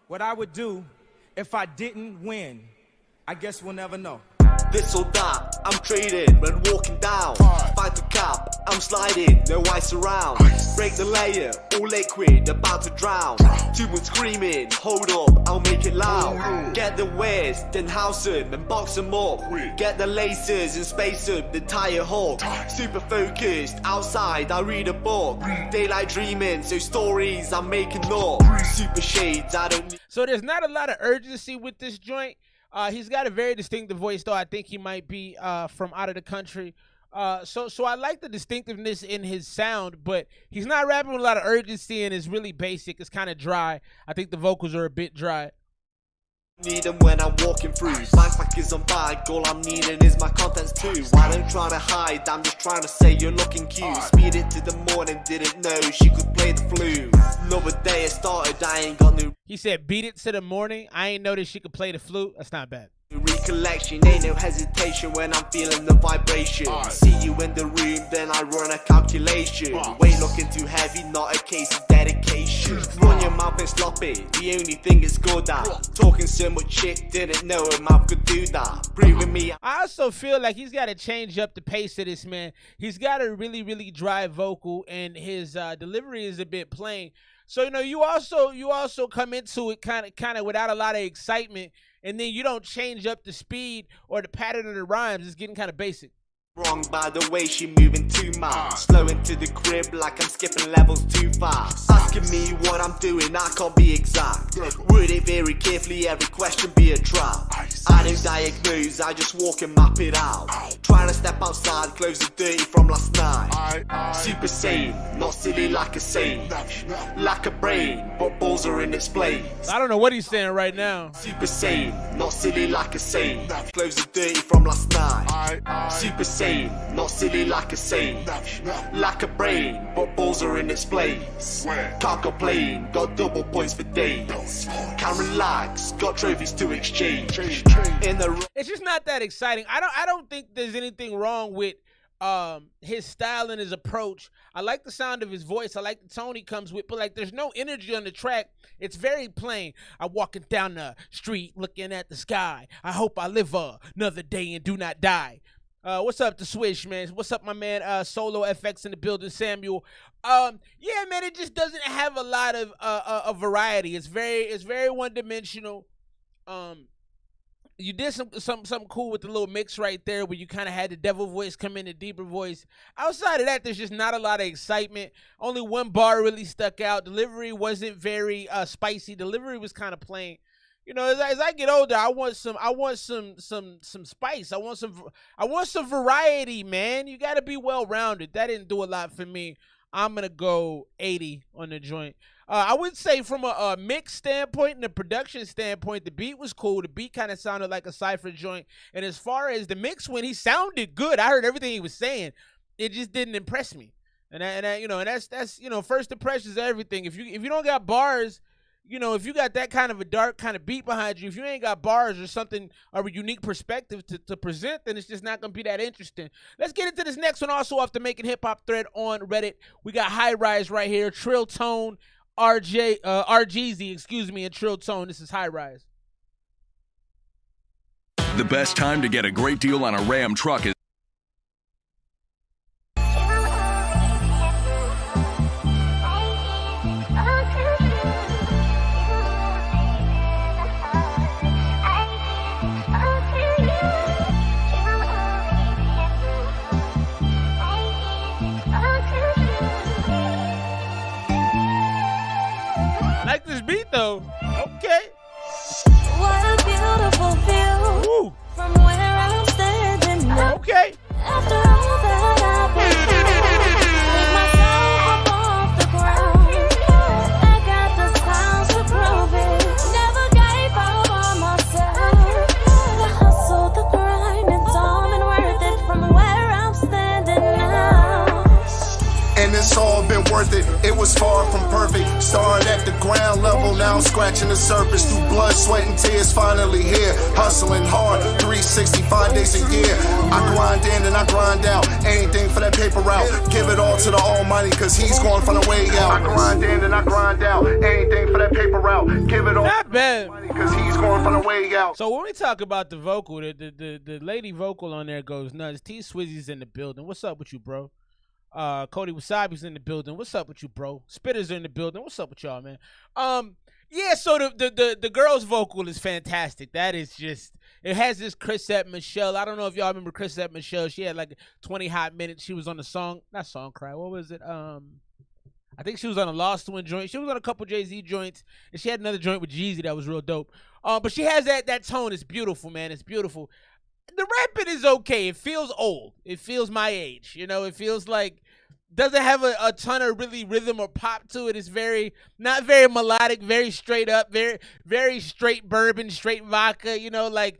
what I would do if I didn't win. I guess we'll never know. This or that, I'm trading when walking down. Fight the cap, I'm sliding, no ice around. Break the layer, all liquid, about to drown. Two ones screaming, hold up, I'll make it loud. Get the wares, then house them and box them up. Get the lasers and space up the tire hawk. Super focused, outside I read a book. Daylight dreaming, so stories I'm making up. Super shades, I don't need. So there's not a lot of urgency with this joint. He's got a very distinctive voice, though. I think he might be from out of the country. So I like the distinctiveness in his sound, but he's not rapping with a lot of urgency, and it's really basic. It's kind of dry. I think the vocals are a bit dry. Need them when I'm walking through. Backpack is on bag, all I'm needing is my contents too. Why don't try to hide, I'm just trying to say you're looking cute. Speed it to the morning, didn't know she could play the flute. Another day it started, I ain't got no. He said beat it to the morning, I ain't know that she could play the flute. That's not bad. Recollection, ain't no hesitation when I'm feeling the vibration. See you in the room, then I run a calculation. Weight looking too heavy, not a case of dedication. Run your mouth and slop it, the only thing it's good at. Talking so much shit, didn't know a mouth could do that. Proving me. I also feel like he's got to change up the pace of this, man. He's got a really, really dry vocal, and his delivery is a bit plain. So, you know, you also come into it kind of without a lot of excitement, and then you don't change up the speed or the pattern of the rhymes. It's getting kind of basic. Wrong by the way she moving too much. Slow into the crib like I'm skipping levels too fast. Asking me what I'm doing, I can't be exact. Word it very carefully, every question be a trap. I don't diagnose, I just walk and map it out. Trying to step outside, clothes are dirty from last night. Super sane, not silly like a saint. Like a brain, but balls are in its place. I don't know what he's saying right now. Super sane, not silly like a saint. Clothes are dirty from last night. Super sane, not silly like a saint. Like a brain, but balls are in its place. Can't complain, got double points for days. Can't relax, got trophies to exchange. It's just not that exciting. I don't think there's anything wrong with his style and his approach. I like the sound of his voice. I like the tone he comes with, but like there's no energy on the track. It's very plain. I'm walking down the street looking at the sky. I hope I live another day and do not die. What's up, the Swish, man? What's up, my man? Solo FX in the building, Samuel. Yeah, man, it just doesn't have a lot of variety. It's very one-dimensional. You did something cool with the little mix right there where you kind of had the devil voice come in, the deeper voice. Outside of that, there's just not a lot of excitement. Only one bar really stuck out. Delivery wasn't very spicy. Delivery was kind of plain. You know, as I get older, I want some spice. I want some variety, man. You got to be well-rounded. That didn't do a lot for me. I'm gonna go 80 on the joint. I would say from a mix standpoint and a production standpoint, the beat was cool. The beat kind of sounded like a cypher joint. And as far as the mix, when he sounded good, I heard everything he was saying. It just didn't impress me. And that's you know, first impressions are everything. If you don't got bars. You know, if you got that kind of a dark kind of beat behind you, if you ain't got bars or something or a unique perspective to present, then it's just not going to be that interesting. Let's get into this next one also off the Making Hip Hop thread on Reddit. We got High Rise right here, Trill Tone, RGZ, excuse me, and Trill Tone. This is High Rise. The best time to get a great deal on a Ram truck is like this beat though. Okay. What a beautiful view. Ooh. From where I'm standing now. Okay. After all that I've been through, pick myself up off the ground. I got the sounds to prove it. Never gave up on myself. The hustle, the grind, it's all been worth it from where I'm standing now. And it's all been worth it. It was far from perfect. perfect. Started at the ground level, now I'm scratching the surface. Through blood, sweat, and tears, finally here. Hustling hard, 365 days a year. I grind in and I grind out. Anything for that paper route. Give it all to the Almighty, cause he's going for the way out. I grind in and I grind out. Anything for that paper route. Give it all Not bad. cause he's going for the way out. So when we talk about the vocal, the lady vocal on there goes nuts. T Swizzy's in the building. What's up with you, bro? Cody Wasabi's in the building. What's up with you, bro? Spitters in the building. What's up with y'all, man? Yeah, so the girl's vocal is fantastic. That is just, it has this Chrisette Michelle. I don't know if y'all remember Chrisette Michelle. She had like 20 hot minutes. She was on the song, not Song Cry. What was it? I think she was on a Lost One joint. She was on a couple Jay-Z joints, and she had another joint with Jeezy that was real dope. But she has that tone. It's beautiful, man. It's beautiful. The rapping is okay. It feels old. It feels my age. You know, it feels like doesn't have a ton of really rhythm or pop to it. It's not very melodic, very straight up, very straight bourbon, straight vodka, you know, like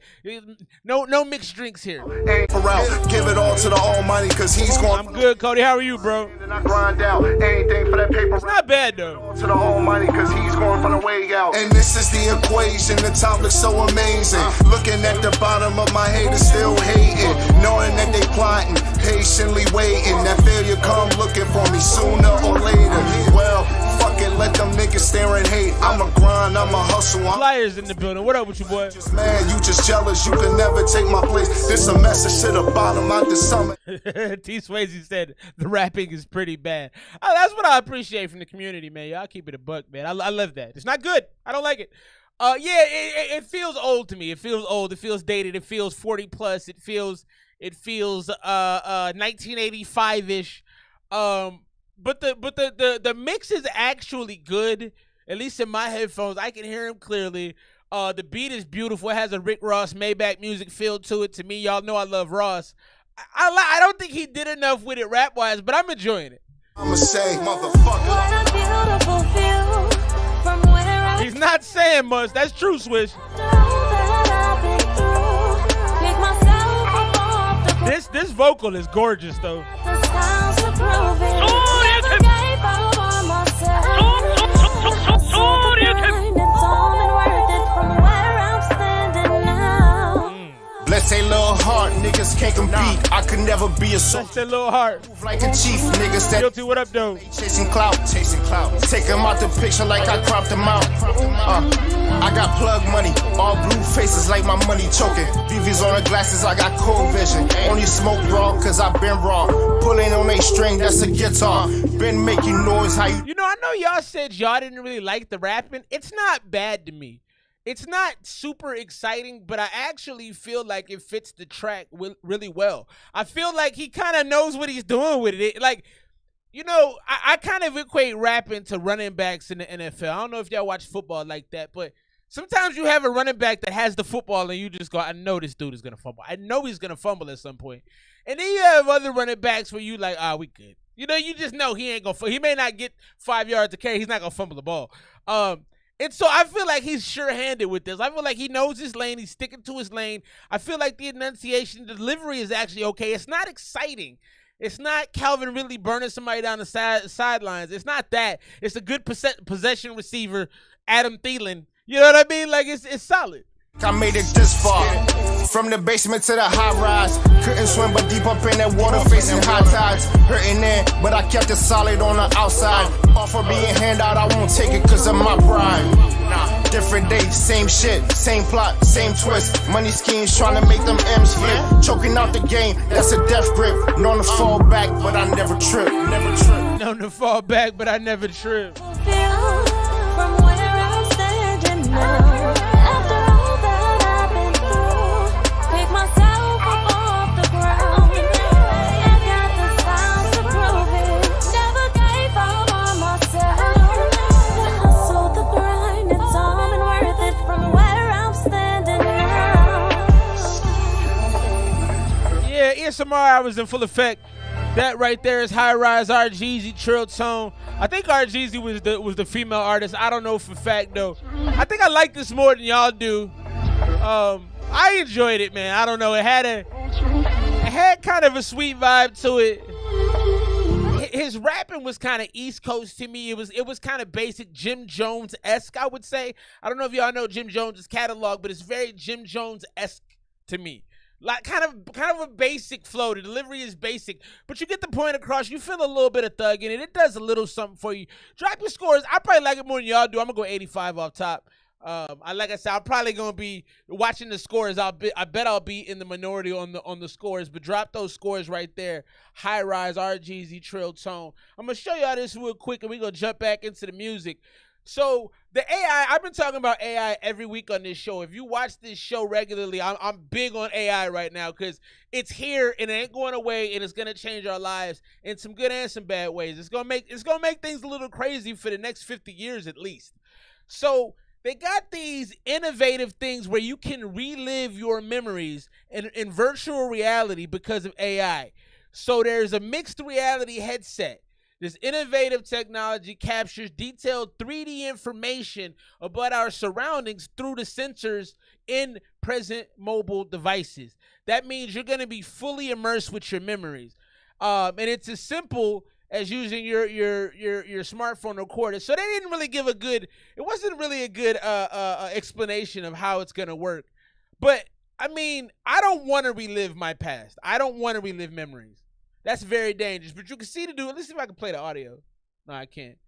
no mixed drinks here. Give it all to the Almighty, cause he's going. I'm good, Cody. How are you, bro? And I grind out anything for that paper. It's not bad though. To the Almighty, cause he's going for the way out. And this is the equation. The top looks so amazing. Looking at the bottom of my haters still hating, knowing that they plotting, patiently waiting. That failure come looking for me sooner or later. Well, fuck it, let them niggas stare and hate. I'm a grind, I'm a hustle. Flyers in the building. What up with you, boy? Just mad, you just jealous. You can never take my place. This a message to the bottom out the summer. T Swayze said the rapping is pretty bad. That's what I appreciate from the community, man. Y'all keep it a buck, man. I love that. It's not good. I don't like it. Yeah, it feels old to me. It feels old. It feels dated. It feels 40 plus. It feels 1985-ish. But the mix is actually good. At least in my headphones, I can hear him clearly. The beat is beautiful. It has a Rick Ross Maybach music feel to it. To me, y'all know I love Ross. I don't think he did enough with it rap wise, but I'm enjoying it. I'ma say, motherfucker. What a beautiful view from where I'm He's not saying much. That's true, Swish. This vocal is gorgeous though. Bless a little heart, niggas can't compete. I could never be a soldier. Bless that little heart. Like a chief, niggas that Guilty, what up, though? chasing clout. Take him out the picture like I cropped him out. I got plug money, all blue faces like my money choking. BV's on the glasses, I got cold vision. Only smoke raw, cause I been raw. Pulling on a string, that's a guitar. Been making noise, how you. You know, I know y'all said y'all didn't really like the rapping. It's not bad to me. It's not super exciting, but I actually feel like it fits the track really well. I feel like he kind of knows what he's doing with it. Like, you know, I kind of equate rapping to running backs in the NFL. I don't know if y'all watch football like that, but sometimes you have a running back that has the football and you just go, I know this dude is going to fumble. I know he's going to fumble at some point. And then you have other running backs where you like, we good. You know, you just know he ain't going to, he may not get 5 yards to carry. He's not going to fumble the ball. And so I feel like he's sure-handed with this. I feel like he knows his lane. He's sticking to his lane. I feel like the enunciation, the delivery is actually okay. It's not exciting. It's not Calvin Ridley burning somebody down the sidelines. It's not that. It's a good possession receiver, Adam Thielen. You know what I mean? Like, it's solid. I made it this far. From the basement to the high rise. Couldn't swim but deep up in that water facing high tides. Hurting in, but I kept it solid on the outside. Offer being handout, I won't take it cause of my pride. Different day, same shit, same plot, same twist. Money schemes trying to make them M's flip. Choking out the game, that's a death grip. Known to fall back, but I never trip. Known to fall back, but I never trip. from where I'm standing now. After all that I've been through, pick myself up off the ground. I got the style to prove it. Never gave up on myself. The hustle, the grind, it's all been worth it from where I'm standing now. Yeah, Esmr hours in full effect. That right there is High Rise RGZ Trill Tone. I think RGZ was the female artist. I don't know for fact though. I think I like this more than y'all do. I enjoyed it, man. I don't know. It had kind of a sweet vibe to it. his rapping was kind of East Coast to me. It was kind of basic Jim Jones-esque, I would say. I don't know if y'all know Jim Jones' catalog, but it's very Jim Jones-esque to me. Like kind of a basic flow. The delivery is basic, but you get the point across. You feel a little bit of thug in it. It does a little something for you. Drop your scores. I probably like it more than y'all do. I'm gonna go 85 off top. Like I said, I'm probably gonna be watching the scores. I bet I'll be in the minority on the scores, but drop those scores right there. High Rise, RGZ, Trill Tone. I'm gonna show y'all this real quick, and we're gonna jump back into the music. So the AI, I've been talking about AI every week on this show. If you watch this show regularly, I'm big on AI right now because it's here and it ain't going away, and it's gonna change our lives in some good and some bad ways. It's gonna make things a little crazy for the next 50 years at least. So they got these innovative things where you can relive your memories in virtual reality because of AI. So there's a mixed reality headset. This innovative technology captures detailed 3D information about our surroundings through the sensors in present mobile devices. That means you're going to be fully immersed with your memories. And it's as simple as using your smartphone to record it. So they didn't really give it wasn't really a good explanation of how it's going to work. But, I mean, I don't want to relive my past. I don't want to relive memories. That's very dangerous. But you can see the dude. Let's see if I can play the audio. No, I can't.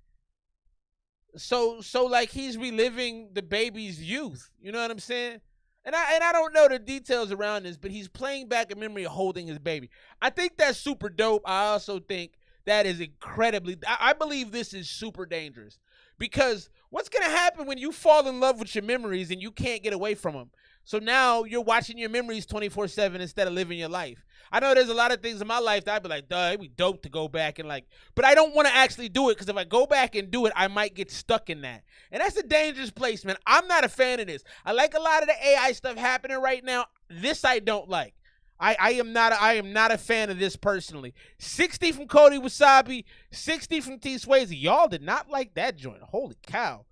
So like he's reliving the baby's youth. You know what I'm saying? And I don't know the details around this, but he's playing back a memory of holding his baby. I think that's super dope. I also think that is I believe this is super dangerous. Because what's going to happen when you fall in love with your memories and you can't get away from them? So now you're watching your memories 24/7 instead of living your life. I know there's a lot of things in my life that I'd be like, duh, it'd be dope to go back and but I don't want to actually do it because if I go back and do it, I might get stuck in that. And that's a dangerous place, man. I'm not a fan of this. I like a lot of the AI stuff happening right now. This I don't like. I am not a fan of this personally. 60 from Cody Wasabi, 60 from T Swayze. Y'all did not like that joint. Holy cow.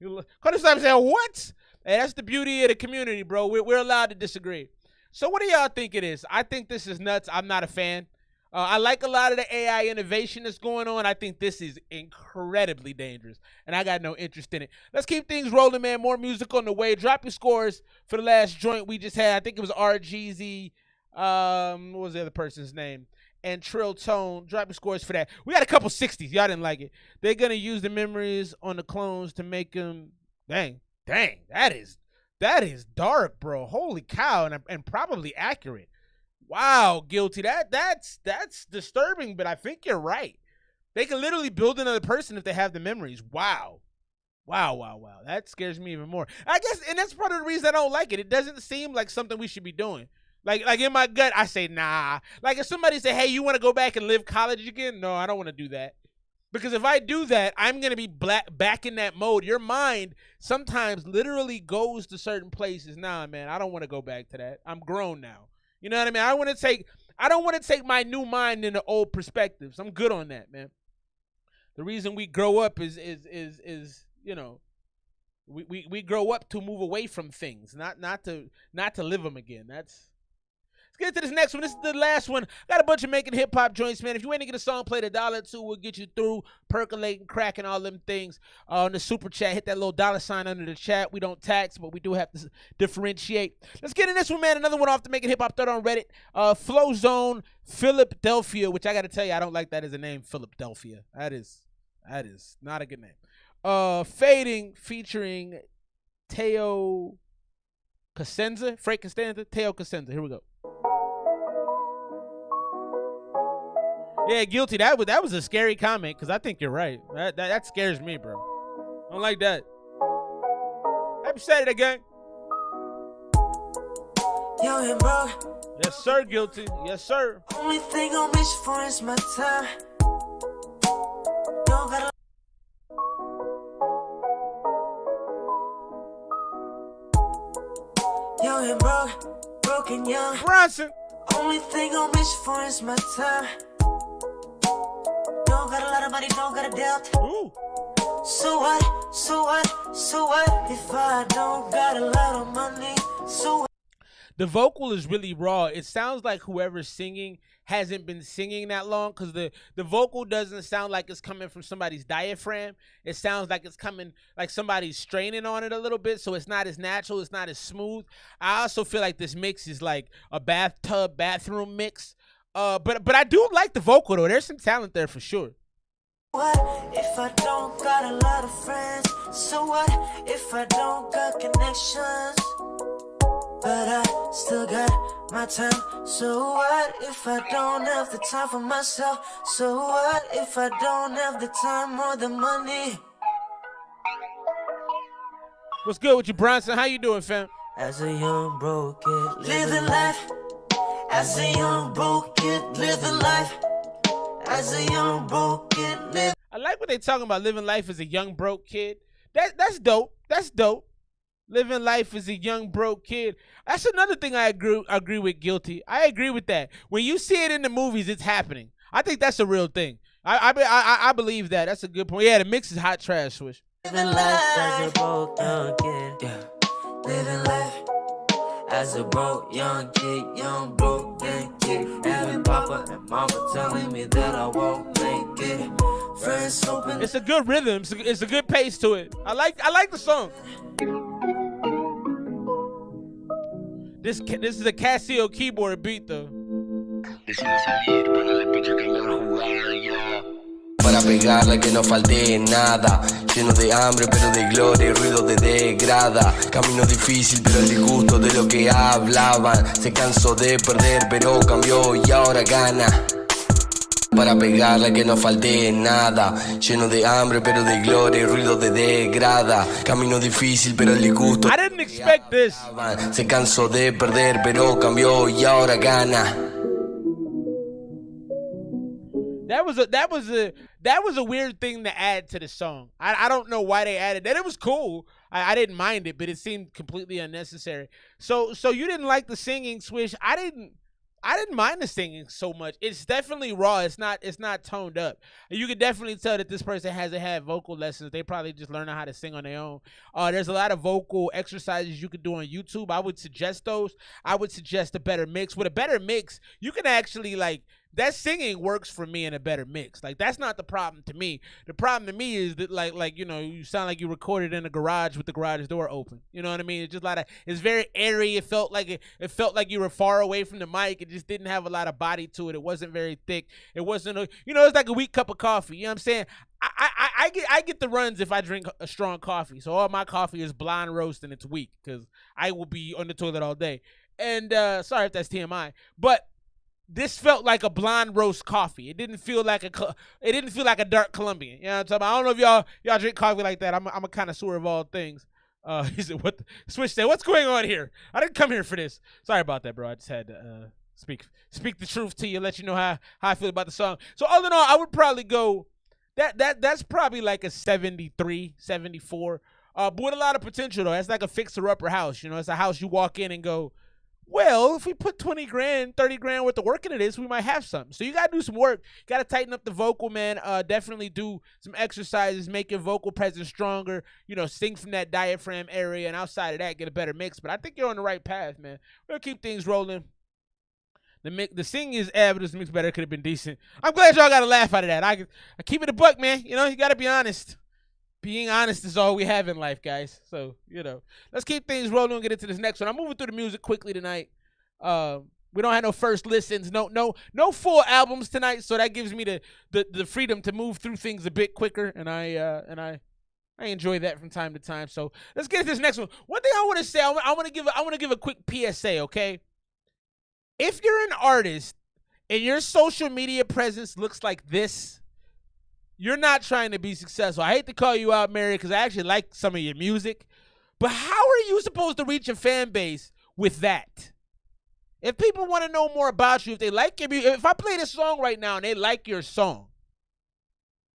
Cody Wasabi said, what? Hey, that's the beauty of the community, bro. We're allowed to disagree. So what do y'all think it is? I think this is nuts. I'm not a fan. I like a lot of the AI innovation that's going on. I think this is incredibly dangerous, and I got no interest in it. Let's keep things rolling, man. More music on the way. Drop your scores for the last joint we just had. I think it was RGZ. What was the other person's name? And Trill Tone. Drop your scores for that. We got a couple 60s. Y'all didn't like it. They're going to use the memories on the clones to make them. Dang, that is dark, bro. Holy cow, and probably accurate. Wow, Guilty. That's disturbing, but I think you're right. They can literally build another person if they have the memories. Wow. That scares me even more. I guess, and that's part of the reason I don't like it. It doesn't seem like something we should be doing. Like in my gut, I say, nah. Like if somebody say, hey, you want to go back and live college again? No, I don't want to do that. Because if I do that, I'm going to be back in that mode. Your mind sometimes literally goes to certain places. Nah, man, I don't want to go back to that. I'm grown now. You know what I mean? I don't want to take my new mind into old perspectives. I'm good on that, man. The reason we grow up is you know, we grow up to move away from things, not to live them again. Let's get to this next one. This is the last one. Got a bunch of making hip-hop joints, man. If you ain't to get a song played $1 or $2, we'll get you through percolating, cracking, all them things. On the super chat, hit that little $sign under the chat. We don't tax, but we do have to differentiate. Let's get in this one, man. Another one off the Making Hip-Hop Third on Reddit. Flow Zone, Philadelphia, which I got to tell you, I don't like that as a name, Philadelphia. That is not a good name. Fading, featuring Teo Cosenza. Frank Costanza, Teo Cosenza. Here we go. Yeah, Guilty. That was a scary comment because I think you're right. That scares me, bro. I don't like that. Happy Saturday, gang. Yo, and bro. Yes, sir, Guilty. Yes, sir. Only thing I'm wishing for is my time. Don't gotta. Yo, and bro. Broken young. Bronson. Only thing I'm wishing for is my time. Don't got a lot of money, don't got a doubt. Ooh. So what if I don't got a lot of money? So what? The vocal is really raw. It sounds like whoever's singing hasn't been singing that long, because the vocal doesn't sound like it's coming from somebody's diaphragm. It sounds like it's coming like somebody's straining on it a little bit, so it's not as natural, it's not as smooth. I also feel like this mix is like a bathroom mix. But I do like the vocal though. There's some talent there for sure. What if I don't got a lot of friends? So what if I don't got connections? But I still got my time. So what if I don't have the time for myself? So what if I don't have the time or the money? What's good with you, Bronson? How you doing, fam? As a young broke kid, living life. As a young broke kid, living life. As a young broke kid, living. I like what they talking about, living life as a young broke kid. That's dope. That's dope. Living life as a young broke kid. That's another thing I agree with Guilty. I agree with that. When you see it in the movies, it's happening. I think that's a real thing. I believe that. That's a good point. Yeah, the mix is hot trash, Swish. Living life as a broke young kid. Yeah. Living life as a broke young kid. Young broke young kid. Having papa and mama telling me that I won't make it. Friends hoping. It's a good rhythm. It's a good pace to it. I like the song. This is a Casio keyboard beat though. Para pegarle que no falte nada, lleno de hambre pero de gloria y ruido de degrada. Camino difícil pero el disgusto de lo que hablaban. Se cansó de perder pero cambió y ahora gana. Para pegarle que no falte nada, lleno de hambre pero de gloria y ruido de degrada. Camino difícil pero el disgusto. I didn't expect this. Se cansó de perder pero cambió y ahora gana. That was a weird thing to add to the song. I don't know why they added that. It was cool. I didn't mind it, but it seemed completely unnecessary. So you didn't like the singing, Swish. I didn't mind the singing so much. It's definitely raw. It's not toned up. You could definitely tell that this person hasn't had vocal lessons. They probably just learned how to sing on their own. There's a lot of vocal exercises you could do on YouTube. I would suggest those. I would suggest a better mix. With a better mix, you can actually like. That singing works for me in a better mix. Like, that's not the problem to me. The problem to me is that, like you know, you sound like you recorded in a garage with the garage door open. You know what I mean? It's just a lot of, it's very airy. It felt like you were far away from the mic. It just didn't have a lot of body to it. It wasn't very thick. It wasn't, it's like a weak cup of coffee. You know what I'm saying? I get the runs if I drink a strong coffee. So all my coffee is blonde roast and it's weak because I will be on the toilet all day. And sorry if that's TMI, but this felt like a blonde roast coffee. It didn't feel like a dark Colombian. You know what I'm talking about? I don't know if y'all drink coffee like that. I'm a connoisseur of all things. He said, Switch said, what's going on here? I didn't come here for this. Sorry about that, bro. I just had to speak the truth to you, let you know how I feel about the song. So all in all, I would probably go that's probably like a 73, 74. But with a lot of potential though. That's like a fixer-upper house. You know, it's a house you walk in and go, well, if we put 20 grand, 30 grand worth of work into this, we might have something. So you got to do some work. Got to tighten up the vocal, man. Definitely do some exercises, make your vocal presence stronger. You know, sing from that diaphragm area, and outside of that, get a better mix. But I think you're on the right path, man. We'll keep things rolling. The singing is but this mix better could have been decent. I'm glad y'all got a laugh out of that. I keep it a buck, man. You know, you got to be honest. Being honest is all we have in life, guys. So, let's keep things rolling and get into this next one. I'm moving through the music quickly tonight. We don't have no first listens, no full albums tonight, so that gives me the freedom to move through things a bit quicker, and I enjoy that from time to time. So let's get into this next one. One thing I want to say, I want to give a quick PSA, okay? If you're an artist and your social media presence looks like this, you're not trying to be successful. I hate to call you out, Mary, because I actually like some of your music. But how are you supposed to reach a fan base with that? If people want to know more about you, if they like your music, if I play this song right now and they like your song,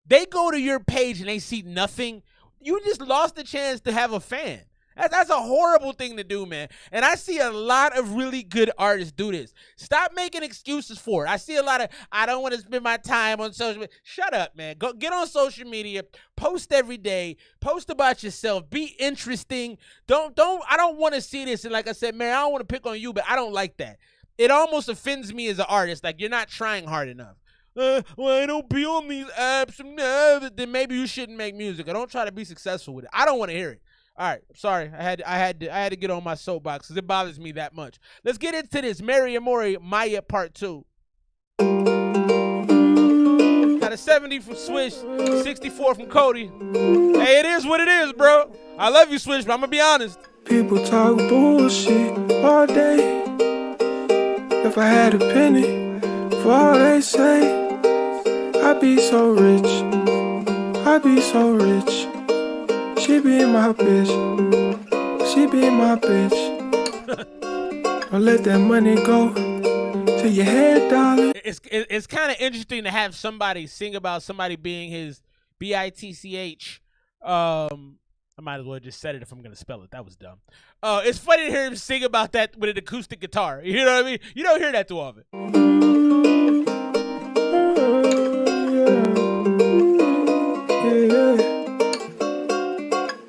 they go to your page and they see nothing, you just lost the chance to have a fan. That's a horrible thing to do, man. And I see a lot of really good artists do this. Stop making excuses for it. I see a lot of, I don't want to spend my time on social media. Shut up, man. Go get on social media, post every day, post about yourself, be interesting. I don't want to see this. And like I said, man, I don't want to pick on you, but I don't like that. It almost offends me as an artist. Like, you're not trying hard enough. Well, I don't be on these apps. Then maybe you shouldn't make music. I don't try to be successful with it. I don't want to hear it. All right, sorry. I had to get on my soapbox because it bothers me that much. Let's get into this. Mary Amore, Maya Part 2. Got a 70 from Swish, 64 from Cody. Hey, it is what it is, bro. I love you, Swish, but I'm going to be honest. People talk bullshit all day. If I had a penny for all they say, I'd be so rich. I'd be so rich. She be my bitch. She be my bitch. Don't let that money go to your head, darling. It's kind of interesting to have somebody sing about somebody being his bitch. I might as well just said it if I'm gonna spell it. That was dumb. It's funny to hear him sing about that with an acoustic guitar. You know what I mean? You don't hear that too often. Yeah.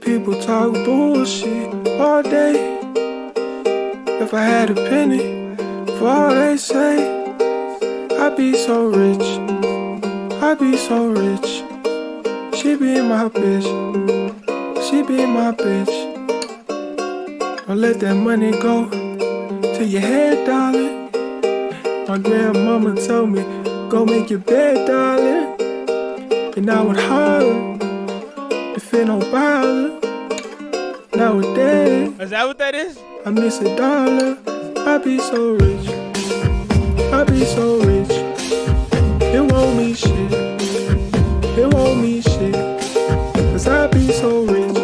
People talk bullshit all day. If I had a penny for all they say, I'd be so rich. I'd be so rich. She be my bitch. She be my bitch. Don't let that money go to your head, darling. My grandmama told me, go make your bed, darling. And I would holler if it don't bother. Nowadays, is that what that is? I miss $1. I be so rich. I be so rich. It won't mean shit. It won't mean shit. Cause I be so rich.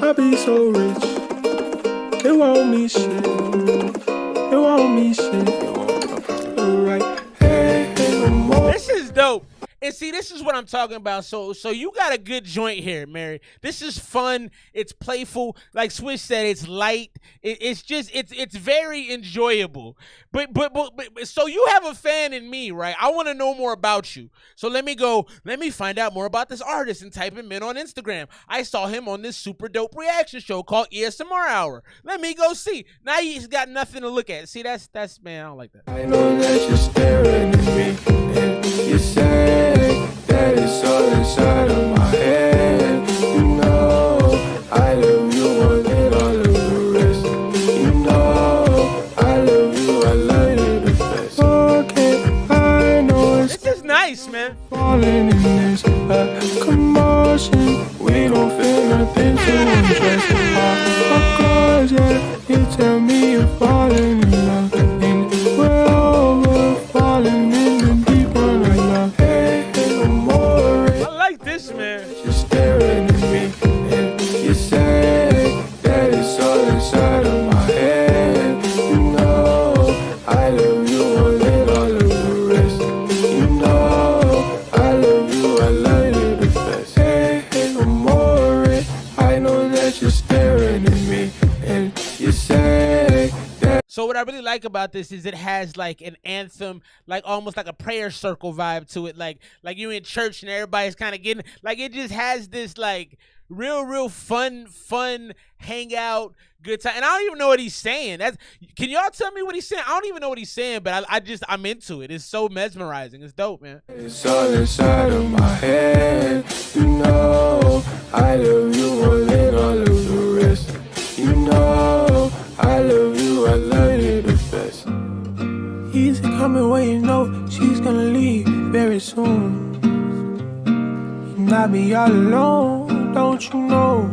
I be so rich. It won't mean shit. It won't mean shit. Alright. Hey, no more. This is dope. And see, this is what I'm talking about. So you got a good joint here, Mary. This is fun. It's playful. Like Swish said, it's light. It's very enjoyable. But so you have a fan in me, right? I want to know more about you. So let me find out more about this artist and type him in on Instagram. I saw him on this super dope reaction show called Esmr Hour. Let me go see. Now he's got nothing to look at. See, that's man, I don't like that. I know that you're staring at me and you say that it's all inside of my head. You know I love you more than all of the rest. You know I love you, I love you the best. Okay, I know it's This is nice, man. falling in this commotion. We don't feel nothing to impress. Of course, yeah, you tell me you're falling in love, and we're over falling in the deep one of love. Hey, no more. I like this, man. You're staring at me, and you say that it's all inside of my head. You know I love you more than all of the rest. You know I love you, I love you the best. Hey, no more. I know that you're staring at me, and you say that. So what I really like about this is it has like an anthem, like almost like a prayer circle vibe to it. Like you in church and everybody's kind of getting, like it just has this like real fun hangout, good time. And I don't even know what he's saying. Can y'all tell me what he's saying? I don't even know what he's saying, but I'm into it. It's so mesmerizing. It's dope, man. It's all inside of my head. You know I love you more than all of the rest. You know I love you, I love you the best. Easy coming when you know she's gonna leave very soon. And I'll be all alone, don't you know?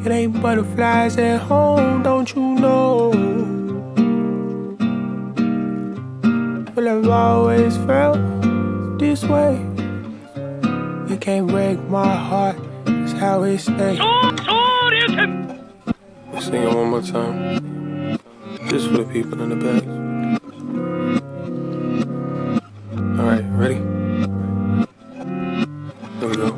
It ain't butterflies at home, don't you know? Well, I've always felt this way. You can't break my heart, it's how it stays. Sing it one more time, just for the people in the back. All right, ready? Here we go.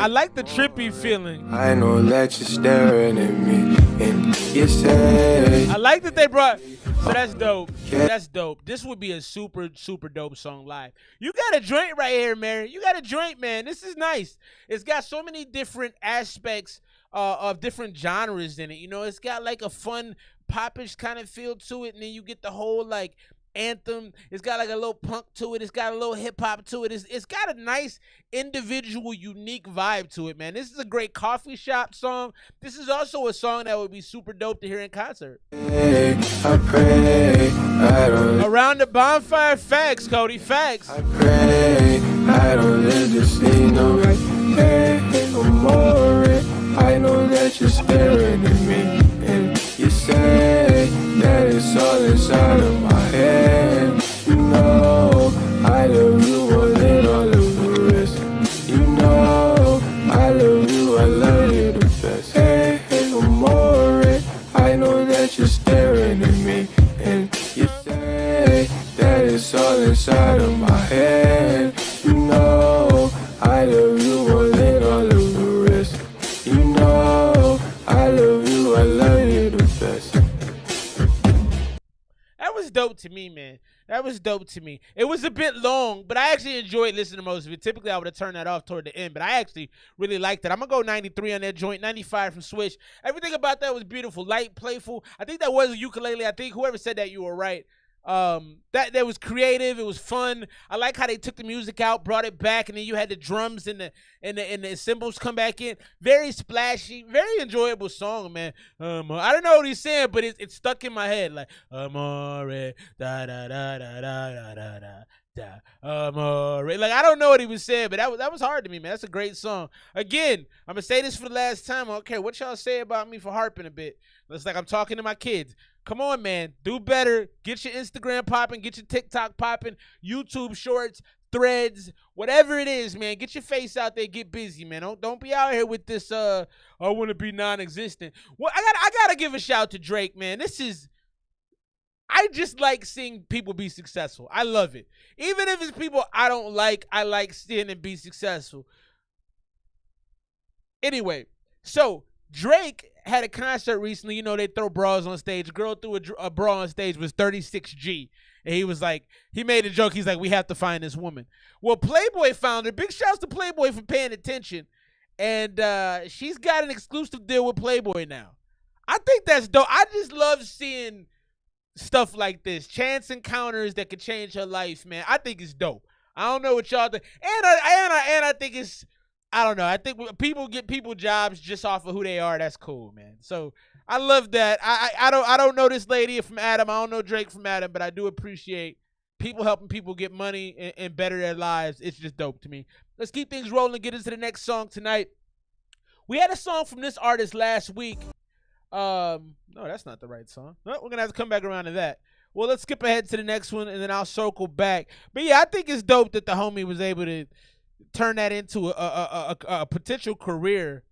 like the trippy feeling. I know that you're staring at me, and you say I like that they brought. So that's dope. That's dope. This would be a super, super dope song live. You got a joint right here, Mary. You got a joint, man. This is nice. It's got so many different aspects of different genres in it. You know, it's got like a fun popish kind of feel to it, and then you get the whole like anthem. It's got like a little punk to it. It's got a little hip hop to it. It's got a nice individual, unique vibe to it, man. This is a great coffee shop song. This is also a song that would be super dope to hear in concert. I pray I don't. Around the bonfire, facts, Cody, facts. I pray I don't live to see no right. Hey, amore. I know that you're staring at me, and you say that it's all inside of my head. You know I love you more than all of the rest. You know I love you, I love you the best. Hey, amore. I know that you're staring at me, and you say that it's all inside of my head. You know I love you more than all of the rest. You know I love you, I love you the best. That was dope to me, man. That was dope to me. It was a bit long, but I actually enjoyed listening to most of it. Typically, I would have turned that off toward the end, but I actually really liked it. I'm going to go 93 on that joint, 95 from Switch. Everything about that was beautiful, light, playful. I think that was a ukulele. I think whoever said that, you were right. That was creative. It was fun. I like how they took the music out, brought it back, and then you had the drums and the cymbals come back in. Very splashy, very enjoyable song, man. I don't know what he's saying, but it's stuck in my head like amore, da da da da da da da da. Amore. Like I don't know what he was saying, but that was hard to me, man. That's a great song. Again, I'm gonna say this for the last time. I don't care what y'all say about me for harping a bit. It's like I'm talking to my kids. Come on, man. Do better. Get your Instagram popping. Get your TikTok popping. YouTube shorts, threads, whatever it is, man. Get your face out there. Get busy, man. Don't be out here with this, I want to be non-existent. Well, I gotta give a shout to Drake, man. I just like seeing people be successful. I love it. Even if it's people I don't like, I like seeing them be successful. Anyway, so Drake had a concert recently. You know, they throw bras on stage. A girl threw a bra on stage was 36G. And he was like, he made a joke. He's like, we have to find this woman. Well, Playboy found her. Big shouts to Playboy for paying attention. And she's got an exclusive deal with Playboy now. I think that's dope. I just love seeing stuff like this. Chance encounters that could change her life, man. I think it's dope. I don't know what y'all think. And I think it's, I don't know. I think people get people jobs just off of who they are. That's cool, man. So I love that. I don't know this lady from Adam. I don't know Drake from Adam, but I do appreciate people helping people get money and better their lives. It's just dope to me. Let's keep things rolling and get into the next song tonight. We had a song from this artist last week. No, that's not the right song. No, we're gonna have to come back around to that. Well, let's skip ahead to the next one and then I'll circle back. But yeah, I think it's dope that the homie was able to turn that into a potential career.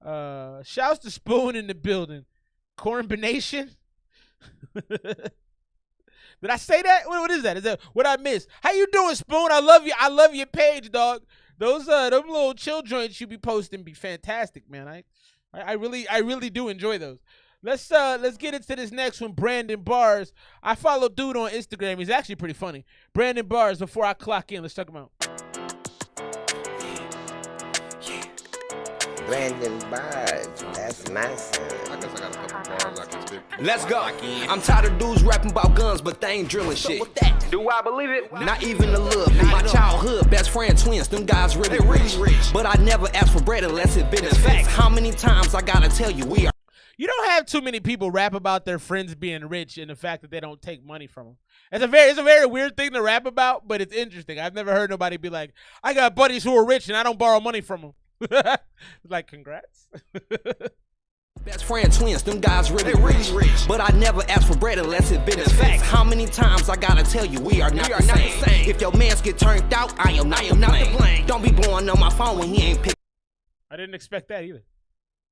Shouts to Spoon in the building. Combination. Did I say that? What is that? Is that what I missed? How you doing, Spoon? I love you. I love your page, dog. Those them little chill joints you be posting be fantastic, man. I really do enjoy those. Let's get into this next one. Brandon Bars. I follow dude on Instagram. He's actually pretty funny. Brandon Bars. Before I clock in, let's check him out. Brandon Bars, that's my son. I guess I got a couple bars I can spit. Let's go. I'm tired of dudes rapping about guns, but they ain't drilling shit. With that? Do I believe it? Not even a little bit. My childhood best friend twins, them guys really rich. But I never asked for bread unless it been a fact. How many times I gotta tell you we are? You don't have too many people rap about their friends being rich and the fact that they don't take money from them. It's a very weird thing to rap about, but it's interesting. I've never heard nobody be like, I got buddies who are rich and I don't borrow money from them. Like, congrats. Best friend twins, them guys really rich. But I never asked for bread unless it been a fact. How many times I gotta tell you we are not the same. If your mans get turned out, I am not to blame. Don't be blowing on my phone when he ain't picked. I didn't expect that either.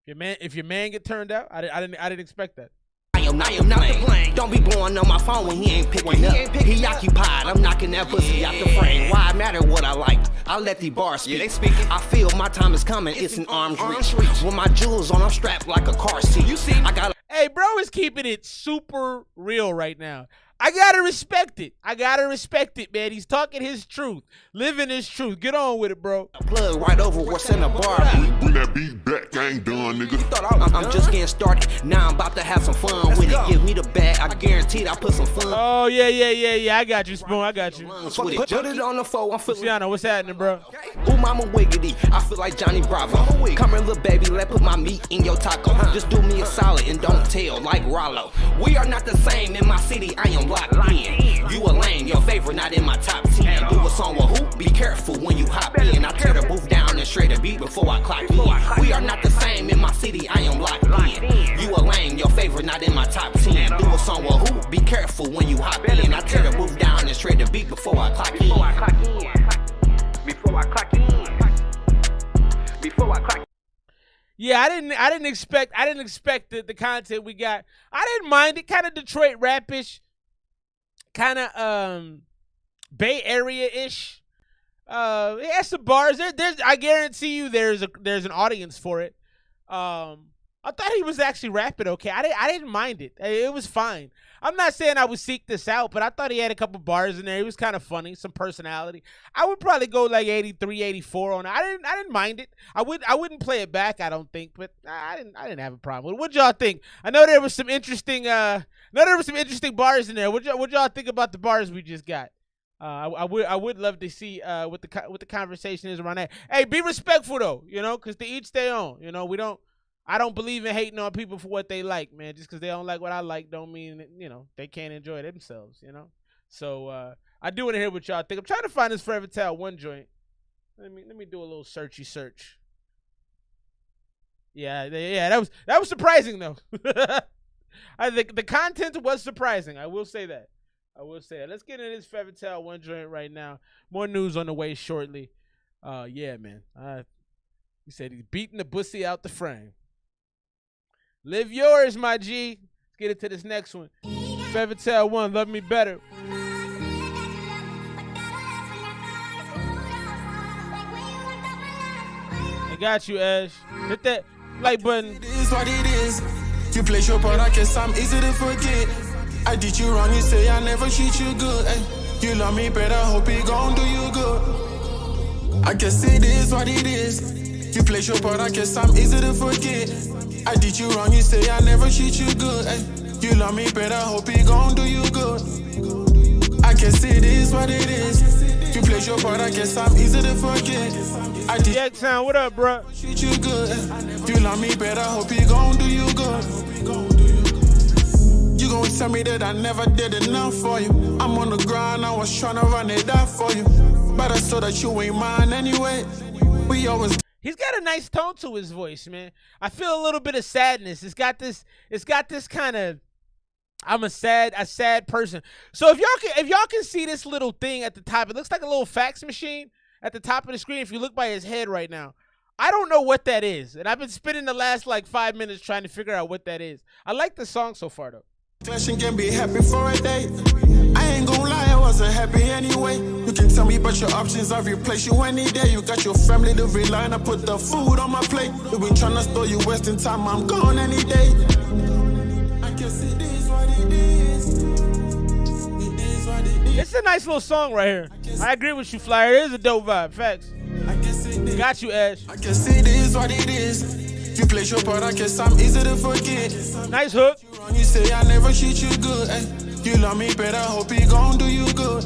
If your man get turned out, I didn't expect that. I am not the blame. Don't be blowing on my phone when he ain't picking up. He occupied, I'm knocking that pussy out the frame. Why it matter what I like? I let these bars speak. Yeah, they speaking. I feel my time is coming, it's an arm's reach. With my jewels on, I'm strapped like a car seat. You see, I got Hey, bro is keeping it super real right now. I gotta respect it. I gotta respect it, man. He's talking his truth, living his truth. Get on with it, bro. a plug right over what's in the bar. Bring that beat back, I ain't done, nigga. I'm just getting started. Now I'm about to have some fun with it. Give me the bag, I guaranteed I put some fun. Oh, yeah. I got you, Spoon. I got you. With it. Put it on the floor, I'm feeling. Luciano, what's happening, bro? Ooh, mama wiggity, I feel like Johnny Bravo. Come here, little baby, let put my meat in your taco. Just do me a solid and don't tell like Rollo. We are not the same in my city, I am locked in. You a lame, your favorite, not in my top 10. Do a song with who? Be careful when you hop in. I tear the booth down and straight a beat before I clock in. We are not the same in my city, I am locked in. You a lame, your favorite, not in my top 10. Do a song with who? Be careful when you hop in. I tear the booth down and straight the beat before I clock in. Before I clock in. Yeah, I didn't expect the content we got. I didn't mind it. Kind of Detroit rapish, kind of Bay Area-ish. It has some bars. There's I guarantee you there's an audience for it. I thought he was actually rapping okay. I didn't mind it. It was fine. I'm not saying I would seek this out, but I thought he had a couple bars in there. He was kind of funny, some personality. I would probably go like 83, 84 on it. I didn't mind it. I wouldn't play it back, I don't think, but I didn't have a problem with it. What y'all think? I know there was some interesting bars in there. What y'all think about the bars we just got? I would love to see what the conversation is around that. Hey, be respectful though, because to each their own. I don't believe in hating on people for what they like, man. Just because they don't like what I like don't mean that, they can't enjoy themselves, So I do want to hear what y'all think. I'm trying to find this Forever Tale 1 joint. Let me do a little searchy search. Yeah, that was surprising though. I think the content was surprising. I will say that. Let's get into this Forever Tale 1 joint right now. More news on the way shortly. Yeah, man. He said he's beating the pussy out the frame. Live yours, my G. Let's get into this next one. Forever Tale 1, Love Me Better. I got you, Ash. Hit that like button. It is what it is. You play your part, I guess I'm easy to forget. I did you wrong, you say I never treat you good. Ay. You love me better, hope it gon' do you good. I guess it is what it is. You play your part, I guess I'm easy to forget. I did you wrong, you say I never treat you good. Ay. You love me better, hope it gon' do you good. I guess it is what it is. You play your part, I guess I'm easy to forget. I did yeah, sound, what up, bro? Treat you good. You love me better, hope it gon' do you good. You gon' tell me that I never did enough for you. I'm on the grind, I was tryna run it up for you. But I saw that you ain't mine anyway. We always. He's got a nice tone to his voice, man. I feel a little bit of sadness. It's got this kind of, I'm a sad person. So if y'all can see this little thing at the top, it looks like a little fax machine at the top of the screen. If you look by his head right now, I don't know what that is. And I've been spending the last 5 minutes trying to figure out what that is. I like the song so far though. Clashing can be happy for a day. I ain't gon' lie, I wasn't happy anyway. You can tell me about your options, I'll replace you any day. You got your family to rely on, I put the food on my plate. You been tryna store you wasting time, I'm gone any day. I guess it is what it is. It is what it is. It's a nice little song right here. I agree with you, Flyer. It is a dope vibe. Facts. I guess it is. Got you, Ash. I guess it is what it is. You play your part, I guess I'm easy to forget. Nice hook. You say I never treat you good. Ay. You love me better, hope it gon' do you good.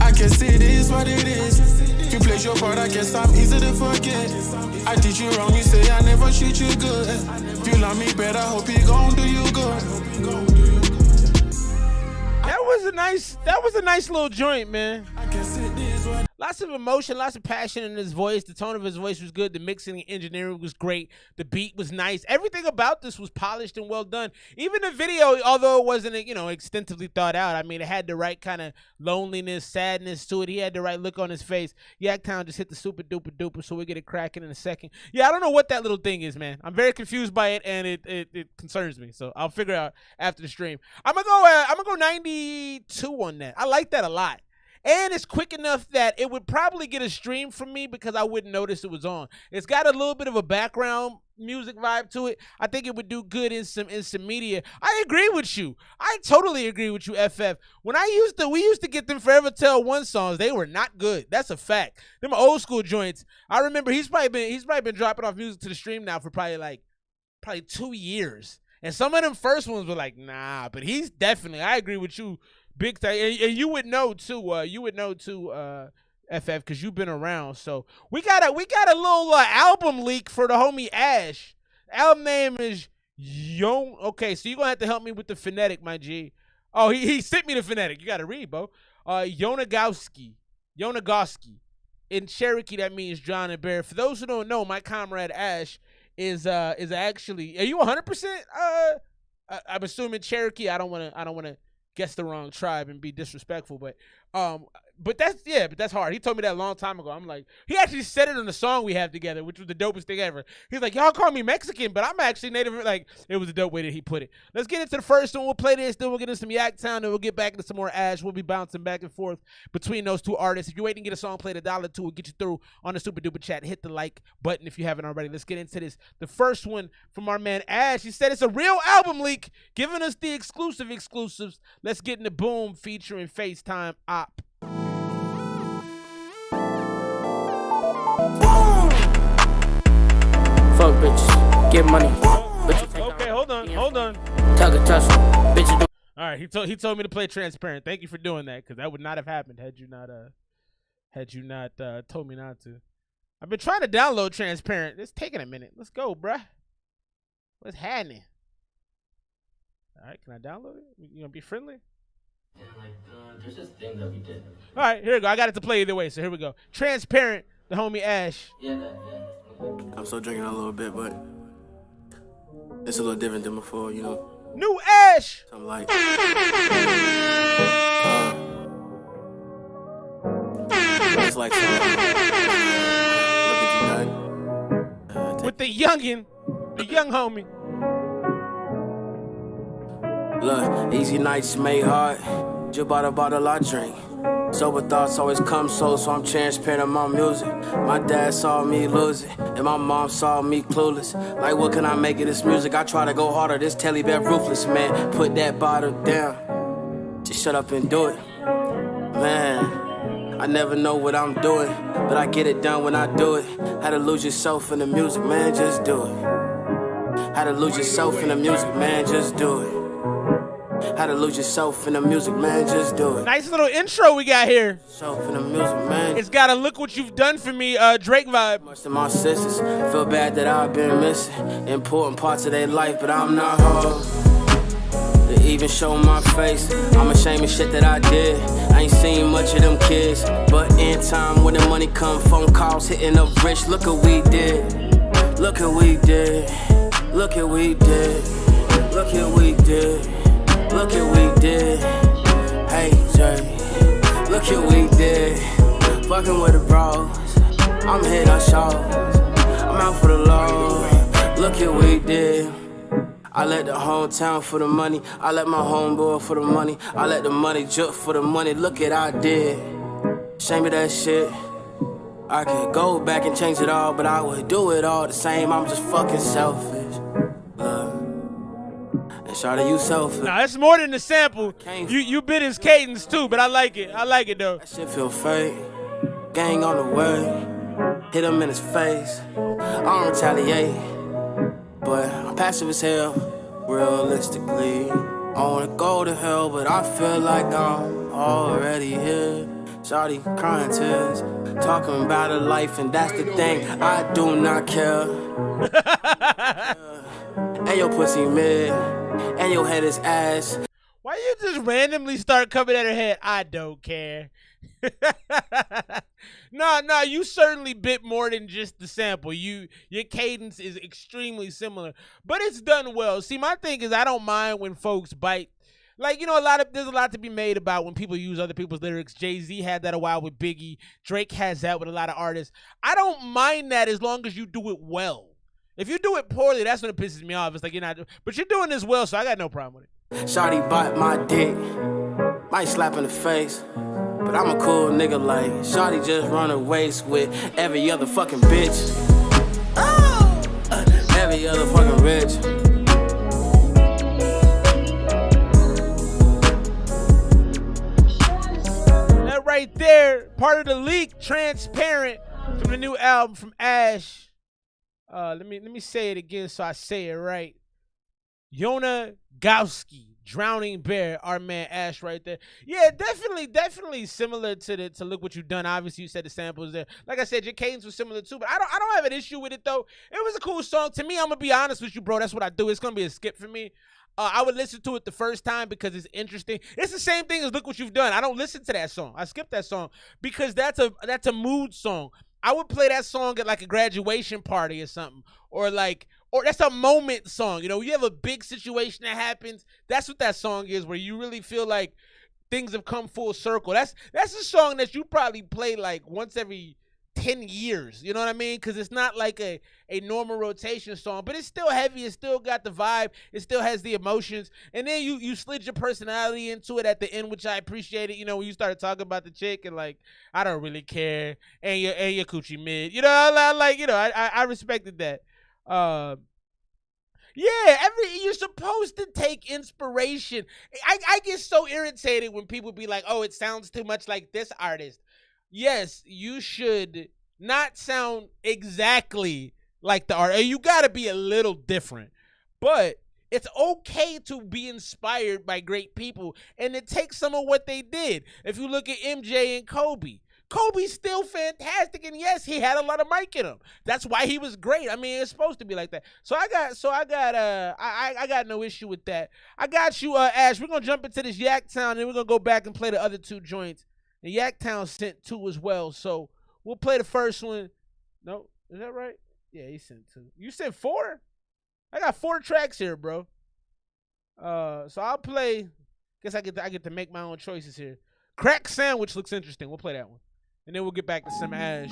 I guess it is what it is. You play your part, I guess I'm easy to forget. I did you wrong, you say I never treat you good. Ay. You love me better, hope it gon' do you good. That was a nice little joint, man. I guess it is what Lots of emotion, lots of passion in his voice. The tone of his voice was good. The mixing and engineering was great. The beat was nice. Everything about this was polished and well done. Even the video, although it wasn't, extensively thought out, I mean, it had the right kind of loneliness, sadness to it. He had the right look on his face. Yaktown just hit the super duper duper, so we'll get it cracking in a second. Yeah, I don't know what that little thing is, man. I'm very confused by it, and it concerns me. So I'll figure out after the stream. I'm gonna go 92 on that. I like that a lot. And it's quick enough that it would probably get a stream from me because I wouldn't notice it was on. It's got a little bit of a background music vibe to it. I think it would do good in some media. I agree with you. I totally agree with you, FF. When we used to get them Forever Tell One songs, they were not good. That's a fact. Them old school joints. I remember he's probably been dropping off music to the stream now for probably 2 years. And some of them first ones were like, nah, but he's definitely, I agree with you. Big time, and you would know too. FF, because you've been around. So we got a little album leak for the homie Ash. The album name is Yon. Okay, so you're gonna have to help me with the phonetic, my G. Oh, he sent me the phonetic. You gotta read, bro. Yonagowski. In Cherokee, that means John and Bear. For those who don't know, my comrade Ash is actually. Are you 100%? I'm assuming Cherokee. I don't wanna guess the wrong tribe and be disrespectful, but that's hard. He told me that a long time ago. I'm like, he actually said it on the song we have together, which was the dopest thing ever. He's like, y'all call me Mexican, but I'm actually Native. Like, it was a dope way that he put it. Let's get into the first one. We'll play this, then we'll get into some Yaktown, then we'll get back into some more Ash. We'll be bouncing back and forth between those two artists. If you're waiting to get a song played, $1 we'll get you through on the super duper chat. Hit the like button if you haven't already. Let's get into this. The first one from our man Ash. He said it's a real album leak, giving us the exclusives. Let's get into Boom featuring FaceTime Op. Fuck bitches, get money. Okay, hold on. Tug a tussle, bitches do. All right, he told me to play Transparent. Thank you for doing that, because that would not have happened had you not told me not to. I've been trying to download Transparent. It's taking a minute. Let's go, bruh. What's happening? All right, can I download it? You gonna be friendly? Yeah, there's this thing that we did. All right, here we go. I got it to play either way, so here we go. Transparent, the homie Ash. Yeah. I'm still drinking a little bit, but it's a little different than before, New Ash! I'm like, it's like look at you done. With the young homie. Look, easy nights made hard. Just bought a bottle I drink. Sober thoughts always come so I'm transparent in my music. My dad saw me lose it, and my mom saw me clueless. Like, what can I make of this music? I try to go harder, this telly bad ruthless, man. Put that bottle down, just shut up and do it. Man, I never know what I'm doing, but I get it done when I do it. How to lose yourself in the music, man, just do it. How to lose yourself in the music, man, just do it. How to lose yourself in the music, man, just do it. Nice little intro we got here. Self in the music, man. It's got a look what you've done for me, Drake vibe. Most of my sisters feel bad that I've been missing important parts of their life, but I'm not home to even show my face. I'm ashamed of shit that I did. I ain't seen much of them kids, but in time when the money come, phone calls hitting up rich. Look what we did. Look what we did. Look what we did. Look what we did. Look what we did, hey Jay. Look what we did, fucking with the bros. I'm here to show, I'm out for the Lord. Look what we did. I let the hometown for the money. I let my homeboy for the money. I let the money jump for the money. Look what I did. Shame of that shit. I could go back and change it all, but I would do it all the same. I'm just fucking selfish. Shawty, you selfish. Nah, it's more than the sample. You bit his cadence too, but I like it. I like it though. That shit feel fake. Gang on the way. Hit him in his face. I don't retaliate, but I'm passive as hell. Realistically, I wanna go to hell, but I feel like I'm already here. Shawty crying tears, talking about her life, and that's the thing. I do not care. And your pussy mid. And your head is ass. Why you just randomly start coming at her head? I don't care. No, you certainly bit more than just the sample. Your cadence is extremely similar, but it's done well. See, my thing is I don't mind when folks bite. Like, you know, there's a lot to be made about when people use other people's lyrics. Jay-Z had that a while with Biggie. Drake has that with a lot of artists. I don't mind that as long as you do it well. If you do it poorly, that's when it pisses me off. It's like you're not, but you're doing this well, so I got no problem with it. Shawty bite my dick, might slap in the face, but I'm a cool nigga like Shawty just run her waist with every other fucking bitch. Every other fucking bitch. That right there, part of the leak, Transparent, from the new album from Ash. Let me say it again so I say it right. Yona Gowski, Drowning Bear, our man Ash right there. Yeah, definitely similar to Look What You Done. Obviously, you said the samples there. Like I said, your cadence was similar too, but I don't have an issue with it though. It was a cool song. To me, I'm gonna be honest with you, bro. That's what I do. It's gonna be a skip for me. I would listen to it the first time because it's interesting. It's the same thing as Look What You've Done. I don't listen to that song. I skip that song because that's a mood song. I would play that song at like a graduation party or something, or that's a moment song. You know, you have a big situation that happens. That's what that song is, where you really feel like things have come full circle. That's a song that you probably play like once every 10 years. You know what I mean? Because it's not like a normal rotation song, but it's still heavy. It still got the vibe. It still has the emotions. And then you slid your personality into it at the end, which I appreciated. You know, when you started talking about the chick and like, I don't really care, and your coochie mid. You know, I respected that. Yeah, you're supposed to take inspiration. I get so irritated when people be like, oh, it sounds too much like this artist. Yes, you should not sound exactly like the artist. You got to be a little different. But it's okay to be inspired by great people and to take some of what they did. If you look at MJ and Kobe's still fantastic, and yes, he had a lot of mic in him. That's why he was great. I mean, it's supposed to be like that. I got no issue with that. I got you, Ash. We're gonna jump into this Yak Town, and we're gonna go back and play the other two joints. And Yak Town sent 2 as well, so we'll play the first one. No, is that right? Yeah, he sent 2. You sent 4? I got 4 tracks here, bro. So I'll play. Guess I get to make my own choices here. Crack Sandwich looks interesting. We'll play that one, and then we'll get back to some Ash.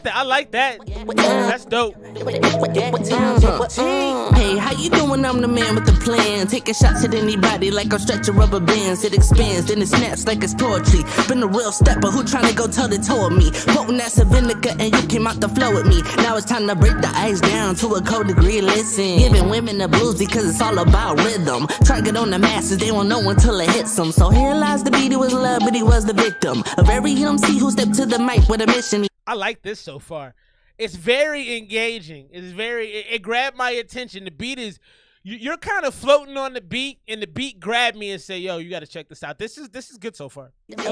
I like that. That's dope. Hey, how you doing? I'm the man with the plan. Taking shots at anybody like I'm stretching rubber bands. It expands, then it snaps like it's poetry. Been a real stepper who tryna go toe-to-toe with me. Potent as a vinegar and you came out the flow with me. Now it's time to break the ice down to a cold degree. Listen, giving women the blues because it's all about rhythm. Target on the masses, they won't know until it hits them. So here lies the beat, he was love, but he was the victim of every MC who stepped to the mic with a mission. I like this so far. It's very engaging. It grabbed my attention. The beat is, you're kind of floating on the beat, and the beat grabbed me and said, yo, you got to check this out. This is good so far. And I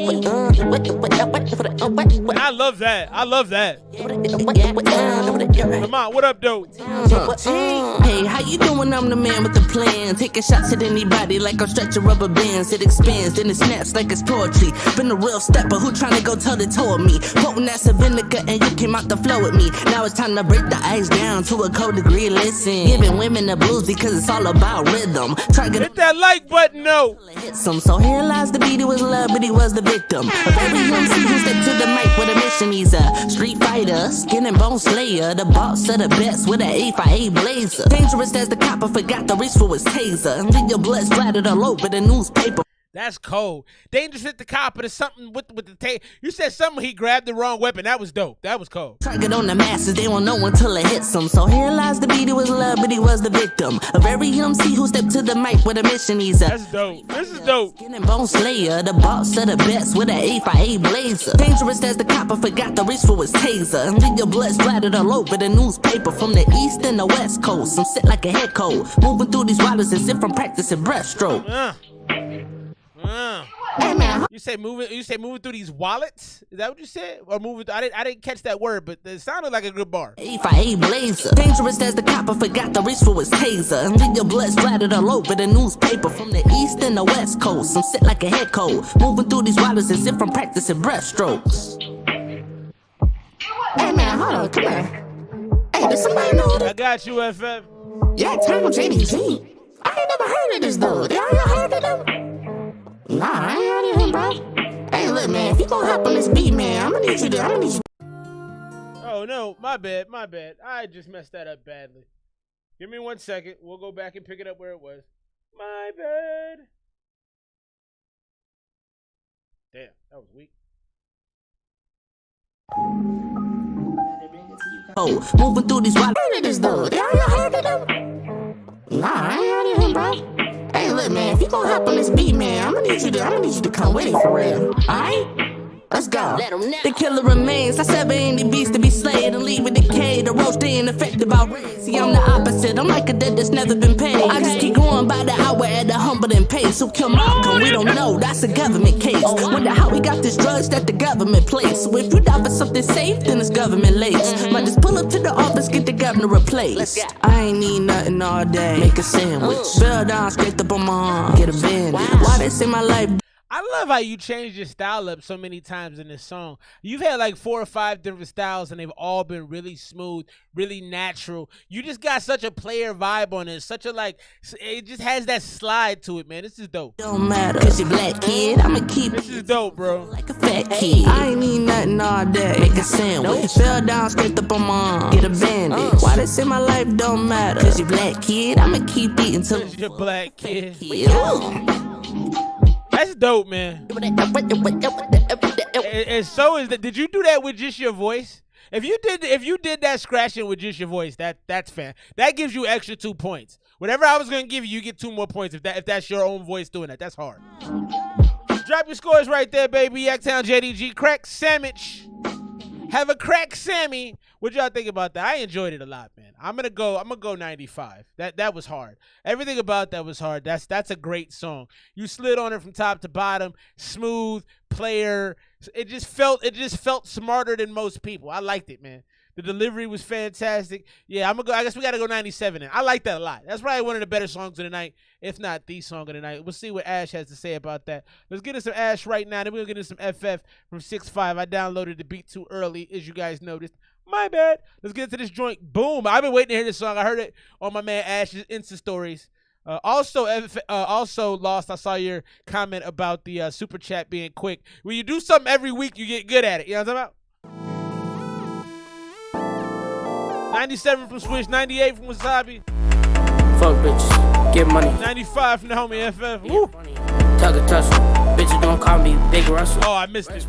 love that. Come on, what up, though? Hey, how you doing? I'm the man with the plan. Taking shots at anybody like I'm stretching rubber bands. It expands, then it snaps like it's poetry. Been a real stepper who tryna go toe-to-toe with me. Potent as a vinegar and you came out the flow with me. Now it's time to break the ice down to a cold degree. Listen, giving women the blues because it's all about rhythm. Hit that like button, no. So here lies the beat, it was love, but he was the victim of every MC who stepped to the mic with a mission. He's a street fighter, skin and bone slayer, the boss of the best with an 8x8 blazer. Dangerous as the copper forgot to reach for his taser. Leave your blood splattered all over the newspaper. That's cold. Dangerous hit the cop, but it's something with the tape. You said something, he grabbed the wrong weapon. That was dope. That was cold. Target on the masses, they won't know until it hits them. So here lies the beat, it was love, but he was the victim of every MC who stepped to the mic with a mission. He's a That's dope. This is dope. skin and bone slayer, the boss of the best with an 8x8 blazer. Dangerous as the copper forgot to reach for his taser. And leave your blood splattered all over the newspaper from the east and the west coast. I'm set like a head cold, moving through these waters as if I'm practicing breaststroke. Hey man, You say moving through these wallets? Is that what you said? Or moving? I didn't catch that word, but it sounded like a good bar. 8x8 blazer. Dangerous as the copper forgot to reach for his taser. And leave your blood splattered all over the newspaper from the east and the west coast. I'm set like a head cold, moving through these waters as if I'm practicing breaststrokes. Hey man, hold on, come here. Hey, does somebody know that? I got you, FF. Yeah, Turtle JDG. I ain't never heard of this dude. Y'all heard of him? Nah, I ain't heard of him, bro. Hey, look, man, if you gonna hop on this beat, man, I'm gonna need you to. Oh no, my bad. I just messed that up badly. Give me 1 second. We'll go back and pick it up where it was. My bad. Damn, that was weak. Oh, moving through these wild this dude. Y'all heard of him? Nah, I ain't heard of him, bro. Hey, look, man, if you gonna hop on this beat, man, I'm gonna need you to come with it for real. Alright? Let's go. The killer remains. I sever any beast to be slayed and leave it decayed. The roach they ain't affected by rain. See, I'm the opposite. I'm like a debt that's never been paid. I just keep going by the hour at a humbling pace. Who killed Malcolm? We don't know. That's a government case. Wonder how we got this drugs that the government placed. So if you die for something safe, then it's government lace. Might just pull up to the office, get the governor replaced. I ain't need nothing all day. Make a sandwich. Fell down, scraped up on my arm. Get a bandage. Why they say my life? I love how you changed your style up so many times in this song. You've had like 4 or 5 different styles, and they've all been really smooth, really natural. You just got such a player vibe on it. Such a it just has that slide to it, man. This is dope. Don't matter, cause you black kid. I'ma keep this is dope, bro. Like a fat kid. I ain't need nothing all day. Make a sandwich. Fell down, scraped up on my arm. Get a bandage. Why they say my life don't matter? Cause you black kid. I'ma keep eating till you're black kid. Yeah. That's dope, man. And so is that. Did you do that with just your voice? If you did that scratching with just your voice, that's fair. That gives you extra 2 points. Whatever I was gonna give you, you get 2 more points if that's your own voice doing that. That's hard. Drop your scores right there, baby. Yaktown JDG. Crack sandwich. Have a crack Sammy. What y'all think about that? I enjoyed it a lot, man. I'm gonna go 95. That was hard. Everything about that was hard. That's a great song. You slid on it from top to bottom. Smooth player. It just felt smarter than most people. I liked it, man. The delivery was fantastic. Yeah, I guess we gotta go 97. I like that a lot. That's probably one of the better songs of the night, if not the song of the night. We'll see what Ash has to say about that. Let's get into some Ash right now. Then we'll get into some FF from 6'5". I downloaded the beat too early, as you guys noticed. My bad. Let's get into this joint. Boom. I've been waiting to hear this song. I heard it on my man Ash's Insta stories. Also, Lost, I saw your comment about the super chat being quick. When you do something every week, you get good at it. You know what I'm talking about? 97 from Swish, 98 from Wasabi. Fuck bitches, get money. 95 from the homie FF. Woo. Tug a tussle, bitches don't call me Big Russell. Oh, I missed it.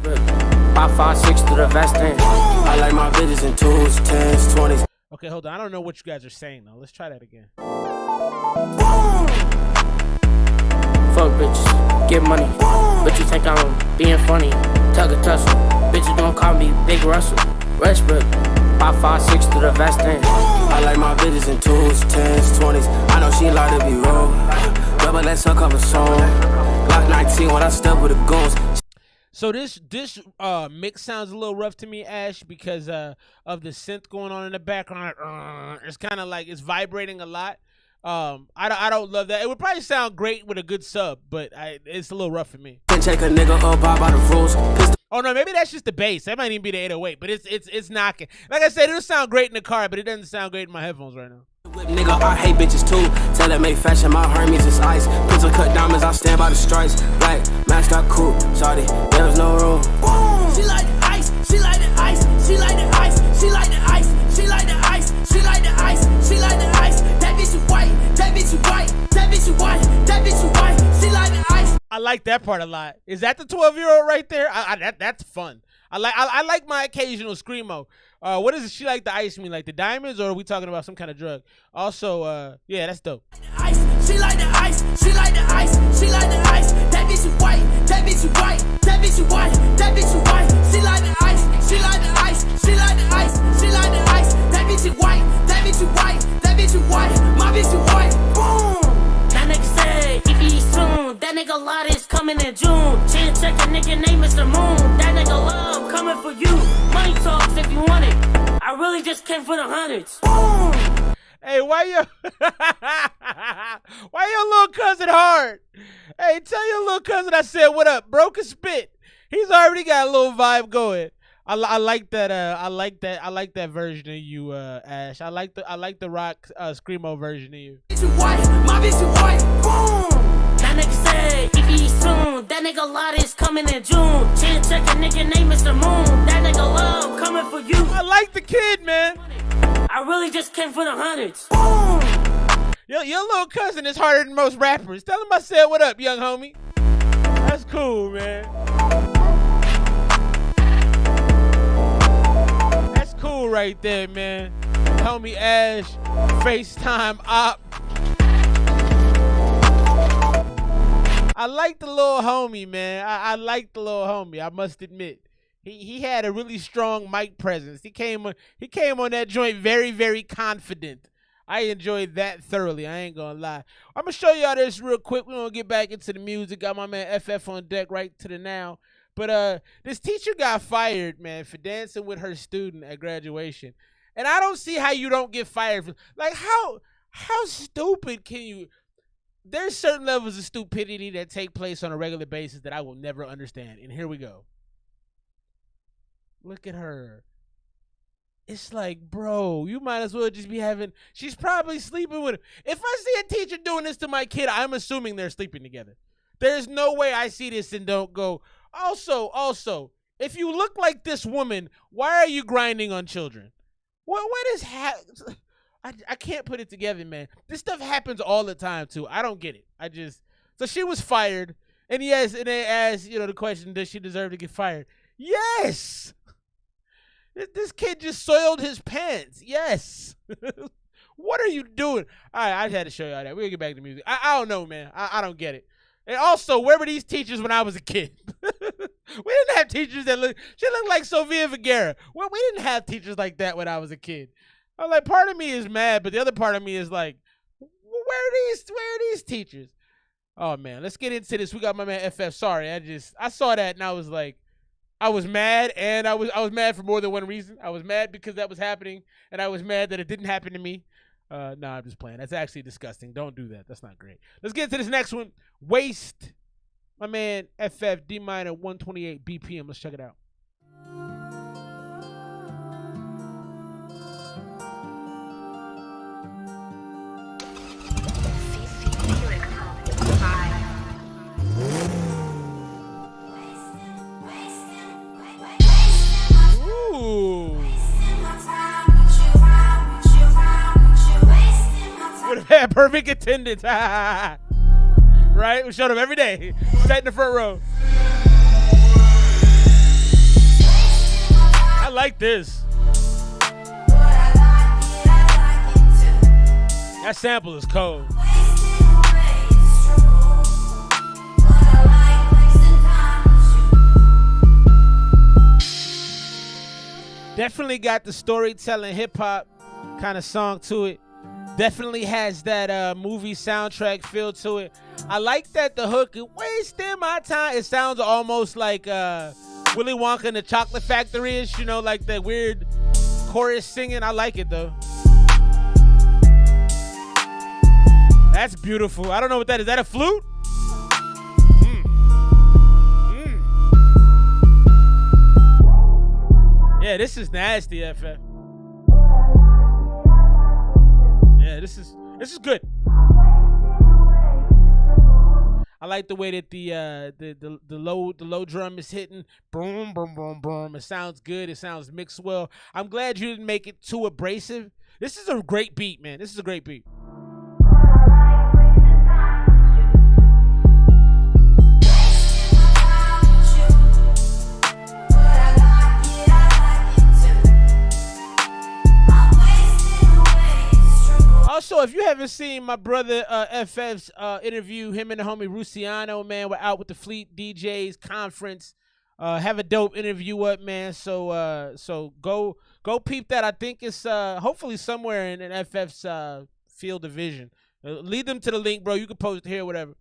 5'6" to the vest end. I like my bitches in 2s, 10s, 20s. Okay, hold on. I don't know what you guys are saying though. Let's try that again. Fuck bitches, get money. But you think I'm being funny. Tug a tussle, bitches don't call me Big Russell. Westbrook, 5'6" to the vest end. I like my bitches in 2s, 10s, 20s. I know she like to be rolled. Double let's suck up a song. Glock 19 when I step with the goons. So this mix sounds a little rough to me, Ash, because of the synth going on in the background. It's kind of like it's vibrating a lot. I don't love that. It would probably sound great with a good sub, but it's a little rough for me. Can take a nigga up by the rules. Oh no, maybe that's just the bass. That might even be the 808, but it's knocking. Like I said, it'll sound great in the car, but it doesn't sound great in my headphones right now. Nigga, I hate bitches too. Tell that make fashion, my Hermes is ice. Pencil cut diamonds, I stand by the stripes. Black, mask got cool, shawty, there was no room. She like the ice, she like the ice, she like the ice, she like the ice, she like the ice, she like the ice, she like the ice. That bitch is white, that bitch is white, that bitch is white, that bitch is white, she like the ice. I like that part a lot. Is that the 12-year-old right there? That's fun. I like my occasional screamo. What does she like the ice mean? Like the diamonds, or are we talking about some kind of drug? Also, yeah, that's dope. Ice, she like the ice, she like the ice, she like the ice. That bitch is white, that bitch is white, that bitch is white, that bitch is white. She like the ice, she like the ice, she like the ice, she like the ice. That bitch is white, that bitch is white, that bitch is white, my bitch is white. Boom. That nigga said, if he soon, that nigga lot is coming in June. Chin check a nigga name Mr. Moon. That nigga love coming for you. Money talks if you want it. I really just came for the hundreds. Boom. Hey, why your little cousin hard? Hey, tell your little cousin I said what up. Broke a spit. He's already got a little vibe going. I like that. I like that version of you, Ash. I like the rock screamo version of you. White, my bitch is white. Boom. That nigga said if he soon. That nigga lot is coming in June. Chin check a nigga name Mr. Moon. That nigga love coming for you. I like the kid, man. I really just came for the hundreds. Boom. Your little cousin is harder than most rappers. Tell him I said what up, young homie. That's cool, man. That's cool right there, man. Homie Ash, FaceTime op. I like the little homie, man. I like the little homie, I must admit. He had a really strong mic presence. He came on that joint very, very confident. I enjoyed that thoroughly. I ain't gonna lie. I'm gonna show y'all this real quick. We're gonna get back into the music. Got my man FF on deck right to the now. But this teacher got fired, man, for dancing with her student at graduation. And I don't see how you don't get fired. Like, how stupid can you... There's certain levels of stupidity that take place on a regular basis that I will never understand. And here we go. Look at her. It's like, bro, you might as well just be having... She's probably sleeping with him. If I see a teacher doing this to my kid, I'm assuming they're sleeping together. There's no way I see this and don't go... Also, if you look like this woman, why are you grinding on children? What is I can't put it together, man. This stuff happens all the time, too. I don't get it. So she was fired. And yes, and they asked, the question, does she deserve to get fired? Yes! This kid just soiled his pants. Yes. What are you doing? All right, I just had to show y'all that. We'll get back to music. I don't know, man. I don't get it. And also, where were these teachers when I was a kid? We didn't have teachers that she looked like Sofia Vergara. Well, we didn't have teachers like that when I was a kid. I'm like, part of me is mad, but the other part of me is like, where are these teachers? Oh man, let's get into this. We got my man FF. Sorry, I saw that and I was like, I was mad, and I was mad for more than one reason. I was mad because that was happening, and I was mad that it didn't happen to me. No, I'm just playing. That's actually disgusting. Don't do that. That's not great. Let's get into this next one. Waste. My man FF D minor 128 BPM. Let's check it out. Ooh. Would have had perfect attendance. Right? We showed up every day. Sat in the front row. I like this. That sample is cold. Definitely got the storytelling hip hop kind of song to it. Definitely has that movie soundtrack feel to it. I like that the hook is wasting my time. It sounds almost like Willy Wonka and the Chocolate Factory-ish, like that weird chorus singing. I like it though. That's beautiful. I don't know what that is. Is that a flute? Yeah, this is nasty, FF. Yeah, this is good. I like the way that the low drum is hitting. Boom, boom, boom, boom. It sounds good. It sounds mixed well. I'm glad you didn't make it too abrasive. This is a great beat, man. This is a great beat. if you haven't seen my brother FF's interview, him and the homie Ruciano, man, we're out with the Fleet DJs conference. Have a dope interview up, man. So go peep that. I think it's hopefully somewhere in FF's field of vision. Lead them to the link, bro. You can post it here, whatever.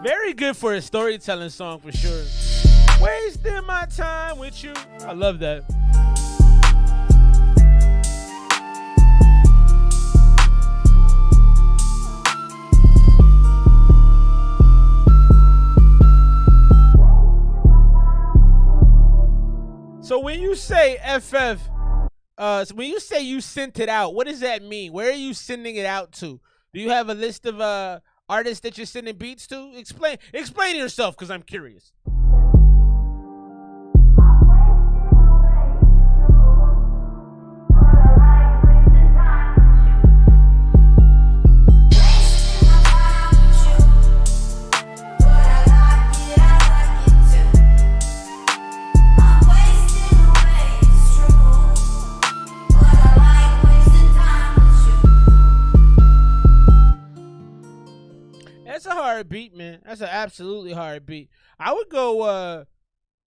Very good for a storytelling song for sure. Wasting my time with you. I love that. So when you say FF, so when you say you sent it out, what does that mean? Where are you sending it out to? Do you have a list of artists that you're sending beats to? Explain yourself, because I'm curious. That's a hard beat, man. That's an absolutely hard beat. I would go,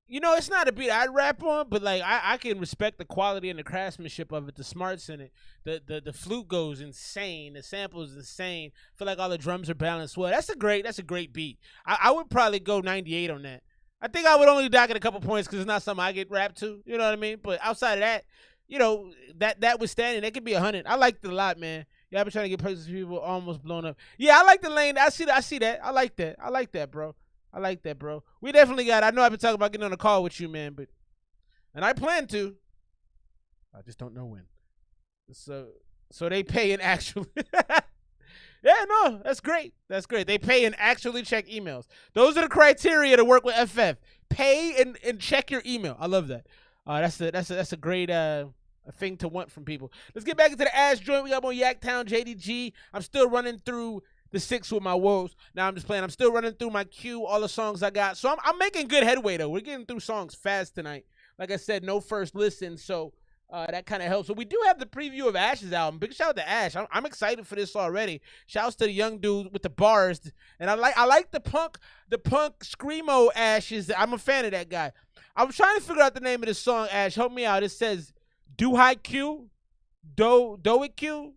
it's not a beat I'd rap on, but like I can respect the quality and the craftsmanship of it, the smarts in it. The flute goes insane. The sample is insane. I feel like all the drums are balanced well. That's a great beat. I would probably go 98 on that. I think I would only dock it a couple points because it's not something I get rapped to. You know what I mean? But outside of that, that withstanding, it could be 100. I liked it a lot, man. Yeah, I've been trying to get places people almost blown up. Yeah, I like the lane. I see that. I like that, bro. We definitely got. I know I've been talking about getting on a call with you, man, and I plan to. I just don't know when. So they pay and actually. Yeah, no, that's great. They pay and actually check emails. Those are the criteria to work with FF. Pay and check your email. I love that. That's a great a thing to want from people. Let's get back into the ass joint. We got on Yaktown JDG. I'm still running through the 6 with my woes. Now I'm just playing. I'm still running through my queue, all the songs I got. So I'm making good headway, though. We're getting through songs fast tonight. Like I said, no first listen, so that kind of helps. So we do have the preview of Ash's album. Big shout out to Ash. I'm excited for this already. Shouts to the young dude with the bars. And I like the punk screamo Ashes. I'm a fan of that guy. I was trying to figure out the name of this song, Ash. Help me out. It says Do High Q, Do It Q,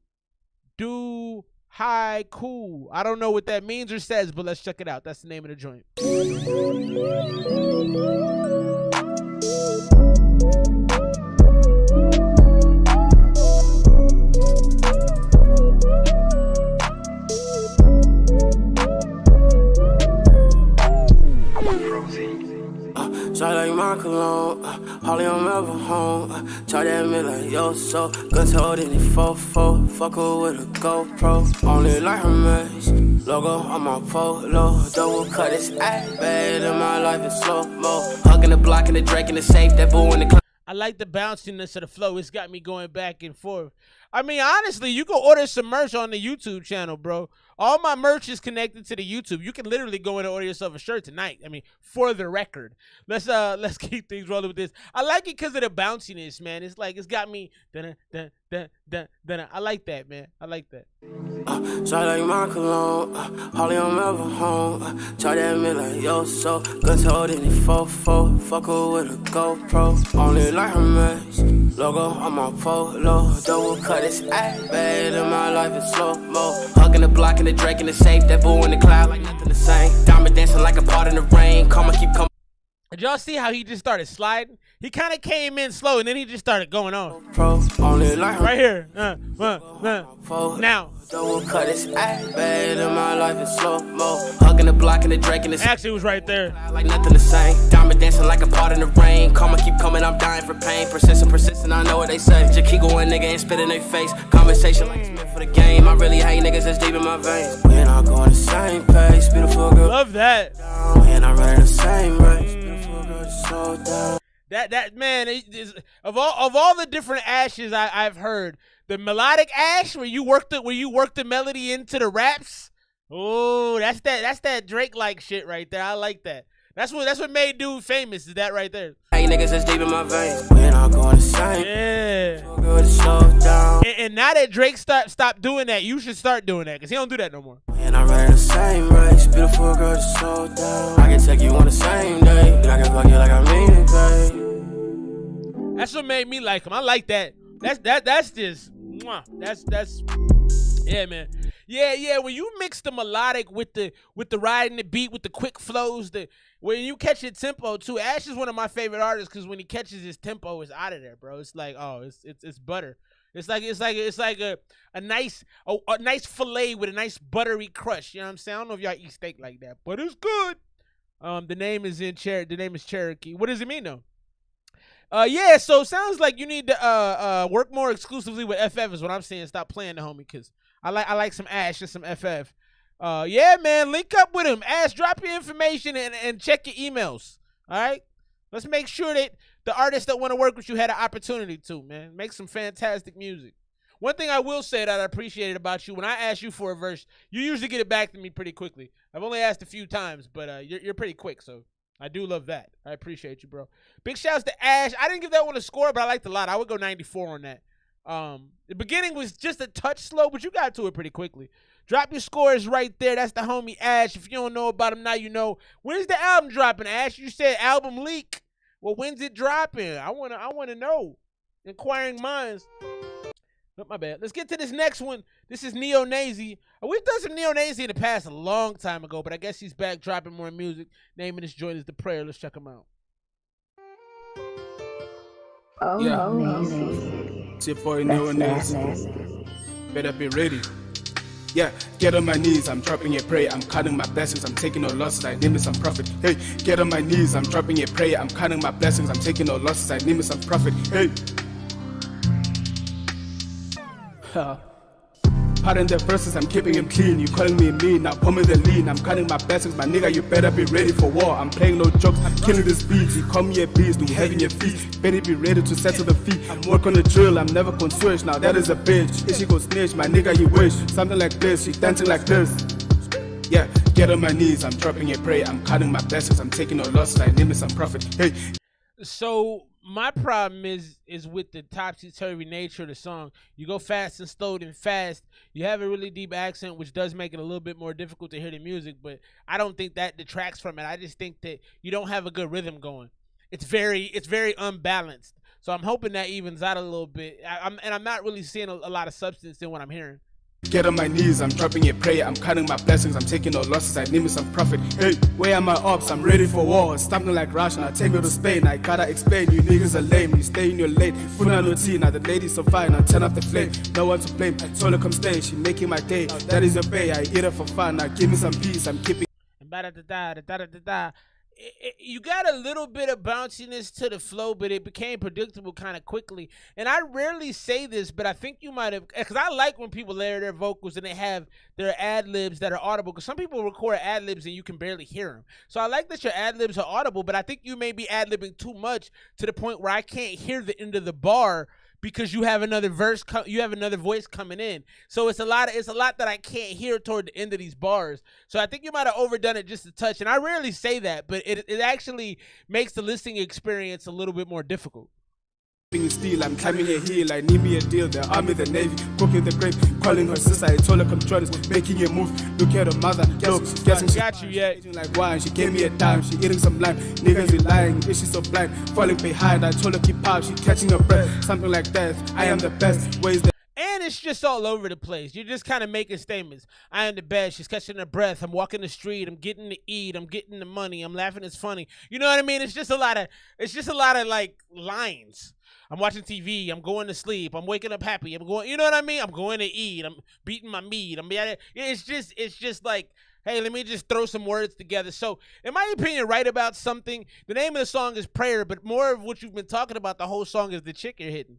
Do High Cool. I don't know what that means or says, but let's check it out. That's the name of the joint. Try like my cologne, Holly I'm ever home. Try that me like yo, so guns hold in the 4-4. Fuck her with a GoPro. Only like her mess. Logo on my polo. Double cut this act bad in my life is slow mo. Hugging the block and the Drake in the safe. That boo in the I like the bounciness of the flow. It's got me going back and forth. I mean, honestly, you can order some merch on the YouTube channel, bro. All my merch is connected to the YouTube. You can literally go in and order yourself a shirt tonight. I mean, for the record. Let's keep things rolling with this. I like it because of the bounciness, man. It's like it's got me. I like that, man. I like that. Try like my cologne, Holly I'm ever home. Try that me like yo, so guns hold in the 4-4. Fuck her with a GoPro. Only like her mess. Logo on my polo. Double cut this act bad in my life is slow mo. Hugging the block and the Drake in the safe. That boo in the cloud like nothing the same. Diamond dancing like a part in the rain. Karma keep coming. Did y'all see how he just started sliding? He kind of came in slow and then he just started going on. Only like right here. Now. Double cut this act bad in my life is slow mo. Hugging the block and the Drake in the actually was right there. Like nothing the same. Diamond dancing like a part in the rain. Karma keep coming, I'm dying for pain. Persistent, I know what they say. Just keep going, nigga, and spit in their face. Conversation like it's meant for the game. I really hate niggas that's deep in my veins. We're not going the same pace. Beautiful girl. Love that. We're not running the same race. Beautiful girl, just slow down. That man of all the different Ashes I've heard, the melodic Ash where you work the melody into the raps. Oh, that's that Drake like shit right there. I like that. That's what made dude famous. Is that right there? Hey niggas that's deep in my veins. We're not going the same. Yeah. Good to slow down. And now that Drake stopped doing that, you should start doing that because he don't do that no more. And I'm running the same race. Beautiful girl, just slow down. I can take you on the same day. And I can fuck you like I mean it, babe. That's what made me like him. I like that. That's just mwah. That's yeah, man. Yeah. When you mix the melodic with the riding the beat with the quick flows, when you catch your tempo too. Ash is one of my favorite artists because when he catches his tempo, it's out of there, bro. It's like it's butter. It's like a nice fillet with a nice buttery crust. You know what I'm saying? I don't know if y'all eat steak like that, but it's good. The name is Cherokee. What does it mean though? Yeah, so sounds like you need to work more exclusively with FF is what I'm saying. Stop playing the homie because I like some Ash and some FF. Yeah, man, link up with him. Ash, drop your information and check your emails. All right? Let's make sure that the artists that want to work with you had an opportunity to, man. Make some fantastic music. One thing I will say that I appreciated about you, when I ask you for a verse, you usually get it back to me pretty quickly. I've only asked a few times, but you're pretty quick, so I do love that. I appreciate you, bro. Big shouts to Ash. I didn't give that one a score, but I liked it a lot. I would go 94 on that. The beginning was just a touch slow, but you got to it pretty quickly. Drop your scores right there. That's the homie Ash. If you don't know about him now, you know. When's the album dropping, Ash? You said album leak. Well, when's it dropping? I wanna know. Inquiring minds. Oh, my bad. Let's get to this next one. This is Neo-Nazi. We've done some Neo-Nazi in the past a long time ago, but I guess he's back dropping more music. Name of this joint is The Prayer. Let's check him out. Oh, yeah. It's your boy Neo-Nazi. Better be ready. Yeah, get on my knees, I'm dropping a prayer, I'm counting my blessings, I'm taking no losses, I name it some profit. Hey, get on my knees, I'm dropping a prayer, I'm counting my blessings, I'm taking no losses, I name it some profit. Hey. Pardon the verses, I'm keeping him clean. You calling me mean, now pull me the lean. I'm counting my blessings, my nigga, you better be ready for war. I'm playing no jokes, I'm killing this beat. You call me a beast, do having your feet. Better be ready to settle the feet. I'm work on the drill, I'm never gonna switch. Now that is a bitch. If she go snitch, my nigga, you wish. Something like this, she dancing like this. Yeah, get on my knees, I'm dropping a prayer. I'm counting my blessings, I'm taking no losses, I name it some profit. Hey. So my problem is with the topsy-turvy nature of the song. You go fast and slow and fast. You have a really deep accent, which does make it a little bit more difficult to hear the music, but I don't think that detracts from it. I just think that you don't have a good rhythm going. It's very unbalanced. So I'm hoping that evens out a little bit. I'm not really seeing a lot of substance in what I'm hearing. Get on my knees, I'm dropping a prayer, I'm counting my blessings, I'm taking no losses, I name it some profit. Hey, where are my ops? I'm ready for war. Stopping like Russia, I take me to Spain. I gotta explain, you niggas are lame, you stay in your lane. Put on no tea, now the ladies so fine, I turn up the flame. No one to blame, I told her come stay, she making my day. That is your pay, I eat it for fun, now give me some peace, I'm keeping. You got a little bit of bounciness to the flow, but it became predictable kind of quickly. And I rarely say this, but I think you might have, because I like when people layer their vocals and they have their ad-libs that are audible, because some people record ad-libs and you can barely hear them. So I like that your ad-libs are audible, but I think you may be ad-libbing too much to the point where I can't hear the end of the bar because you have another verse, you have another voice coming in. So it's a lot that I can't hear toward the end of these bars. So I think you might have overdone it just a touch. And I rarely say that, but it actually makes the listening experience a little bit more difficult. Steel, I'm climbing a hill, I need me a deal. The army, the navy, cooking the grave, calling her sister. I told her come join us, making a move. Look at her mother, guessing she got you yet. Like wine, she gave me a dime, she eating some lime. Niggas be lying, is she so blind? Falling behind, I told her keep out, she catching her breath. Something like that, I am the best. Where's the And it's just all over the place. You're just kind of making statements. I am the best. She's catching her breath. I'm walking the street. I'm getting to eat. I'm getting the money. I'm laughing. It's funny. You know what I mean? It's just a lot of like lines. I'm watching TV. I'm going to sleep. I'm waking up happy. I'm going, you know what I mean? I'm going to eat. I'm beating my meat. It's just like, hey, let me just throw some words together. So, in my opinion, write about something. The name of the song is Prayer, but more of what you've been talking about the whole song is the chick you're hitting.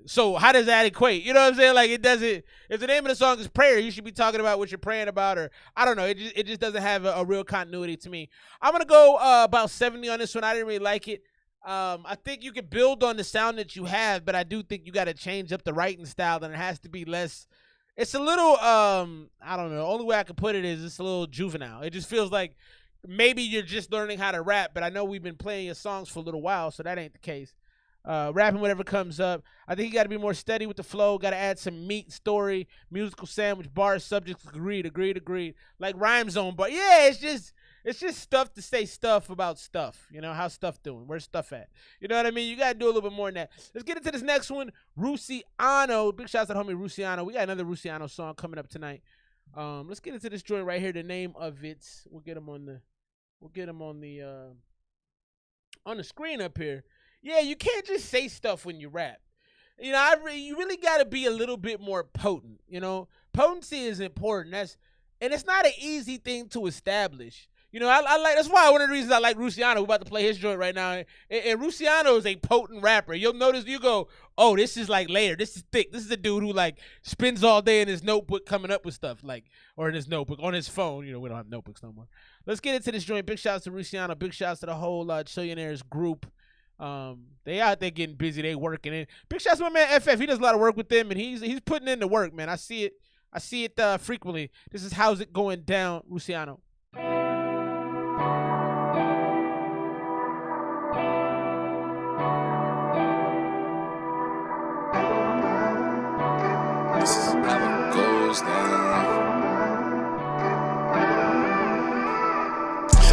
So how does that equate? You know what I'm saying? Like it doesn't. If the name of the song is Prayer, you should be talking about what you're praying about, or I don't know. It just doesn't have a real continuity to me. I'm gonna go about 70 on this one. I didn't really like it. I think you can build on the sound that you have, but I do think you got to change up the writing style, and it has to be less. It's a little, I don't know. The only way I can put it is it's a little juvenile. It just feels like maybe you're just learning how to rap, but I know we've been playing your songs for a little while, so that ain't the case. Rapping whatever comes up. I think you got to be more steady with the flow. Got to add some meat, story, musical sandwich, bars, subjects. Agreed. Like Rhyme Zone, but yeah, it's just stuff to say stuff about stuff. You know, how's stuff doing? Where's stuff at? You know what I mean? You got to do a little bit more than that. Let's get into this next one. Rusiano. Big shouts out to homie Rusiano. We got another Rusiano song coming up tonight. Let's get into this joint right here. The name of it. We'll get him on the screen up here. Yeah, you can't just say stuff when you rap. You know, you really got to be a little bit more potent. You know, potency is important. And it's not an easy thing to establish. You know, I like, that's why one of the reasons I like Rusiano. We're about to play his joint right now. And Rusiano is a potent rapper. You'll notice, you go, oh, this is like layered. This is thick. This is a dude who like spends all day in his notebook coming up with stuff, like, or in his notebook, on his phone. You know, we don't have notebooks no more. Let's get into this joint. Big shouts to Rusiano. Big shouts to the whole Chillionaires group. They out there getting busy. They working in. Big shouts to my man FF. He does a lot of work with them, and he's putting in the work, man. I see it frequently. This is how's it going down, Rusiano. This is how it goes down.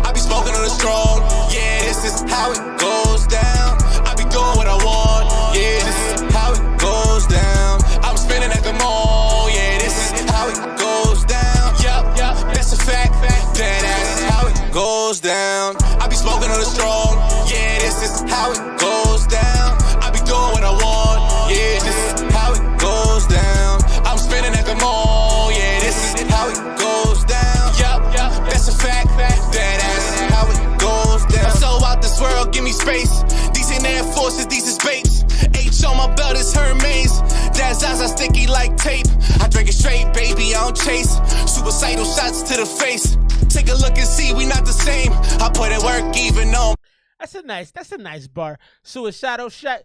I be smoking on the strong, yeah, this is how it goes down. I be doing what I want, yeah, this is how it goes down. I'm spinning at the mall, yeah, this is how it goes down. Yup, that's a fact, that's how it goes down. I be smoking on the strong, yeah, this is how it goes down. I be doing what I want, yeah, this is how it goes down. I'm spinning at the mall, yeah, this is how it goes down. Yup, that's a fact, that's how it goes down. I'm so out this world, give me space. Decent Air Forces, decent babes. H on my belt is Hermes. That's Zaza sticky like tape. I drink it straight, baby, I don't chase. Suicidal shots to the face. Take a look and see, we not the same. I put in work even on. That's a nice bar. Suicidal shots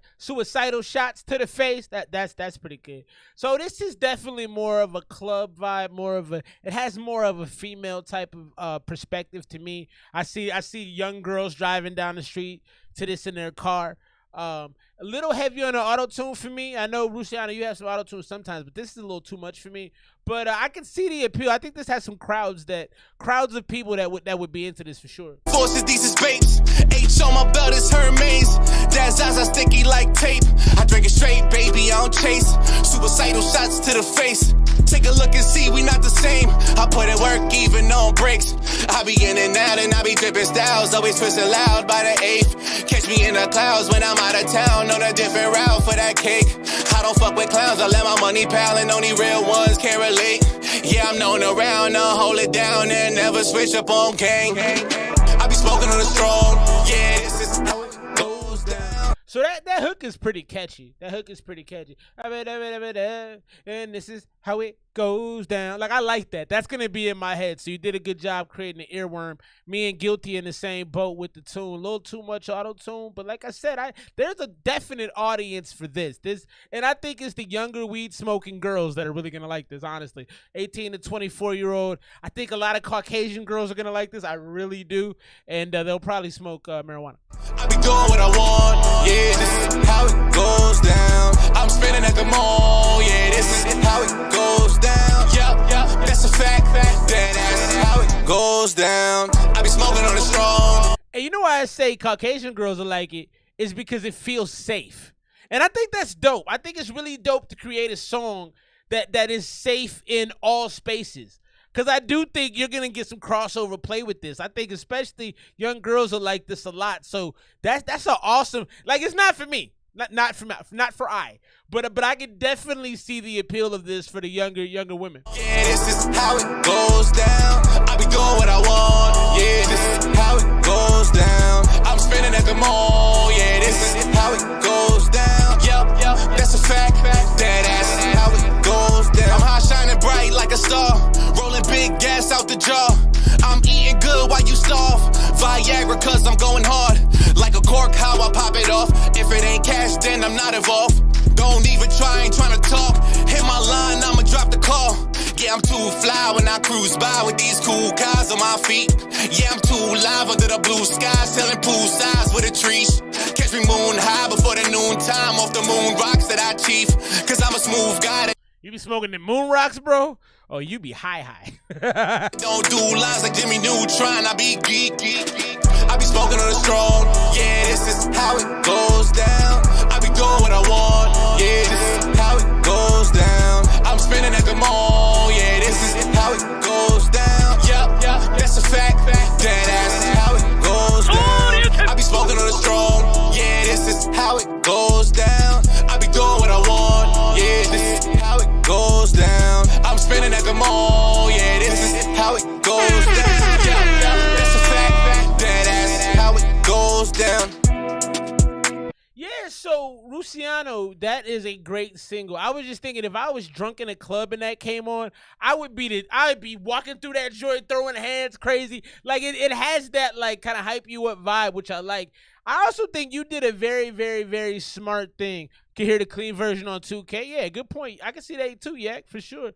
to the face. That's pretty good. So this is definitely more of a club vibe, it has more of a female type of perspective to me. I see young girls driving down the street to this in their car. A little heavy on the auto-tune for me. I know, Rusiano, you have some auto-tune sometimes, but this is a little too much for me. But I can see the appeal. I think this has some crowds of people that would be into this for sure. Forces, decent babes. H on my belt is Hermes. That's Zaza sticky like tape. I drink it straight, baby, I don't chase. Suicidal shots to the face. Take a look and see, we not the same. I put in work even on breaks. I be in and out and I be dripping styles. Always twisting loud by the 8th. Catch me in the clouds when I'm out of town. On a different route for that cake. I don't fuck with clowns, I let my money pal. And only real ones can relate. Yeah, I'm known around, I'll hold it down and never switch up on gang. I be smoking on the strong, yeah, this is how it goes down. So that hook is pretty catchy. And this is how it goes down. Like, I like that. That's going to be in my head. So you did a good job creating an earworm. Me and Guilty in the same boat with the tune. A little too much auto-tune. But like I said, there's a definite audience for this. And I think it's the younger weed-smoking girls that are really going to like this, honestly. 18 to 24-year-old. I think a lot of Caucasian girls are going to like this. I really do. And they'll probably smoke marijuana. I be doing what I want. Yeah, this is how it goes down. I'm spinning at the mall. Yeah, this is how it goes down. Yup, that's a fact. That's how it goes down. I be smoking on the strong. And you know why I say Caucasian girls will like it? Is because it feels safe. And I think that's dope. I think it's really dope to create a song that is safe in all spaces. Because I do think you're going to get some crossover play with this. I think especially young girls will like this a lot. So that's an awesome, like, it's not for me. Not for I. But I can definitely see the appeal of this for the younger women. Yeah, this is how it goes down. I be doing what I want. Yeah, this is how it goes down. I'm spinning at the mall. Yeah, this is how it goes down. Yup, that's a fact. That's how it goes down. I'm high shining bright like a star. Rolling big gas out the jar. I'm eating good while you starve. Viagra cause I'm going hard. Like a cork, how I pop it off. If it ain't cash, then I'm not involved. Don't even try, ain't tryna talk. Hit my line, I'ma drop the call. Yeah, I'm too fly when I cruise by with these cool cars on my feet. Yeah, I'm too live under the blue skies, selling pool sides with the trees. Catch me moon high before the noon time off the moon rocks that I chief. Cause I'm a smooth guy. You be smoking the moon rocks, bro? Oh, you be high. Don't do lines like Jimmy Neutron. I be geek. I be smoking on the strong. Yeah, this is how it goes down. I be doing what I want. Yeah, this is how it goes down. I'm spinning at the mall. Yeah, this is how it goes down. Yup, that's a fact. Dead ass is how it goes down. I be smoking on the strong. Yeah, this is how it goes down. I be doing what I want. Yeah, this is how it goes down. I'm spinning at the mall. Yeah, this is how it goes down. That's a fact. Dead ass is how it goes down. Yeah, so Luciano, that is a great single. I was just thinking, if I was drunk in a club and that came on, I'd be walking through that joint, throwing hands crazy. Like it has that like kind of hype you up vibe, which I like. I also think you did a very, very, very smart thing. Can hear the clean version on 2K. Yeah, good point. I can see that too, Yak, for sure.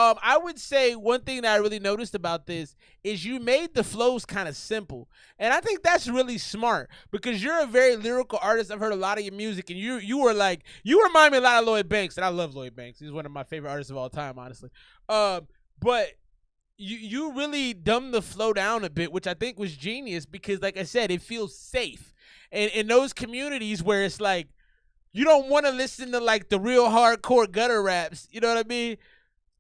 I would say one thing that I really noticed about this is you made the flows kind of simple. And I think that's really smart because you're a very lyrical artist. I've heard a lot of your music, and you remind me a lot of Lloyd Banks, and I love Lloyd Banks. He's one of my favorite artists of all time, honestly. But you really dumbed the flow down a bit, which I think was genius because, like I said, it feels safe. And in those communities where it's like, you don't want to listen to like the real hardcore gutter raps, you know what I mean?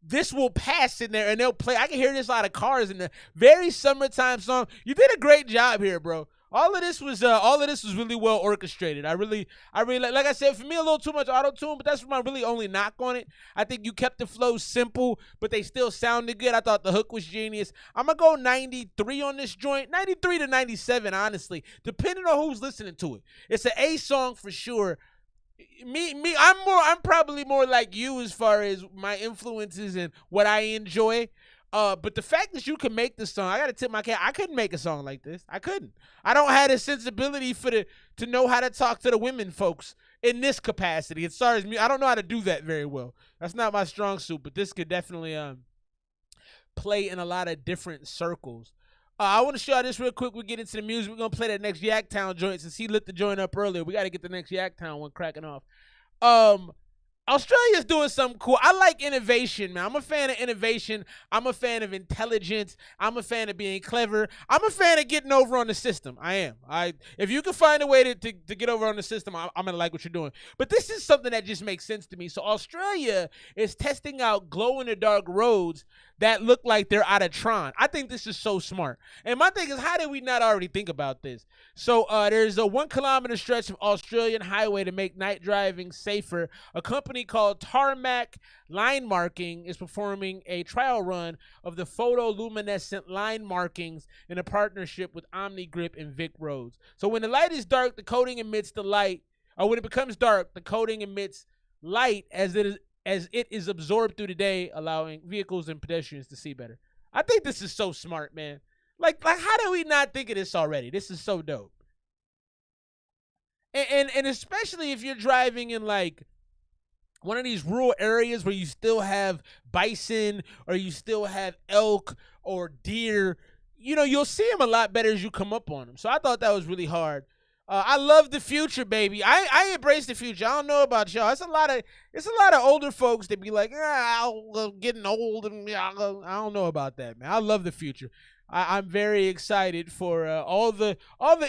This will pass in there and they'll play. I can hear this out of cars in the very summertime song. You did a great job here, bro. All of this was really well orchestrated. I really like I said, for me, a little too much auto-tune, but that's my really only knock on it. I think you kept the flow simple, but they still sounded good. I thought the hook was genius. I'm gonna go 93 on this joint, 93 to 97, honestly, depending on who's listening to it. It's an A song for sure. I'm probably more like you as far as my influences and what I enjoy. But the fact that you can make this song, I gotta tip my cap. I couldn't make a song like this. I couldn't. I don't have the sensibility to know how to talk to the women folks in this capacity. As far as me, I don't know how to do that very well. That's not my strong suit. But this could definitely play in a lot of different circles. I want to show you this real quick. We get into the music. We're going to play that next Yaktown joint since he lit the joint up earlier. We got to get the next Yaktown one cracking off. Australia's doing something cool. I like innovation, man. I'm a fan of innovation. I'm a fan of intelligence. I'm a fan of being clever. I'm a fan of getting over on the system. I am. If you can find a way to get over on the system, I'm going to like what you're doing. But this is something that just makes sense to me. So Australia is testing out glow-in-the-dark roads that look like they're out of Tron. I think this is so smart. And my thing is, how did we not already think about this? So there's a 1 kilometer stretch of Australian highway to make night driving safer. A company called Tarmac Line Marking is performing a trial run of the photoluminescent line markings in a partnership with OmniGrip and Vic Roads. So when the light is dark, the coating emits the light. Or when it becomes dark, the coating emits light as it is absorbed through the day, allowing vehicles and pedestrians to see better. I think this is so smart, man. Like how did we not think of this already? This is so dope. And especially if you're driving in like one of these rural areas where you still have bison or you still have elk or deer, you know, you'll see them a lot better as you come up on them. So I thought that was really hard. I love the future, baby. I embrace the future. I don't know about y'all. It's a lot of older folks that be like, I'm getting old, and I don't know about that, man. I love the future. I'm very excited for all the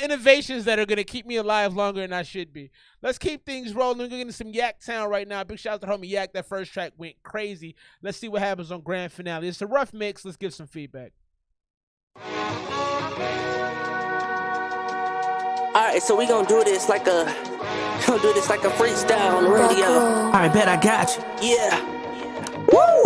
innovations that are gonna keep me alive longer than I should be. Let's keep things rolling. We're getting into some Yaktown right now. Big shout out to homie Yak. That first track went crazy. Let's see what happens on grand finale. It's a rough mix. Let's give some feedback. Alright, so we gonna do this like a freestyle on the radio. Alright, bet I got you. Yeah. Woo!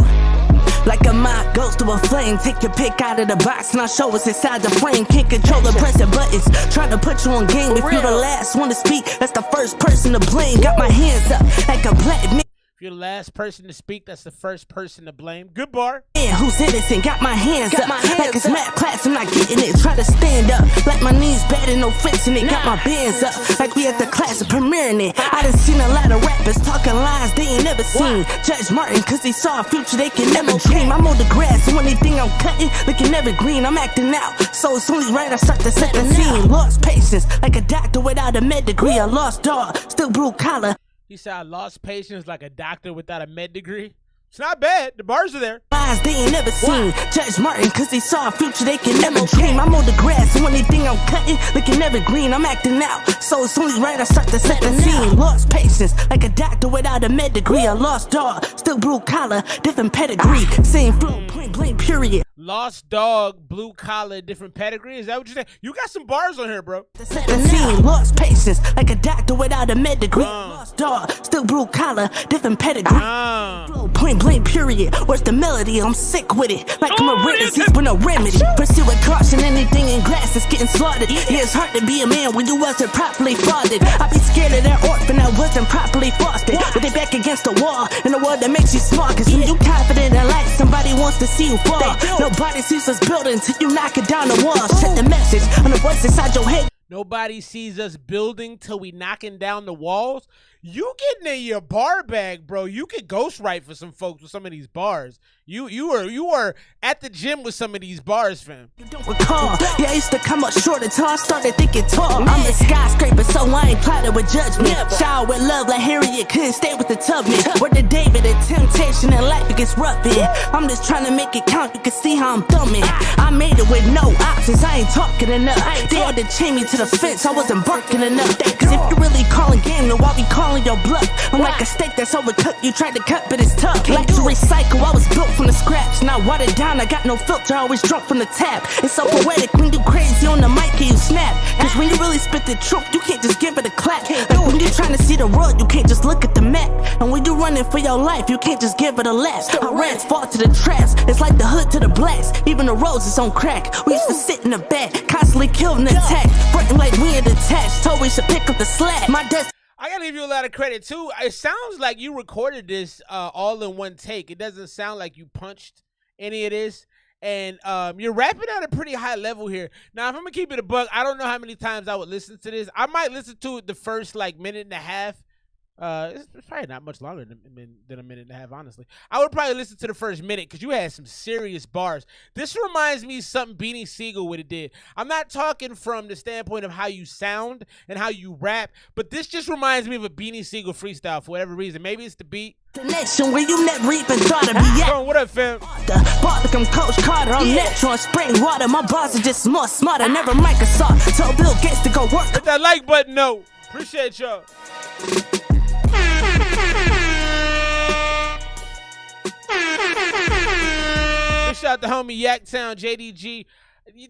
Like a moth goes to a flame. Take your pick out of the box and I'll show us inside the frame. Can't control the pressing buttons, trying to put you on game. If you're the last one to speak, that's the first person to blame. Got my hands up like a black nigga. If you're the last person to speak, that's the first person to blame. Good bar. Yeah, who's innocent? Got my hands up. Like it's mad class, I'm not getting it. Try to stand up. Like my knees bad and no fixing it. Got my bands up. Like we at the class of premiering it. I done seen a lot of rappers talking lines they ain't never seen. Judge Martin, cause they saw a future they can never dream. I'm on the grass, so anything I'm cutting, looking evergreen. I'm acting out, so it's only right I start to set the scene. Lost patience, like a doctor without a med degree. A lost dog, still blue collar. He said I lost patience like a doctor without a med degree. It's not bad. The bars are there. Lies they ain't never seen. Judge Martin, cause they saw a future they can never dream. I'm on the grass, so anything I'm cutting, looking evergreen. I'm acting out, so it's only right I start to set the scene. Lost patience, like a doctor without a med degree. A lost dog, still blue collar, different pedigree. Same flow, point blank, period. Lost dog, blue collar, different pedigree. Is that what you're saying? You got some bars on here, bro. Set the scene. Lost patience, like a doctor without a med degree. Lost dog, still blue collar, different pedigree. Flow, point blank, period. Where's the melody? I'm sick with it. Like I'm a disease with no remedy. Pursue with caution, anything in glass is getting slaughtered. Yeah, it's hard to be a man when you wasn't properly fathered. I be scared of that orphan that wasn't properly fostered. But they back against the wall in a world that makes you smart. Cause when you confident in life, somebody wants to see you fall. Nobody sees us building till you knock it down the walls. Check the message on the voice inside your head. Nobody sees us building till we knocking down the walls. You getting in your bar bag, bro. You could ghostwrite for some folks with some of these bars. You are at the gym with some of these bars, fam. You don't recall. Yeah, I used to come up short until I started thinking tall. I'm a skyscraper, so I ain't plotted with judgment. Shower with love like Harriet couldn't stay with the Tubman. Where the David and temptation in life it gets rough in. I'm just trying to make it count. You can see how I'm thumbing. I made it with no options. I ain't talking enough. They had to chain me to the fence. I wasn't barking enough. Cause if you really calling game, then why be calling your bluff? I'm like a steak that's overcooked. You tried to cut, but it's tough. Like to recycle, I was built from the scratch. Not watered down, I got no filter. Always drunk from the tap. It's so poetic when you crazy on the mic and you snap. Cause when you really spit the truth, you can't just give it a clap. Like when you're trying to see the road, you can't just look at the map. And when you're running for your life, you can't just give it a lap. Our rats fall to the traps. It's like the hood to the blacks. Even the roads is on crack. We used to sit in the back, constantly killed and attacked. Frontin' like we ain't attached. Told we should pick up the slack. My desk. I gotta give you a lot of credit too. It sounds like you recorded this all in one take. It doesn't sound like you punched any of this. And you're rapping at a pretty high level here. Now, if I'm gonna keep it a buck, I don't know how many times I would listen to this. I might listen to it the first like minute and a half. It's probably not much longer than a minute and a half, honestly. I would probably listen to the first minute because you had some serious bars. This reminds me of something Beanie Siegel would have did. I'm not talking from the standpoint of how you sound and how you rap, but this just reminds me of a Beanie Siegel freestyle for whatever reason. Maybe it's the beat. The nation where you never even thought to be at. What up, fam? Bartek, I'm Coach Carter. I'm natural and spring water. My bars are just more smarter. Never Microsoft. Tell Bill Gates to go work. Hit that like button, no. Appreciate y'all. Shout out to homie Yaktown JDG.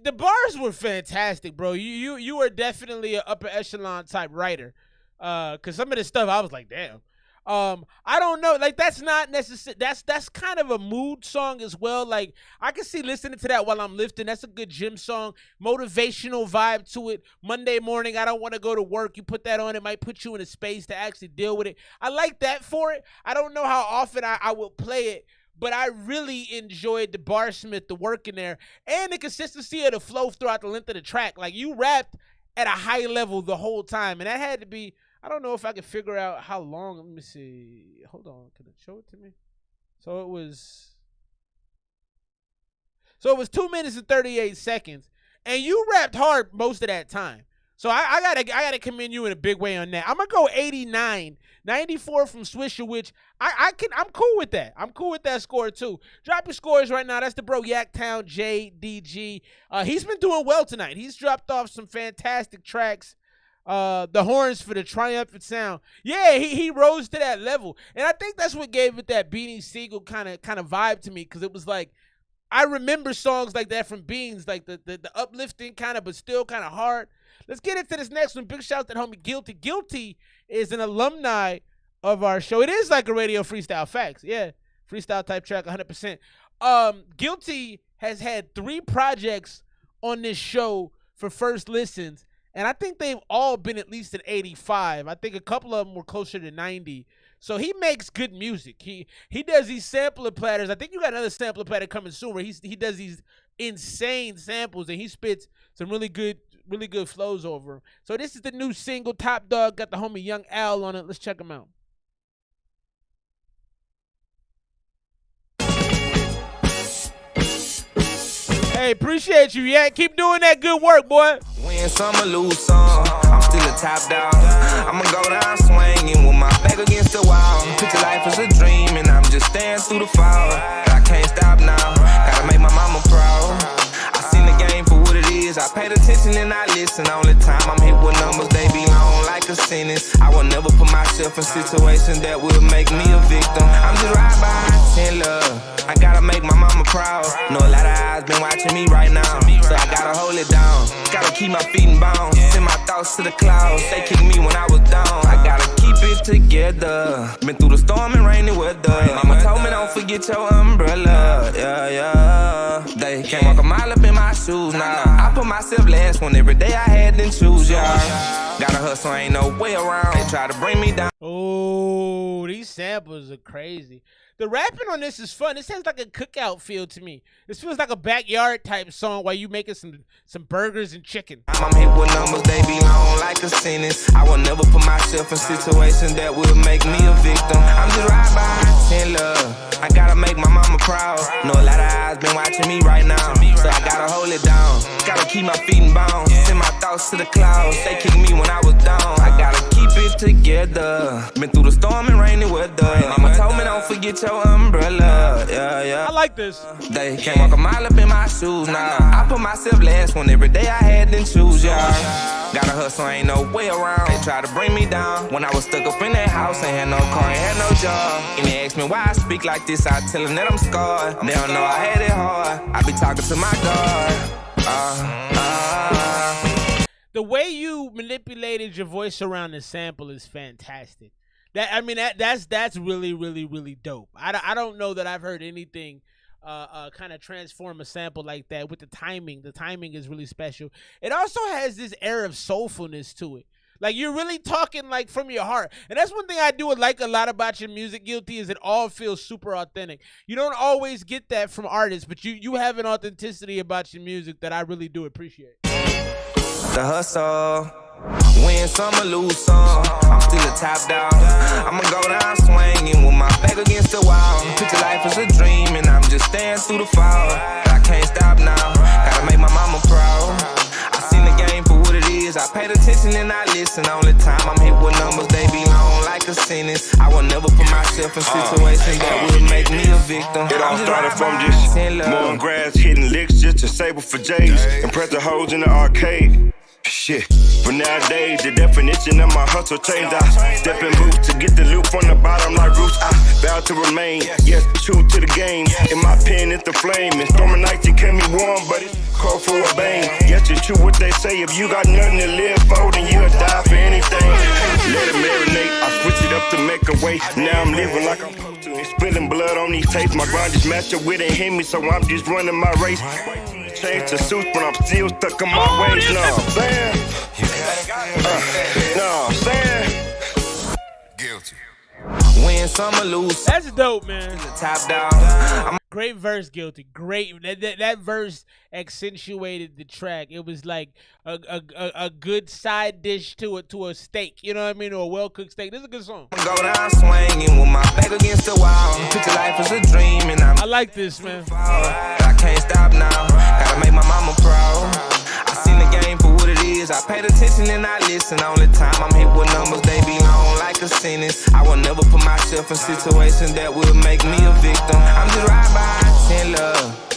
The bars were fantastic, bro. You were definitely an upper echelon type writer. Cause some of this stuff I was like, damn. I don't know. Like that's not necessary. That's kind of a mood song as well. Like I can see listening to that while I'm lifting. That's a good gym song. Motivational vibe to it. Monday morning, I don't want to go to work. You put that on, it might put you in a space to actually deal with it. I like that for it. I don't know how often I will play it, but I really enjoyed the barsmith, the work in there, and the consistency of the flow throughout the length of the track. Like you rapped at a high level the whole time, and that had to be. I don't know if I can figure out how long. Let me see. Hold on. Can it show it to me? So it was 2 minutes and 38 seconds. And you rapped hard most of that time. So I gotta commend you in a big way on that. I'm gonna go 89. 94 from Swisher, which I'm cool with that. I'm cool with that score too. Drop your scores right now. That's the bro Yaktown JDG. He's been doing well tonight. He's dropped off some fantastic tracks. The horns for the triumphant sound. Yeah, he rose to that level. And I think that's what gave it that Beanie Siegel kind of vibe to me, because it was like, I remember songs like that from Beans, like the uplifting kind of, but still kind of hard. Let's get into this next one. Big shout out to homie Guilty. Guilty is an alumni of our show. It is like a radio freestyle facts. Yeah, freestyle type track, 100%. Guilty has had 3 projects on this show for first listens. And I think they've all been at least an 85. I think a couple of them were closer to 90. So he makes good music. He does these sampler platters. I think you got another sampler platter coming soon where he does these insane samples and he spits some really good flows over 'em. So this is the new single, Top Dog. Got the homie Young Al on it. Let's check him out. Hey, appreciate you, yeah. Keep doing that good work, boy. Win some or lose some, I'm still a top dog. I'ma go down swinging with my back against the wall. Picture life as a dream and I'm just staring through the fall. I can't stop now, gotta make my mama proud. I seen the game for what it is, I paid attention and I listen. Only time I'm hit with numbers, they be long like a sentence. I will never put myself in situations that will make me a victim. I'm just right behind 10 love. I gotta make my mama proud. Know a lot of eyes been watching me right now, so I gotta hold it down. Gotta keep my feet in bounds, send my thoughts to the clouds. They kicked me when I was down, I gotta keep it together. Been through the storm and rainy weather. Mama told me don't forget your umbrella. Yeah, yeah. They can't walk a mile up in my shoes now. I put myself last when every day I had to choose, yeah. Gotta hustle, ain't no way around. They try to bring me down. Oh, these samples are crazy. The rapping on this is fun. This has like a cookout feel to me. This feels like a backyard type song while you making some burgers and chicken. I'm hit with numbers, they be long like a sentence. I will never put myself in situations that will make me a victim. I'm just right behind 10 love. I gotta make my mama proud. Know a lot of eyes been watching me right now, so I gotta hold it down. Gotta keep my feet in bounds, send my thoughts to the clouds. They kicked me when I was down, I gotta keep it together. Been through the storm and rainy weather. Mama told me don't forget your umbrella. Yeah, yeah. I like this. They can't walk a mile up in my shoes now. I put myself last when every day I had to choose, yeah. Gotta hustle, ain't no way around. They try to bring me down when I was stuck up in that house, ain't had no car, ain't had no job. And they ask me why I speak like this, I tell them that I'm scarred. They don't know I had it hard, I be talking to my God. The way you manipulated your voice around the sample is fantastic. That's really dope. I don't know that I've heard anything kind of transform a sample like that with the timing. The timing is really special. It also has this air of soulfulness to it. Like you're really talking like from your heart. And that's one thing I do like a lot about your music, Guilty, is it all feels super authentic. You don't always get that from artists, but you have an authenticity about your music that I really do appreciate. The hustle, win some or lose some, I'm still a top dog. I'ma go down swinging with my back against the wall. Picture life as a dream and I'm just staring through the fall. I can't stop now, gotta make my mama proud. I seen the game for what it is, I paid attention and I listen. Only time I'm hit with numbers, they be long like a sentence. I will never put myself in situations that will make me a victim. It all started from just mowing grass, hitting licks just to save it for J's, and press the hoes in the arcade. Shit, but nowadays the definition of my hustle changed. I step in boots to get the loot from the bottom like roots. I vow to remain, yes, true to the game. In my pen, it's the flame. And stormy nights, it can be warm, but it's cold for a bang. Yes, it's true what they say. If you got nothing to live for, then you'll die for anything. Let it marinate. I switch it up to make a way. Now I'm living like I'm supposed to. And spilling blood on these tapes. My grind just match up with it, hit me, so I'm just running my race. Change the suit, but I'm still stuck in my ways. No, I'm saying. No, I'm saying. Guilty. Win some or lose. That's dope, man. Top dog. Great verse, Guilty. Great. That verse accentuated the track. It was like a good side dish to a steak. You know what I mean? Or a well-cooked steak. This is a good song. Go down swinging with my back against the wall. Picture life as a dream and I like this, man. I can't stop now. Gotta make my mama proud. I seen the game for what it is. I paid attention and I listen. Only time I'm hit with numbers, they be long like a sentence. I will never put myself in situations that will make me a victim. I'm just right behind 10 love.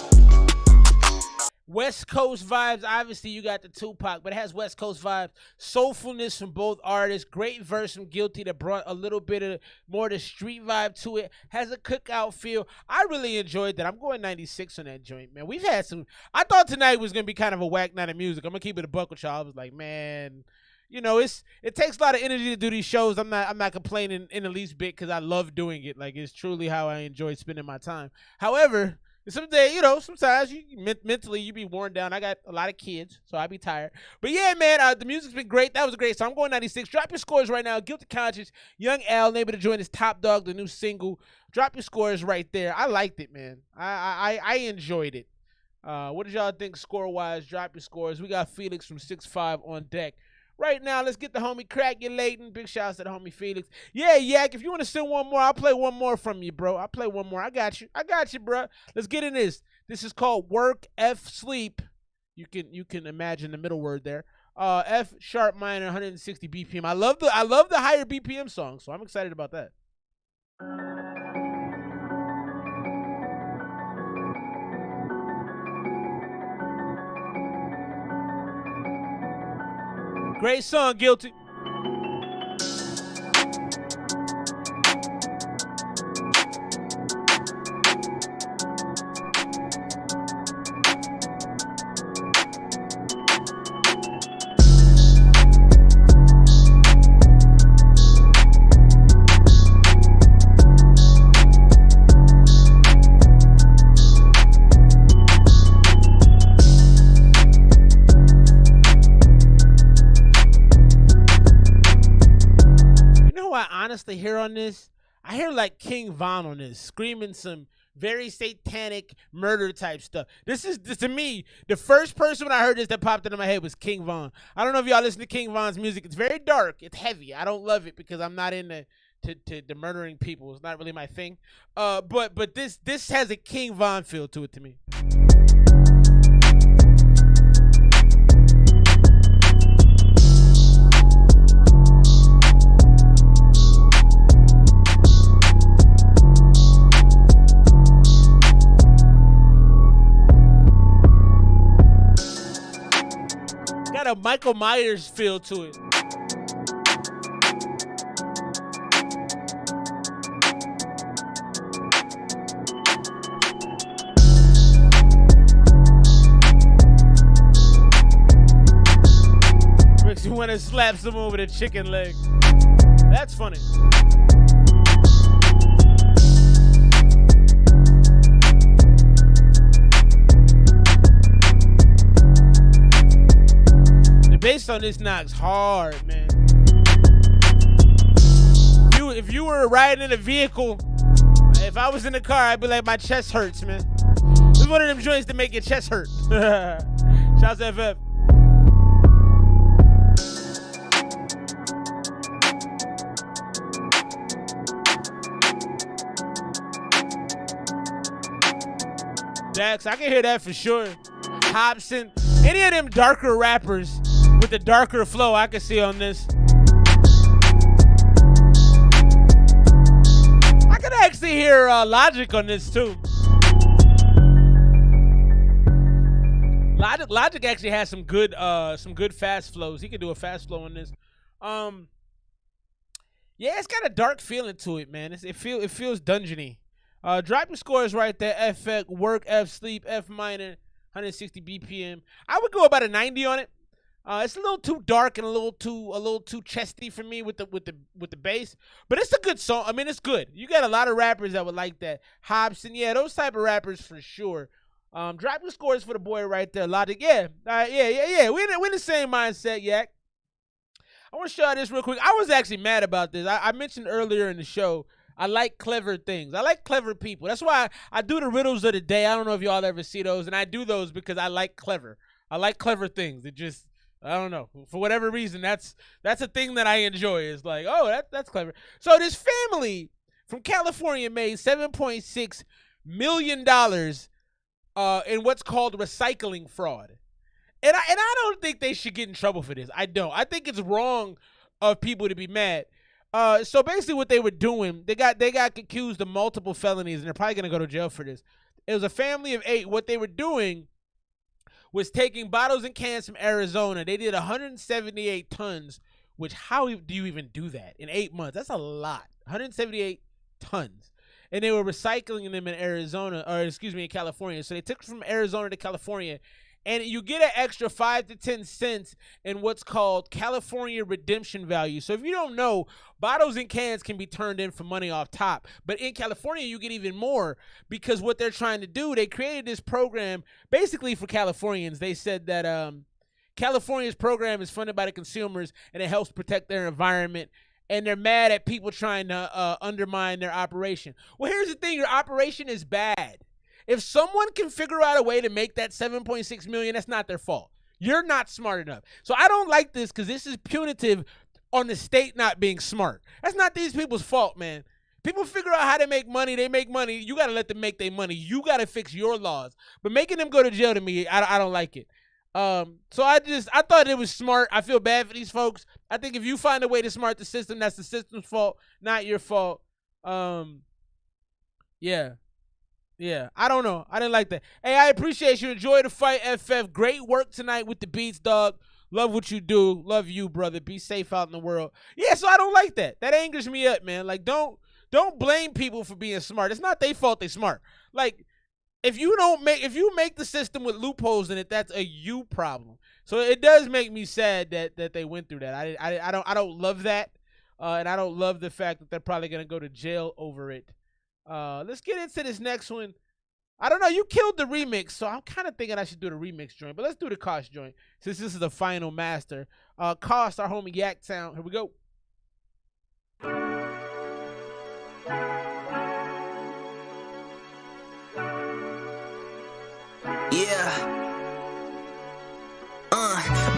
West Coast vibes. Obviously, you got the Tupac, but it has West Coast vibes. Soulfulness from both artists. Great verse from Guilty that brought a little bit of more the street vibe to it. Has a cookout feel. I really enjoyed that. I'm going 96 on that joint, man. We've had some. I thought tonight was gonna be kind of a whack night of music. I'm gonna keep it a buck with y'all. I was like, man, you know, it takes a lot of energy to do these shows. I'm not complaining in the least bit because I love doing it. Like, it's truly how I enjoy spending my time. However, Someday, sometimes you mentally you be worn down. I got a lot of kids, so I be tired. But yeah, man, the music's been great. That was a great song. I'm going 96. Drop your scores right now. Guilty Conscience, Young Al, able to join his Top Dog, the new single. Drop your scores right there. I liked it, man. I enjoyed it. What did y'all think score-wise? Drop your scores. We got Felix from 6'5" on deck. Right now, let's get the homie Crackulating. Big shouts to the homie Felix. Yeah, Yak, if you want to send one more, I'll play one more from you, bro. I'll play one more. I got you, bro. Let's get in this. This is called Work F Sleep. You can imagine the middle word there. F sharp minor, 160 BPM. I love the higher BPM song, so I'm excited about that. Great song, Guilty. Honestly, hear on this, I hear like King Von on this, screaming some very satanic murder type stuff. This to me, the first person when I heard this that popped into my head was King Von. I don't know if y'all listen to King Von's music. It's very dark. It's heavy. I don't love it because I'm not into to murdering people. It's not really my thing. But this has a King Von feel to it to me. A Michael Myers feel to it. Makes you want to slap someone with a chicken leg. That's funny. Bass on this knocks hard, man. If you were riding in a vehicle, if I was in the car, I'd be like, my chest hurts, man. This is one of them joints that make your chest hurt. Shouts to FF. Dax, I can hear that for sure. Hobson, any of them darker rappers with the darker flow I can see on this. I can actually hear Logic on this too. Logic actually has some good fast flows. He can do a fast flow on this. Yeah, it's got a dark feeling to it, man. It feels dungeony. Drop your scores right there. FX, Work, F Sleep, F minor, 160 BPM. I would go about a 90 on it. It's a little too dark and a little too chesty for me with the bass, but it's a good song. I mean, it's good. You got a lot of rappers that would like that. Hobson, yeah, those type of rappers for sure. Drop your scores for the boy right there. Logic, yeah, yeah. We're in the same mindset, Yak. I want to show you this real quick. I was actually mad about this. I mentioned earlier in the show, I like clever things. I like clever people. That's why I do the riddles of the day. I don't know if y'all ever see those, and I do those because I like clever. I like clever things. It just, I don't know. For whatever reason, that's a thing that I enjoy. It's like, oh, that's clever. So this family from California made $7.6 million in what's called recycling fraud. And I don't think they should get in trouble for this. I don't. I think it's wrong of people to be mad. So basically what they were doing, they got accused of multiple felonies, and they're probably going to go to jail for this. It was a family of 8. What they were doing was taking bottles and cans from Arizona. They did 178 tons, which how do you even do that in 8 months? That's a lot. 178 tons. And they were recycling them in Arizona, or excuse me, in California. So they took from Arizona to California, and you get an extra 5 to 10 cents in what's called California redemption value. So if you don't know, bottles and cans can be turned in for money off top. But in California, you get even more because what they're trying to do, they created this program basically for Californians. They said that California's program is funded by the consumers, and it helps protect their environment. And they're mad at people trying to undermine their operation. Well, here's the thing. Your operation is bad. If someone can figure out a way to make that $7.6 million, that's not their fault. You're not smart enough. So I don't like this because this is punitive on the state not being smart. That's not these people's fault, man. People figure out how to make money. They make money. You got to let them make their money. You got to fix your laws. But making them go to jail, to me, I don't like it. So I thought it was smart. I feel bad for these folks. I think if you find a way to smart the system, that's the system's fault, not your fault. Yeah, I don't know. I didn't like that. Hey, I appreciate you. Enjoy the fight, FF. Great work tonight with the beats, dog. Love what you do. Love you, brother. Be safe out in the world. Yeah, so I don't like that. That angers me up, man. Like, don't blame people for being smart. It's not their fault they smart. Like, if you make the system with loopholes in it, that's a you problem. So it does make me sad that they went through that. I don't love that, and I don't love the fact that they're probably gonna go to jail over it. Let's get into this next one. I don't know. You killed the remix, so I'm kind of thinking I should do the remix joint. But let's do the Cost joint since this is the final master. Cost, our homie Yak Town. Here we go. Yeah.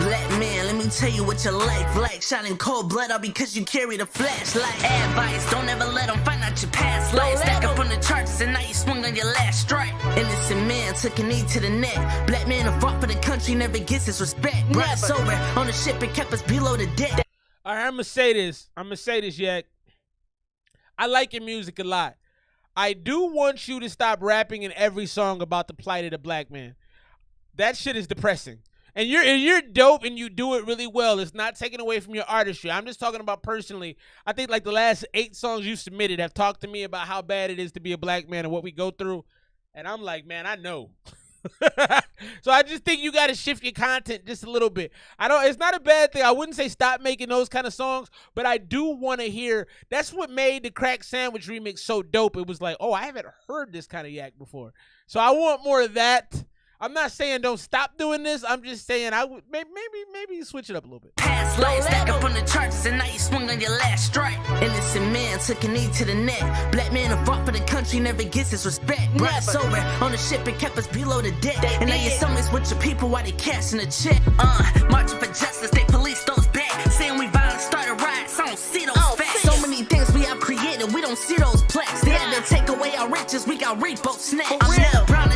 Black man, let me tell you what your life like. Shot in cold blood all because you carried a flashlight. Advice, don't ever let them find out your past life. Stack up on the charts and now you swung on your last strike. Innocent man took a knee to the neck. Black man who fought for the country never gets his respect. Brought us over on the ship and kept us below the deck. All right, I'm going to say this, Yak. I like your music a lot. I do want you to stop rapping in every song about the plight of the black man. That shit is depressing. And you're dope and you do it really well. It's not taken away from your artistry. I'm just talking about personally. I think like the last 8 songs you submitted have talked to me about how bad it is to be a black man and what we go through. And I'm like, man, I know. So I just think you got to shift your content just a little bit. It's not a bad thing. I wouldn't say stop making those kind of songs, but I do want to hear. That's what made the Crack Sandwich remix so dope. It was like, oh, I haven't heard this kind of Yak before. So I want more of that. I'm not saying don't stop doing this. I'm just saying I would maybe switch it up a little bit. Past life, stack up on the charts and now you swung on your last strike. Innocent man took a knee to the neck. Black man who fought for the country never gets his respect. Brought us over on the ship and kept us below the deck. And now you're summons with your people while they cashing a check. Marching for justice, they police those back. Saying we violent, started riots, I don't see those facts. So many things we have created, we don't see those plaques. They had to take away our riches, we got repo snacks.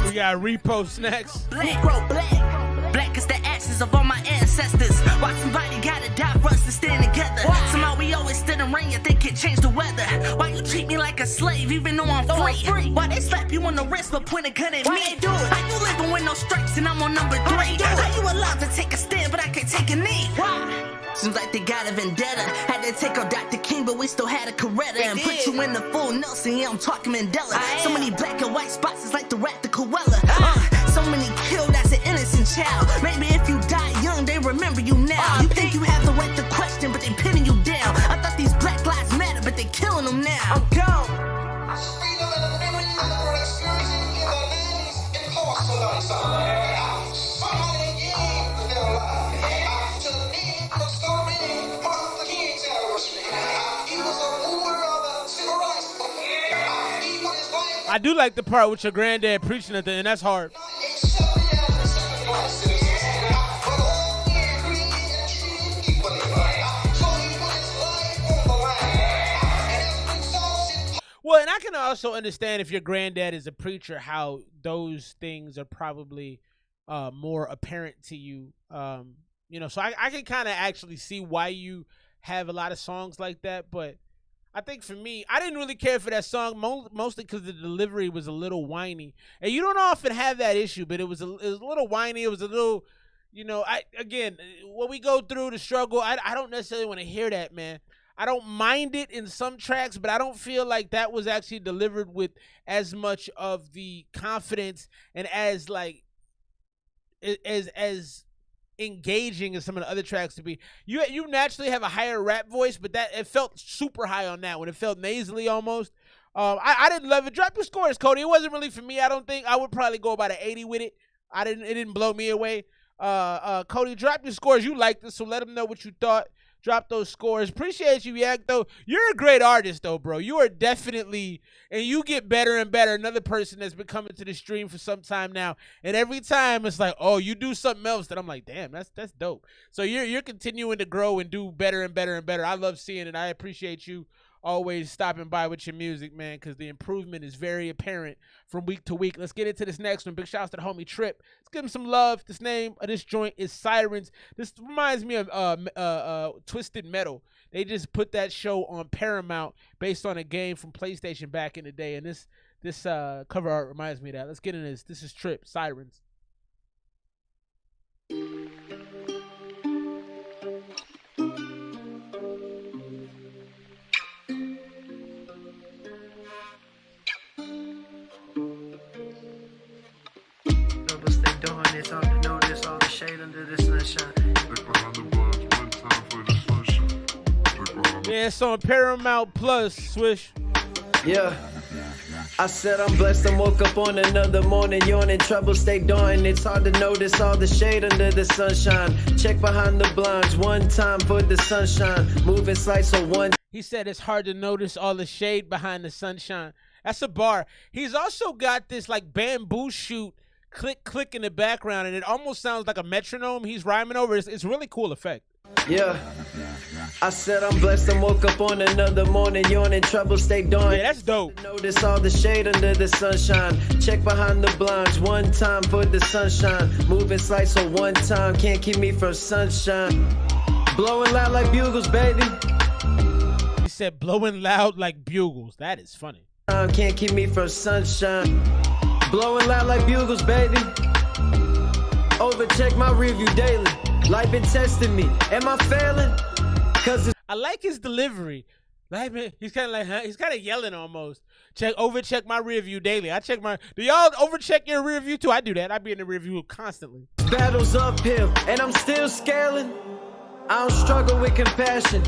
We got repo snacks. Black, grow black. Black is the ashes of all my ancestors. Why somebody gotta die for us to stand together? Somehow we always stood in rain, yet they can't change the weather. Why you treat me like a slave even though I'm free? Why they slap you on the wrist but point a gun at me? They do it? How you living with no strikes and I'm on number 3? How you allowed to take a stand but I can't take a knee? Why? Seems like they got a vendetta. Had to take out Dr. King, but we still had a Coretta. And put you in the full Nelson, yeah, I'm talking Mandela. So many black and white spots, it's like the rat, the Cruella. So many killed as an innocent child. Maybe if you die young, they remember you now. You think you have the right to question, but they pinning you down. I thought these black lives matter, but they killing them now. I'm gone. I do like the part with your granddad preaching at the end. That's hard. Well, and I can also understand if your granddad is a preacher, how those things are probably more apparent to you. So I can kind of actually see why you have a lot of songs like that, but I think for me, I didn't really care for that song, mostly because the delivery was a little whiny. And you don't often have that issue, but it was a little whiny. It was a little, what we go through, the struggle, I don't necessarily want to hear that, man. I don't mind it in some tracks, but I don't feel like that was actually delivered with as much of the confidence and as, like, as engaging as some of the other tracks to be. You naturally have a higher rap voice, but that it felt super high on that one. It felt nasally almost. I didn't love it. Drop your scores, Cody. It wasn't really for me. I don't think I would probably go about an 80 with it. It didn't blow me away. Cody, drop your scores. You liked it, so let them know what you thought. Drop those scores. Appreciate you, Yak, though. You're a great artist, though, bro. You are definitely, and you get better and better. Another person that's been coming to the stream for some time now, and every time it's like, oh, you do something else that I'm like, damn, that's dope. So you're continuing to grow and do better and better and better. I love seeing it. I appreciate you always stopping by with your music, man, because the improvement is very apparent from week to week. Let's get into this next one. Big shouts to the homie Trip. Let's give him some love. This name of this joint is Sirens. This reminds me of Twisted Metal. They just put that show on Paramount based on a game from PlayStation back in the day, and this cover art reminds me of that. Let's get into this. This is Trip, Sirens. It's hard to notice all the shade under the sunshine. Yeah, it's on Paramount Plus, Swish. Yeah. I said I'm blessed, I woke up on another morning, yawning, trouble stay dawn. It's hard to notice all the shade under the sunshine. Check behind the blinds, one time for the sunshine. Moving slice so one. He said it's hard to notice all the shade behind the sunshine. That's a bar. He's also got this like bamboo shoot click click in the background, and it almost sounds like a metronome he's rhyming over. It's really cool effect. Yeah. I said I'm blessed, I woke up on another morning, yawning, trouble stay dawn. Yeah, that's dope. Notice all the shade under the sunshine. Check behind the blinds, one time for the sunshine. Moving slice so one time, can't keep me from sunshine. Blowing loud like bugles, baby. He said blowing loud like bugles. That is funny. Can't keep me from sunshine. Blowing loud like bugles, baby. Overcheck my review daily. Life been testing me. Am I failing? Cause I like his delivery. Like, he's kind of like, huh? He's kind of yelling almost. Overcheck my review daily. I check my. Do y'all overcheck your review too? I do that. I be in the review constantly. Battles uphill, and I'm still scaling. I don't struggle with compassion.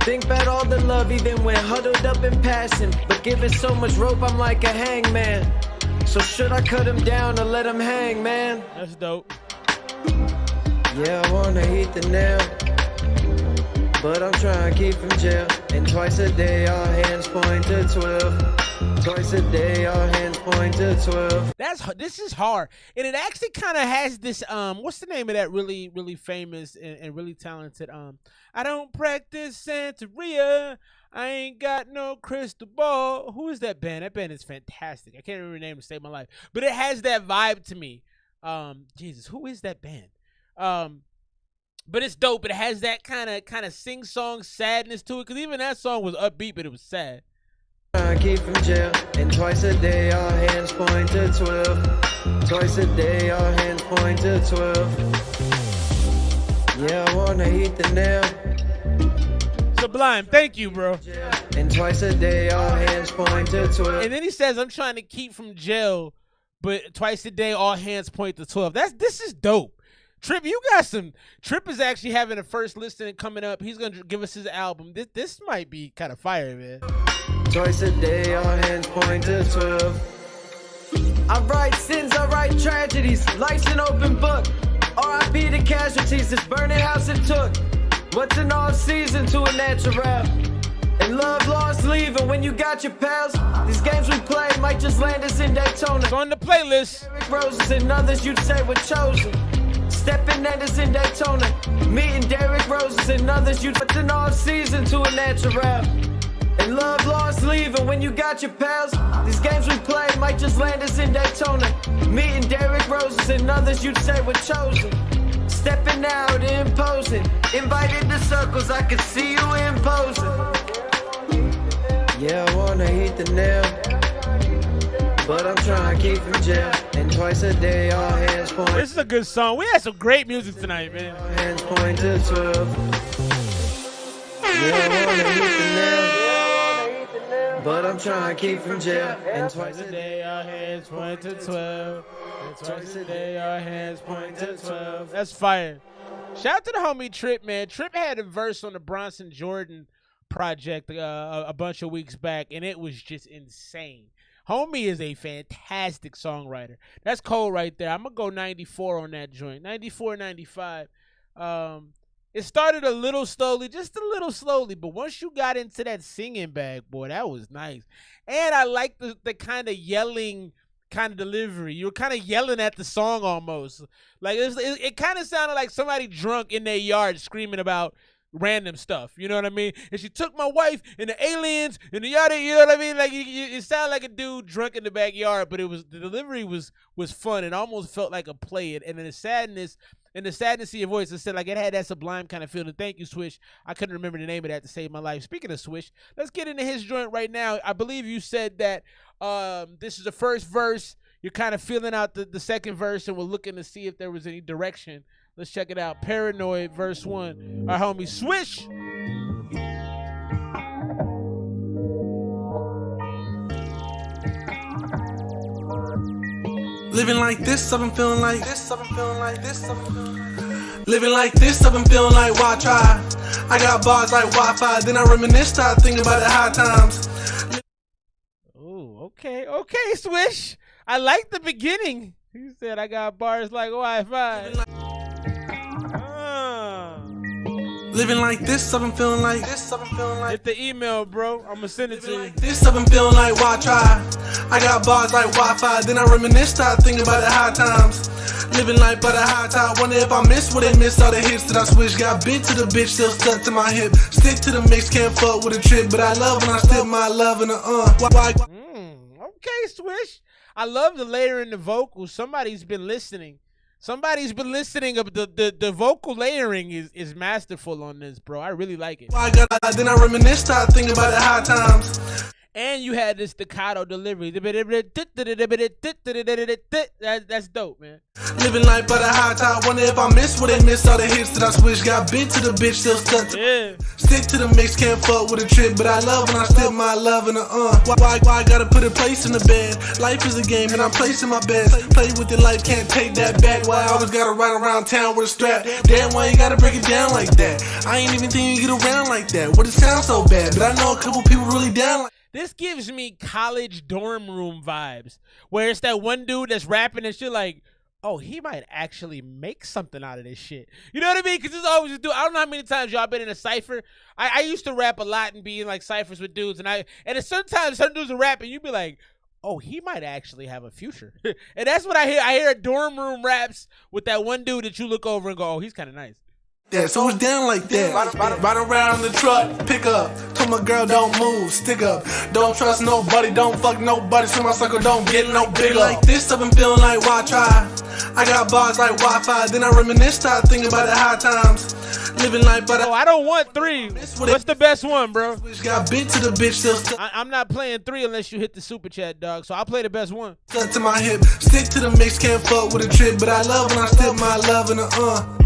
Think about all the love, even when huddled up in passion. But given so much rope, I'm like a hangman. So should I cut him down or let him hang, man? That's dope. Yeah, I wanna hit the nail, but I'm trying to keep from jail. And twice a day, all hands point to 12. Twice a day, all hands point to 12. This is hard, and it actually kind of has this what's the name of that really really famous and really talented I don't practice Santeria, I ain't got no crystal ball. Who is that band? That band is fantastic. I can't remember the name to save my life, but it has that vibe to me. Jesus, who is that band? But it's dope. It has that kind of sing-song sadness to it, because even that song was upbeat, but it was sad. I keep from jail, and twice a day all hands point to 12. Twice a day all hands point to 12. Yeah, I wanna hit the nail. Sublime, thank you, bro. And twice a day all hands point to 12. And then he says, I'm trying to keep from jail, but twice a day all hands point to 12. This is dope. Trip, you got some. Trip is actually having a first listening coming up. He's gonna give us his album. This might be kind of fire, man. Twice a day, all hands point to 12. I write sins, I write tragedies. Life's an open book. R.I.P. the casualties. This burning house it took. What's an off season to a natural? And love lost leaving when you got your pals. These games we play might just land us in Daytona. It's on the playlist. Derrick Roses and others you'd say were chosen. Stepping at us in Daytona. Meeting Derrick Roses and others you'd put an off season to a natural. And love lost leaving when you got your pals. These games we play might just land us in Daytona. Meeting Derrick Roses and others you'd say were chosen. Stepping out, imposing. Invited to circles, I could see you imposing. Yeah, I wanna hit the nail, but I'm trying to keep from jail. And twice a day, all hands point. This is a good song. We had some great music tonight, man. All hands point to 12. Yeah, I wanna hit the nail, but I'm trying to keep from jail. And Twice a day our hands point to 12. And twice a day our hands point to 12. That's fire. Shout out to the homie Trip, man. Trip had a verse on the Bronson Jordan project a bunch of weeks back, and it was just insane. Homie is a fantastic songwriter. That's cold right there. I'm going to go 94 on that joint. 94, 95. It started a little slowly, just a little slowly, but once you got into that singing bag, boy, that was nice. And I like the kind of yelling kind of delivery. You were kind of yelling at the song almost. Like it kind of sounded like somebody drunk in their yard screaming about random stuff. You know what I mean? And she took my wife and the aliens and the yada, you know what I mean? Like it sounded like a dude drunk in the backyard, but the delivery was fun. It almost felt like a play. And then the sadness in your voice, it said like it had that sublime kind of feeling. Thank you, Swish. I couldn't remember the name of that to save my life. Speaking of Swish, let's get into his joint right now. I believe you said that this is the first verse. You're kind of feeling out the second verse, and we're looking to see if there was any direction. Let's check it out. Paranoid, verse 1. Our homie Swish. Living like this, I've been feeling like this, I've been feeling like this, I've been feeling like living like this, I've been feeling like why try? I got bars like Wi-Fi, then I reminisce, start thinking about the high times. Oh, okay, Swish. I like the beginning. He said I got bars like Wi-Fi. Living like this, I've been feeling like this, I've been feeling like. Hit the email, bro. I'm gonna send it to you. Like this, I've been feeling like why try? I got bars like Wi-Fi, then I reminisce, start thinking about the high times. Living like but a high tide. Wonder if I miss what they missed. All the hits that I switched. Got bit to the bitch, still stuck to my hip. Stick to the mix, can't fuck with a trip. But I love when I stick my love in the Why? Okay, Swish. I love the layer in the vocals. Somebody's been listening. The vocal layering is masterful on this, bro. I really like it. Then I reminisce, start thinking about the high times. And you had this staccato delivery. That's dope, man. Living life by the high tide. Wonder if I miss what they missed. All the hits that I switched. Got bit to the bitch, still stuck to stick to the mix, can't fuck with a trip. But I love when I stick my love in the Why I gotta put a place in the bed? Life is a game and I'm placing my best. Play with your life, can't take that back. Why I always gotta ride around town with a strap? Damn, why you gotta break it down like that? I ain't even think you get around like that. What it sounds so bad, but I know a couple people really down like. This gives me college dorm room vibes, where it's that one dude that's rapping and shit like, oh, he might actually make something out of this shit. You know what I mean? Because it's always a dude. I don't know how many times y'all been in a cypher. I used to rap a lot and be in like cyphers with dudes, and sometimes some dudes are rapping, you be like, oh, he might actually have a future. And that's what I hear. I hear dorm room raps with that one dude that you look over and go, oh, he's kind of nice. Yeah, so it's down like that. Ride around in the truck, pick up. Told my girl don't move, stick up. Don't trust nobody, don't fuck nobody. So my circle don't get no bigger. Like this, I've been feeling like why try? I got bars like Wi-Fi, then I reminisce, start thinking about the high times. Living life, but I don't want 3. What's the best one, bro? Got bit to the bitch, still stuck. I'm not playing 3 unless you hit the super chat, dog. So I'll play the best one. Stuck to my hip, stick to the mix, can't fuck with a trip. But I love when I stick my love in the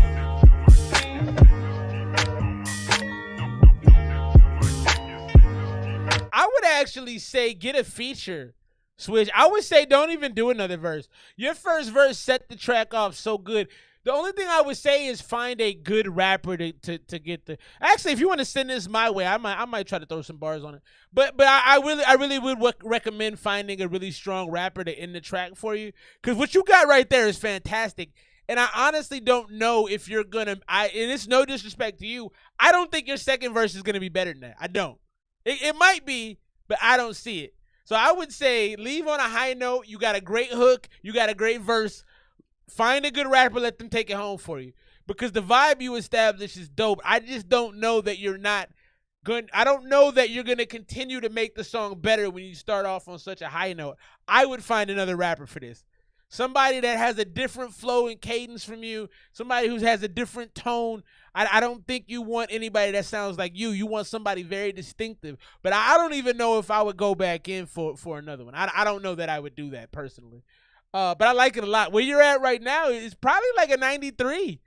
I would actually say get a feature, Switch. I would say don't even do another verse. Your first verse set the track off so good. The only thing I would say is find a good rapper to get the. Actually, if you want to send this my way, I might try to throw some bars on it. But I really would recommend finding a really strong rapper to end the track for you, because what you got right there is fantastic. And I honestly don't know if you're gonna. And it's no disrespect to you. I don't think your second verse is gonna be better than that. I don't. It might be, but I don't see it. So I would say leave on a high note. You got a great hook. You got a great verse. Find a good rapper. Let them take it home for you. Because the vibe you establish is dope. I just don't know that you're not good. I don't know that you're going to continue to make the song better when you start off on such a high note. I would find another rapper for this. Somebody that has a different flow and cadence from you. Somebody who has a different tone. I don't think you want anybody that sounds like you. You want somebody very distinctive. But I don't even know if I would go back in for another one. I don't know that I would do that personally. But I like it a lot. Where you're at right now is probably like a 93,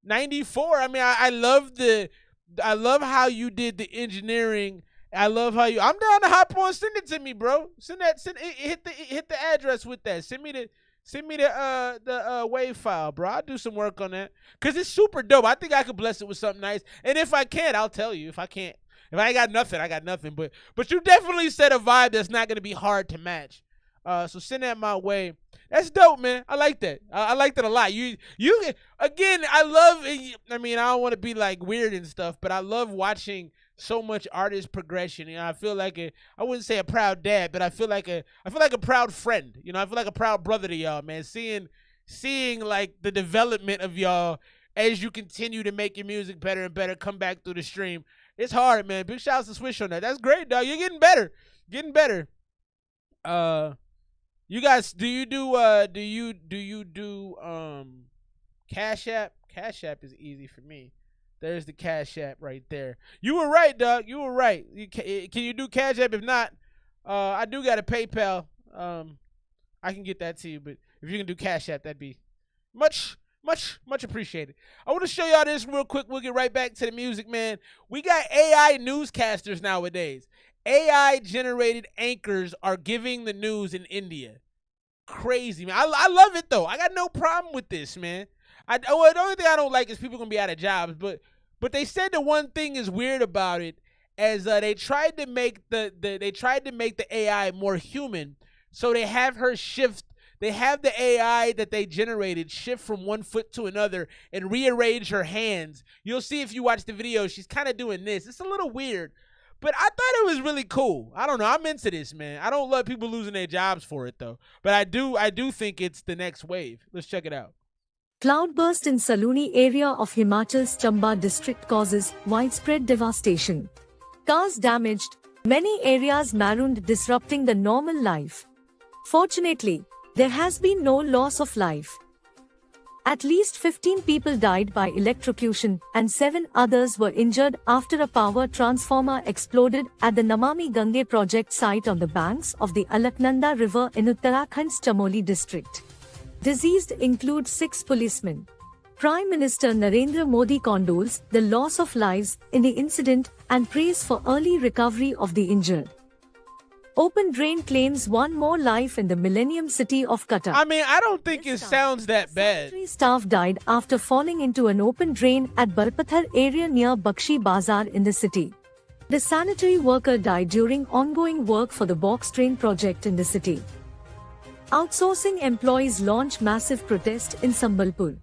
94. I mean, I love how you did the engineering I love how you. I'm down to hop on. Send it to me, bro. Hit the address with that. Send me the WAV file, bro. I'll do some work on that because it's super dope. I think I could bless it with something nice. And if I can't, I'll tell you. If I can't, if I ain't got nothing, I got nothing. But you definitely set a vibe that's not gonna be hard to match. So send that my way. That's dope, man. I like that. I like that a lot. You again. I love. I mean, I don't want to be like weird and stuff, but I love watching so much artist progression. You know, I feel like I wouldn't say a proud dad, but I feel like a proud friend. You know, I feel like a proud brother to y'all, man. Seeing like the development of y'all as you continue to make your music better and better, come back through the stream. It's hard, man. Big shouts to Swish on that. That's great, dog. You're getting better. You guys, do you do Cash App? Cash App is easy for me. There's the Cash App right there. You were right, dog. You were right. Can you do Cash App? If not, I do got a PayPal. I can get that to you. But if you can do Cash App, that'd be much appreciated. I want to show y'all this real quick. We'll get right back to the music, man. We got AI newscasters nowadays. AI-generated anchors are giving the news in India. Crazy, man. I love it, though. I got no problem with this, man. The only thing I don't like is people going to be out of jobs. But they said the one thing is weird about it is they tried to make the AI more human. So they have her shift. They have the AI that they generated shift from one foot to another and rearrange her hands. You'll see if you watch the video, she's kind of doing this. It's a little weird. But I thought it was really cool. I don't know. I'm into this, man. I don't love people losing their jobs for it, though. But I do think it's the next wave. Let's check it out. Cloudburst in Saloni area of Himachal's Chamba district causes widespread devastation. Cars damaged, many areas marooned, disrupting the normal life. Fortunately, there has been no loss of life. At least 15 people died by electrocution and 7 others were injured after a power transformer exploded at the Namami Gange project site on the banks of the Alaknanda River in Uttarakhand's Chamoli district. Deceased include 6 policemen. Prime Minister Narendra Modi condoles the loss of lives in the incident and prays for early recovery of the injured. Open drain claims 1 more life in the Millennium City of Qatar. I mean, I don't think it sounds that bad. Staff died after falling into an open drain at Barpathar area near Bakshi Bazar in the city. The sanitary worker died during ongoing work for the box train project in the city. Outsourcing employees launch massive protest in Sambalpur.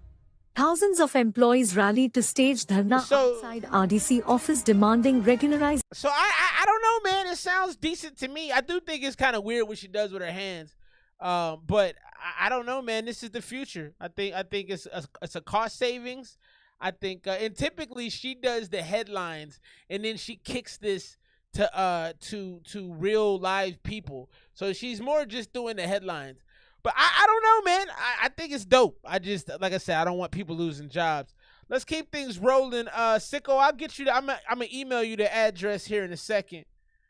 Thousands of employees rallied to stage dharna outside RDC office demanding regularized. So I don't know, man. It sounds decent to me. I do think it's kind of weird what she does with her hands. But I don't know, man. This is the future. I think it's a cost savings. I think and typically she does the headlines and then she kicks this to real live people. So she's more just doing the headlines. But I don't know, man. I think it's dope. I just, like I said, I don't want people losing jobs. Let's keep things rolling. Sicko, I'll get you. I'm gonna email you the address here in a second.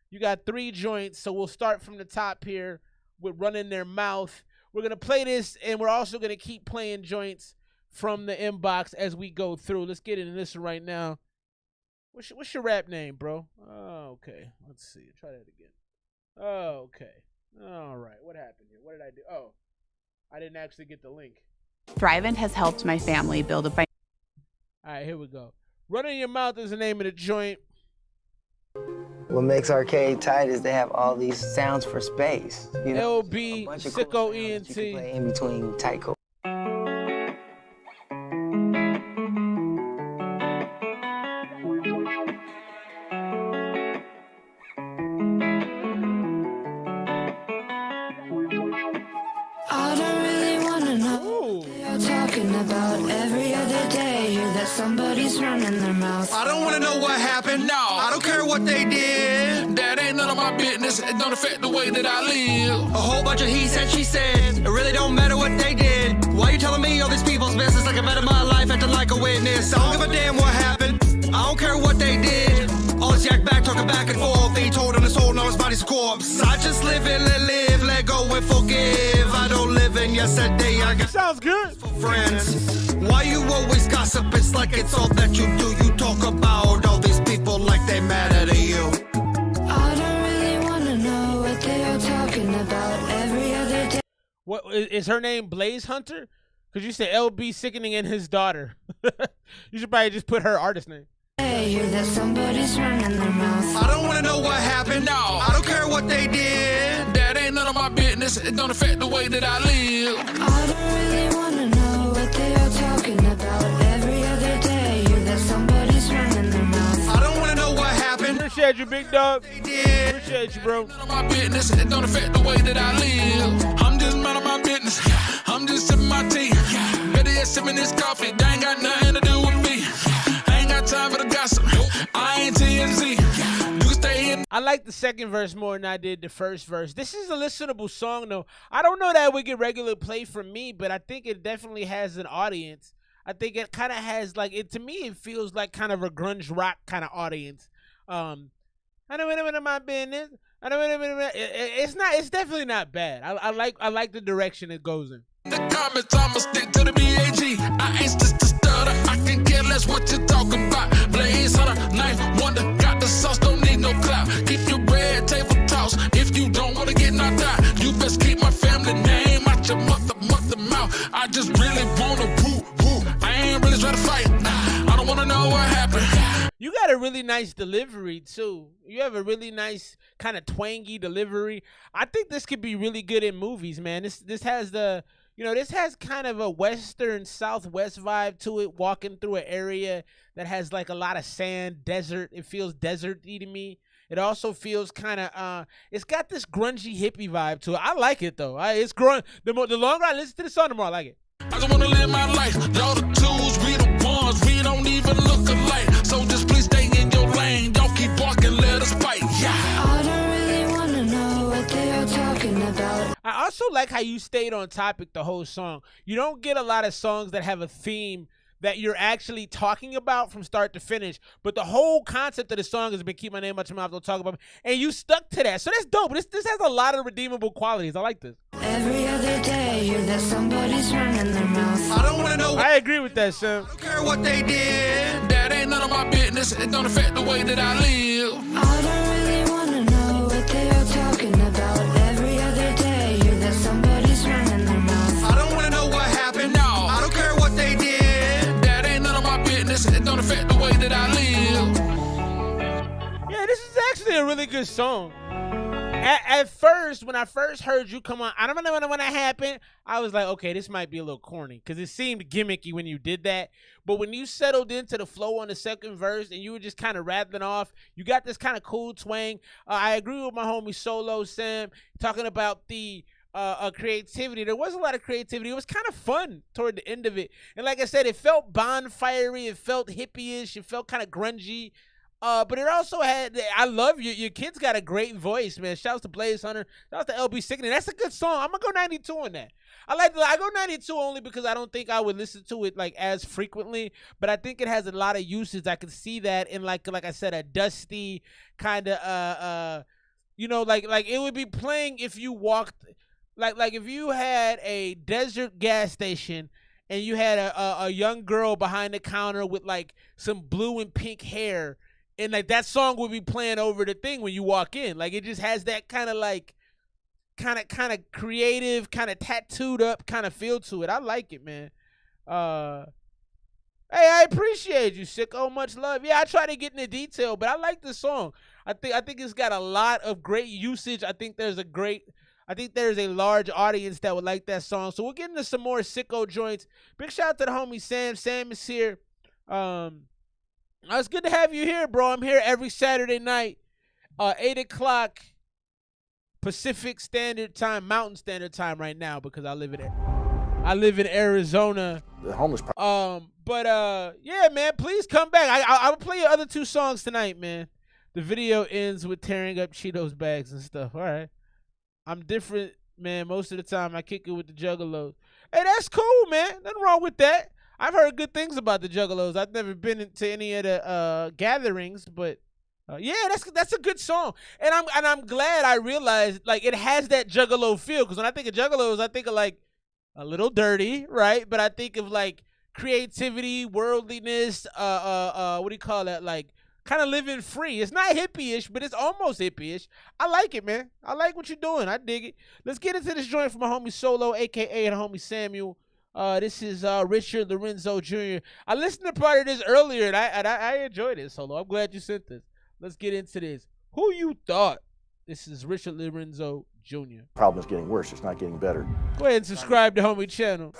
You got 3 joints, so we'll start from the top here with Running Their Mouth. We're gonna play this, and we're also gonna keep playing joints from the inbox as we go through. Let's get into this right now. What's your rap name, bro? Oh, okay. Let's see. Try that again. Oh, okay. All right. What happened here? What did I do? Oh. I didn't actually get the link. Thrivent has helped my family build a All right, here we go. Running Your Mouth is the name of the joint. What makes Arcade tight is they have all these sounds for space. You know, LB, Sicko ENT. You can play in between tight chords. About every other day, hear that somebody's running their mouth. I don't wanna know what happened. No, I don't care what they did. That ain't none of my business. It don't affect the way that I live. A whole bunch of he said, she said. It really don't matter what they did. Why you telling me all these people's business like I better my life acting like a witness? I don't give a damn what happened. I don't care what they did. All this yak back, talking back and forth. He told on his soul, now his body's a corpse. I just live and let live, let go and forgive. I don't live in yesterday. I got sounds good. Friends, why you always gossip? It's like it's all that you do. You talk about all these people like they matter to you. What is her name? Blaze Hunter? Because you said LB Sickening and his daughter. You should probably just put her artist name. Hey, hear that somebody's running their mouth. I don't wanna know what happened. No, I don't care what they did. That ain't none of my business. It don't affect the way that I live. I don't really wanna know what they are talking about. Every other day, hear that somebody's running their mouth. I don't wanna know what happened. Appreciate you, big dog. Appreciate you, bro. None of my business. It don't affect the way that I live. I'm just none of my business. I'm just sipping my tea. Better yet, sipping this coffee. They ain't got nothing to do with me. I ain't got time for the gossip. I ain't TMZ. You can stay in. I like the second verse more than I did the first verse. This is a listenable song, though. I don't know that it would get regular play from me, but I think it definitely has an audience. I think it kind of has, like, it to me, it feels like kind of a grunge rock kind of audience. I don't know my business. It's definitely not bad. I like the direction it goes in. The comments, I'ma stick to the BAG. I ain't just a stutter. I can care less what you talking about. Blaze Hunter, knife wonder. Got the sauce, don't need no clout. Keep your red table toss. If you don't wanna get knocked out, you best keep my family name out your mother mouth. I just really wanna woo. I ain't really trying to fight. I don't wanna know what happened. You got a really nice delivery, too. You have a really nice kind of twangy delivery. I think this could be really good in movies, man. This has the, this has kind of a western southwest vibe to it, walking through an area that has like a lot of sand, desert. It feels deserty to me. It also feels kind of, it's got this grungy hippie vibe to it. I like it, though. It's grunge. The longer I listen to the song, the more I like it. I just wanna live my life. Y'all the tools, we the ones. We don't even look alike. So just please stay in your lane. Don't keep walking, let us fight. Yeah. I don't really wanna know what they are talking about. I also like how you stayed on topic the whole song. You don't get a lot of songs that have a theme that you're actually talking about from start to finish, but the whole concept of the song has been keep my name out your mouth, don't talk about me, and you stuck to that. So that's dope. This has a lot of redeemable qualities. I like this. Every other day, hear that somebody's running their mouth. I don't wanna know. I agree with that, Sam. I don't care what they did. That ain't none of my business. It don't affect the way that I live. I don't really wanna know what they are talking about. Every other day, hear that somebody's running their mouth. I don't wanna know what happened. No, I don't care what they did. That ain't none of my business. It don't affect the way that I live. Yeah, this is actually a really good song. At first, when I first heard you come on, I don't know when that happened, I was like, okay, this might be a little corny because it seemed gimmicky when you did that. But when you settled into the flow on the second verse and you were just kind of rattling off, you got this kind of cool twang. I agree with my homie Solo Sam talking about the creativity. There was a lot of creativity. It was kind of fun toward the end of it. And like I said, it felt bonfire-y. It felt hippie-ish. It felt kind of grungy. But it also had, I love you. Your kid's got a great voice, man. Shouts to Blaze Hunter. Shouts to LB Sickening. That's a good song. I'm going to go 92 on that. I go 92 only because I don't think I would listen to it like as frequently, but I think it has a lot of uses. I could see that in like I said, a dusty kind of, like it would be playing if you walked, like if you had a desert gas station and you had a young girl behind the counter with like some blue and pink hair. And like that song would be playing over the thing when you walk in. Like it just has that kind of like, kind of creative, kind of tattooed up kind of feel to it. I like it, man. Hey, I appreciate you, Sicko. Much love. Yeah, I try to get into detail, but I like this song. I think it's got a lot of great usage. I think there's a large audience that would like that song. So we'll get into some more Sicko joints. Big shout out to the homie Sam. Sam is here. It's good to have you here, bro. I'm here every Saturday night, 8 o'clock Pacific Standard Time, Mountain Standard Time right now because I live in Arizona. The homeless. Yeah, man, please come back. I'll play your other two songs tonight, man. The video ends with tearing up Cheetos bags and stuff. All right. I'm different, man. Most of the time I kick it with the Juggalos. Hey, that's cool, man. Nothing wrong with that. I've heard good things about the Juggalos. I've never been to any of the gatherings, but yeah, that's a good song. And I'm glad I realized like it has that Juggalo feel because when I think of Juggalos, I think of like a little dirty, right? But I think of like creativity, worldliness, what do you call that? Like kind of living free. It's not hippie-ish, but it's almost hippie-ish. I like it, man. I like what you're doing. I dig it. Let's get into this joint from my homie Solo, a.k.a. the homie Samuel. This is Richard Lorenzo Jr. I listened to part of this earlier, and I enjoyed it, Solo. I'm glad you sent this. Let's get into this. Who you thought? This is Richard Lorenzo Jr. Problem is getting worse. It's not getting better. Go ahead and subscribe to homie channel.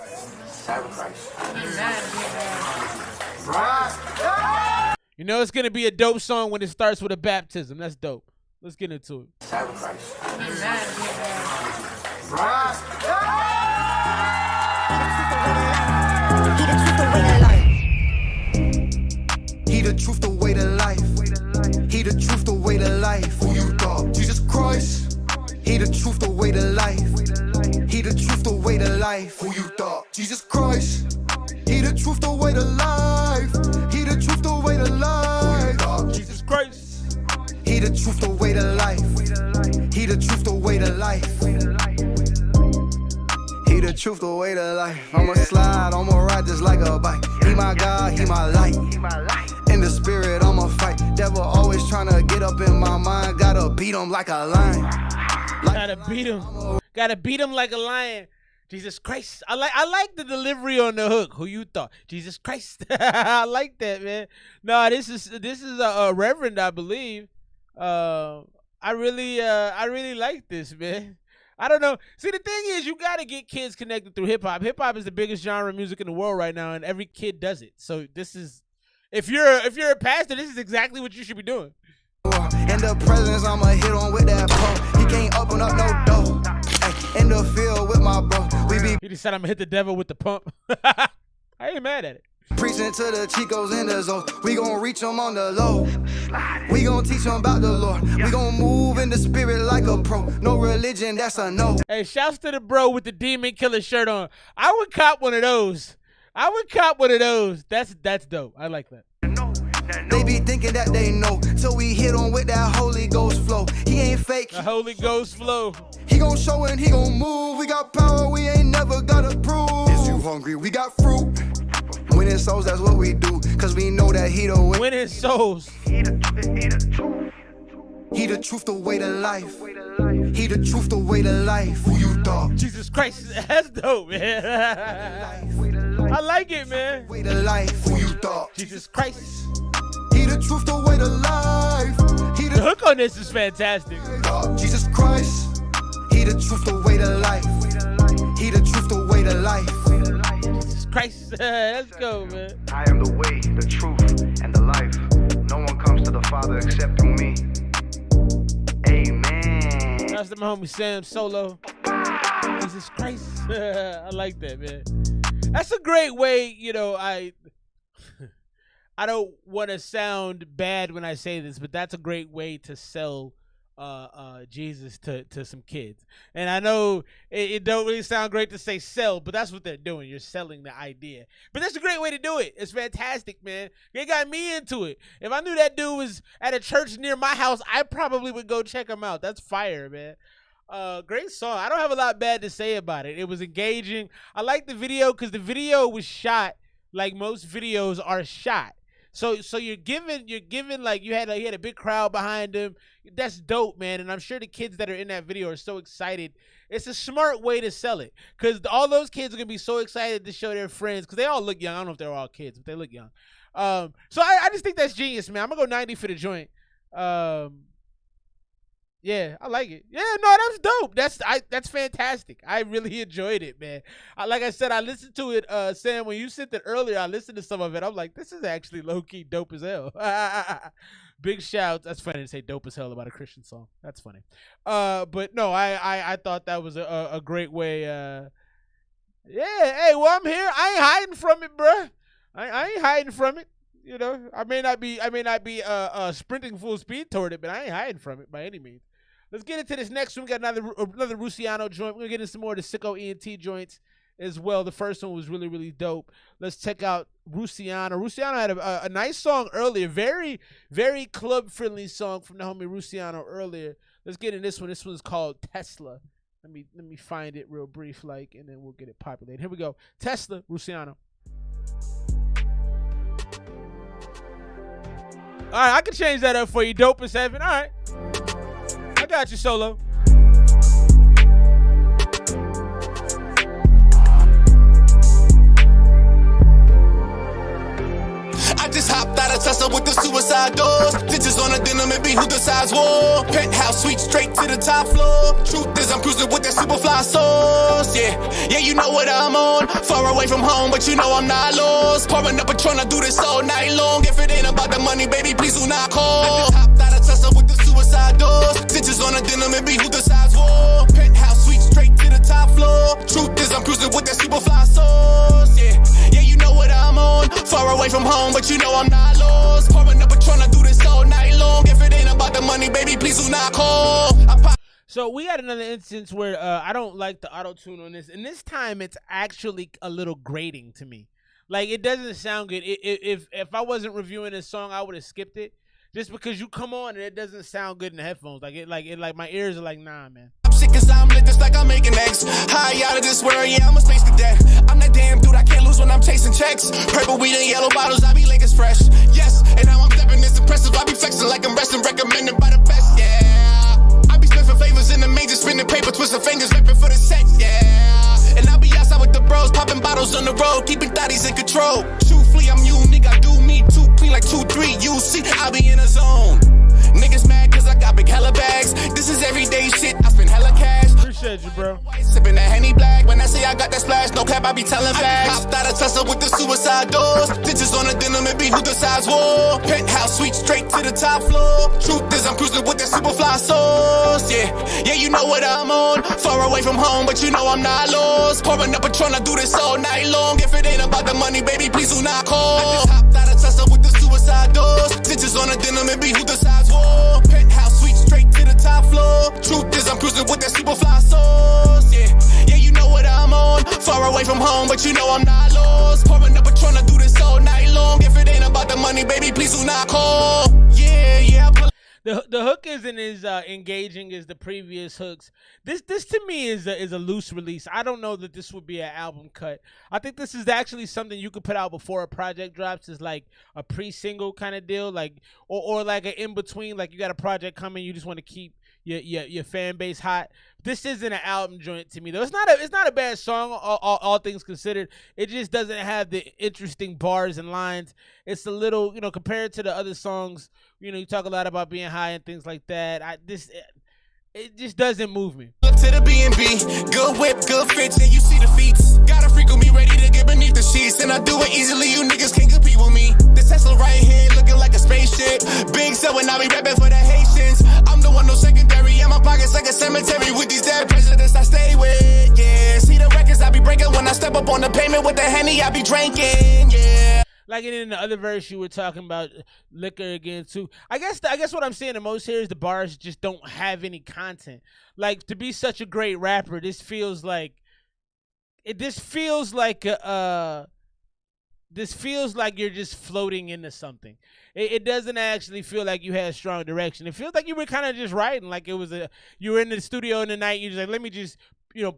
Sacrifice. You know it's gonna be a dope song when it starts with a baptism. That's dope. Let's get into it. Sacrifice. He the truth, the way to life. He the truth, the way to life. Who you thought? Jesus Christ. He the truth, the way to life. He the truth, the way to life. Who you thought? Jesus Christ. He the truth, the way to life. He the truth, the way to life. Jesus Christ. He the truth, the way to life. He the truth, the way to life. He the truth, the way to life. I'ma slide, I'ma ride just like a bike. He my God, he my light. In the spirit, I'ma fight. Devil always tryna get up in my mind. Gotta beat him like a lion. Gotta beat him. Gotta beat him like a lion. Jesus Christ. I like the delivery on the hook. Who you thought? Jesus Christ. I like that, man. No, this is a reverend, I believe. I really like this, man. I don't know. See, the thing is, you gotta get kids connected through hip hop. Hip hop is the biggest genre of music in the world right now, and every kid does it. So this is, if you're a pastor, this is exactly what you should be doing. In the presence, I'ma hit on with that pole. He can't open up no door. Ay, in the field with my bro, we be. He just said I'm gonna hit the devil with the pump. I ain't mad at it. Preaching to the Chicos in the zone. We gon' reach them on the low. We gon' teach them about the Lord. We gon' move in the spirit like a pro. No religion, that's a no. Hey, shouts to the bro with the demon killer shirt on. I would cop one of those. That's dope. I like that. They be thinking that they know, so we hit on with that Holy Ghost flow. He ain't fake. The Holy Ghost flow. He gon' show and he gon' move. We got power, we ain't never gotta prove. Is you hungry? We got fruit. Winning souls, that's what we do. Cause we know that he the way. Winning souls. He the truth, the way to life. He the truth, the way to life. Who you thought? Jesus Christ, that's dope, man. I like it, man. Way to life. Who you thought? Jesus Christ. He the truth, the way to life. The hook on this is fantastic. Jesus Christ. He the truth, the way to life. He the truth, the way to life. Jesus Christ. Let's go, man. I am the way, the truth, and the life. No one comes to the Father except through me. Amen. That's my homie Sam Solo. Jesus Christ. I like that, man. That's a great way, you know, I don't want to sound bad when I say this, but that's a great way to sell Jesus to some kids. And I know it don't really sound great to say sell, but that's what they're doing. You're selling the idea. But that's a great way to do it. It's fantastic, man. It got me into it. If I knew that dude was at a church near my house, I probably would go check him out. That's fire, man. Great song. I don't have a lot bad to say about it. It was engaging. I like the video because the video was shot like most videos are shot. So you're giving like he had a big crowd behind him. That's dope, man. And I'm sure the kids that are in that video are so excited. It's a smart way to sell it because all those kids are gonna be so excited to show their friends because they all look young. I don't know if they're all kids, but they look young. So I just think that's genius, man. I'm gonna go 90 for the joint. Yeah, I like it. Yeah, no, that's dope. That's fantastic. I really enjoyed it, man. Like I said, I listened to it, Sam, when you sent it earlier, I listened to some of it. I'm like, this is actually low-key dope as hell. Big shout. That's funny to say dope as hell about a Christian song. That's funny. But no, I thought that was a great way. Yeah, hey, well, I'm here. I ain't hiding from it, bruh. I ain't hiding from it. You know, I may not be sprinting full speed toward it, but I ain't hiding from it by any means. Let's get into this next one. We got another Rusiano joint. We're gonna get into some more of the Sicko ENT joints as well. The first one was really, really dope. Let's check out Rusiano. Rusiano had a nice song earlier, very, very club friendly song from the homie Rusiano earlier. Let's get in this one. This one's called Tesla. Let me find it real brief, like, and then we'll get it populated. Here we go. Tesla, Rusiano. right, I can change that up for you. Dope as heaven. All right. I got you, Solo. I just hopped out of Tesla with the suicide doors. Stitches on the denim and be who decides war. Penthouse suite straight to the top floor. Truth is I'm cruising with that super fly sauce. Yeah, you know what I'm on. Far away from home, but you know I'm not lost. Pouring up a Patron, I do this all night long. If it ain't about the money, baby, please do not call. I just hopped out of Tesla with the suicide doors. Stitches on the denim and be who decides war. Penthouse suite straight to the top floor. Truth is I'm cruising with that super fly sauce. Yeah, you know what I'm on. Far away from home, but you know I'm not lost. Pouring up a Patron, I do this all night long. If it ain't about the money, baby, please do not call. So we had another instance where I don't like the auto-tune on this, and this time it's actually a little grating to me. Like, it doesn't sound good. If I wasn't reviewing this song, I would have skipped it, just because you come on and it doesn't sound good in the headphones. Like my ears are like, nah, man. I'm sick cause I'm lit just like I'm making X. High out of this world, yeah, I'm a space cadet. I'm that damn dude I can't lose when I'm chasing checks. Purple weed and yellow bottles, I be Lakers fresh. Yes, and now I'm stepping this impressive. I be flexing like I'm resting, recommended by the best, yeah. I be sniffing flavors in the major, spinning paper, twisting fingers, ripping for the set, yeah. And I be outside with the bros, popping bottles on the road, keeping thotties in control. Truthfully, I'm unique, I do me too clean like 2-3. You see, I be in a zone. Niggas mad cause I got big hella bags. This is everyday shit, I spend hella cash. Appreciate you, bro. Sipping that Henny Black. When I say I got that splash, no cap, I be telling facts. Hopped out of Tesla with the suicide doors. Stitches on the denim and be who decides war. Penthouse suite straight to the top floor. Truth is I'm cruising with that super fly sauce. Yeah, you know what I'm on. Far away from home, but you know I'm not lost. Pouring up a Patron, I do this all night long. If it ain't about the money, baby, please do not call. I just hopped out of Tesla with the suicide doors. Stitches on the denim and be who decides war. Penthouse suite straight to the top floor. Truth is I'm cruising with that super fly sauce. Yeah, you know what I'm on. Far away from home, but you know I'm not lost. Pouring up a Patron, I do this all night long. If it ain't about the money, baby, please do not call. Yeah. The hook isn't as engaging as the previous hooks. This to me is a loose release. I don't know that this would be an album cut. I think this is actually something you could put out before a project drops, is like a pre-single kind of deal, like or like an in between. Like you got a project coming, you just want to keep your fan base hot. This isn't an album joint to me though. It's not a bad song, all things considered. It just doesn't have the interesting bars and lines. It's a little, compared to the other songs. You talk a lot about being high and things like that. It just doesn't move me. Look to the B&B, good whip, good fit, and you see the feats. Got a freak with me, ready to get beneath the sheets, and I do it easily. You niggas can't compete with me. This Tesla right here, looking like a spaceship. Big so when I be rapping for the Haitians. I'm the one, no secondary. In my pockets like a cemetery with these dead presidents I stay with. Yeah, see the records I be breaking when I step up on the pavement with the Henny I be drinking. Yeah. Like in the other verse, you were talking about liquor again too. I guess what I'm saying the most here is the bars just don't have any content. Like, to be such a great rapper, this feels like you're just floating into something. It doesn't actually feel like you had strong direction. It feels like you were kind of just writing, like you were in the studio in the night. You're just like, let me just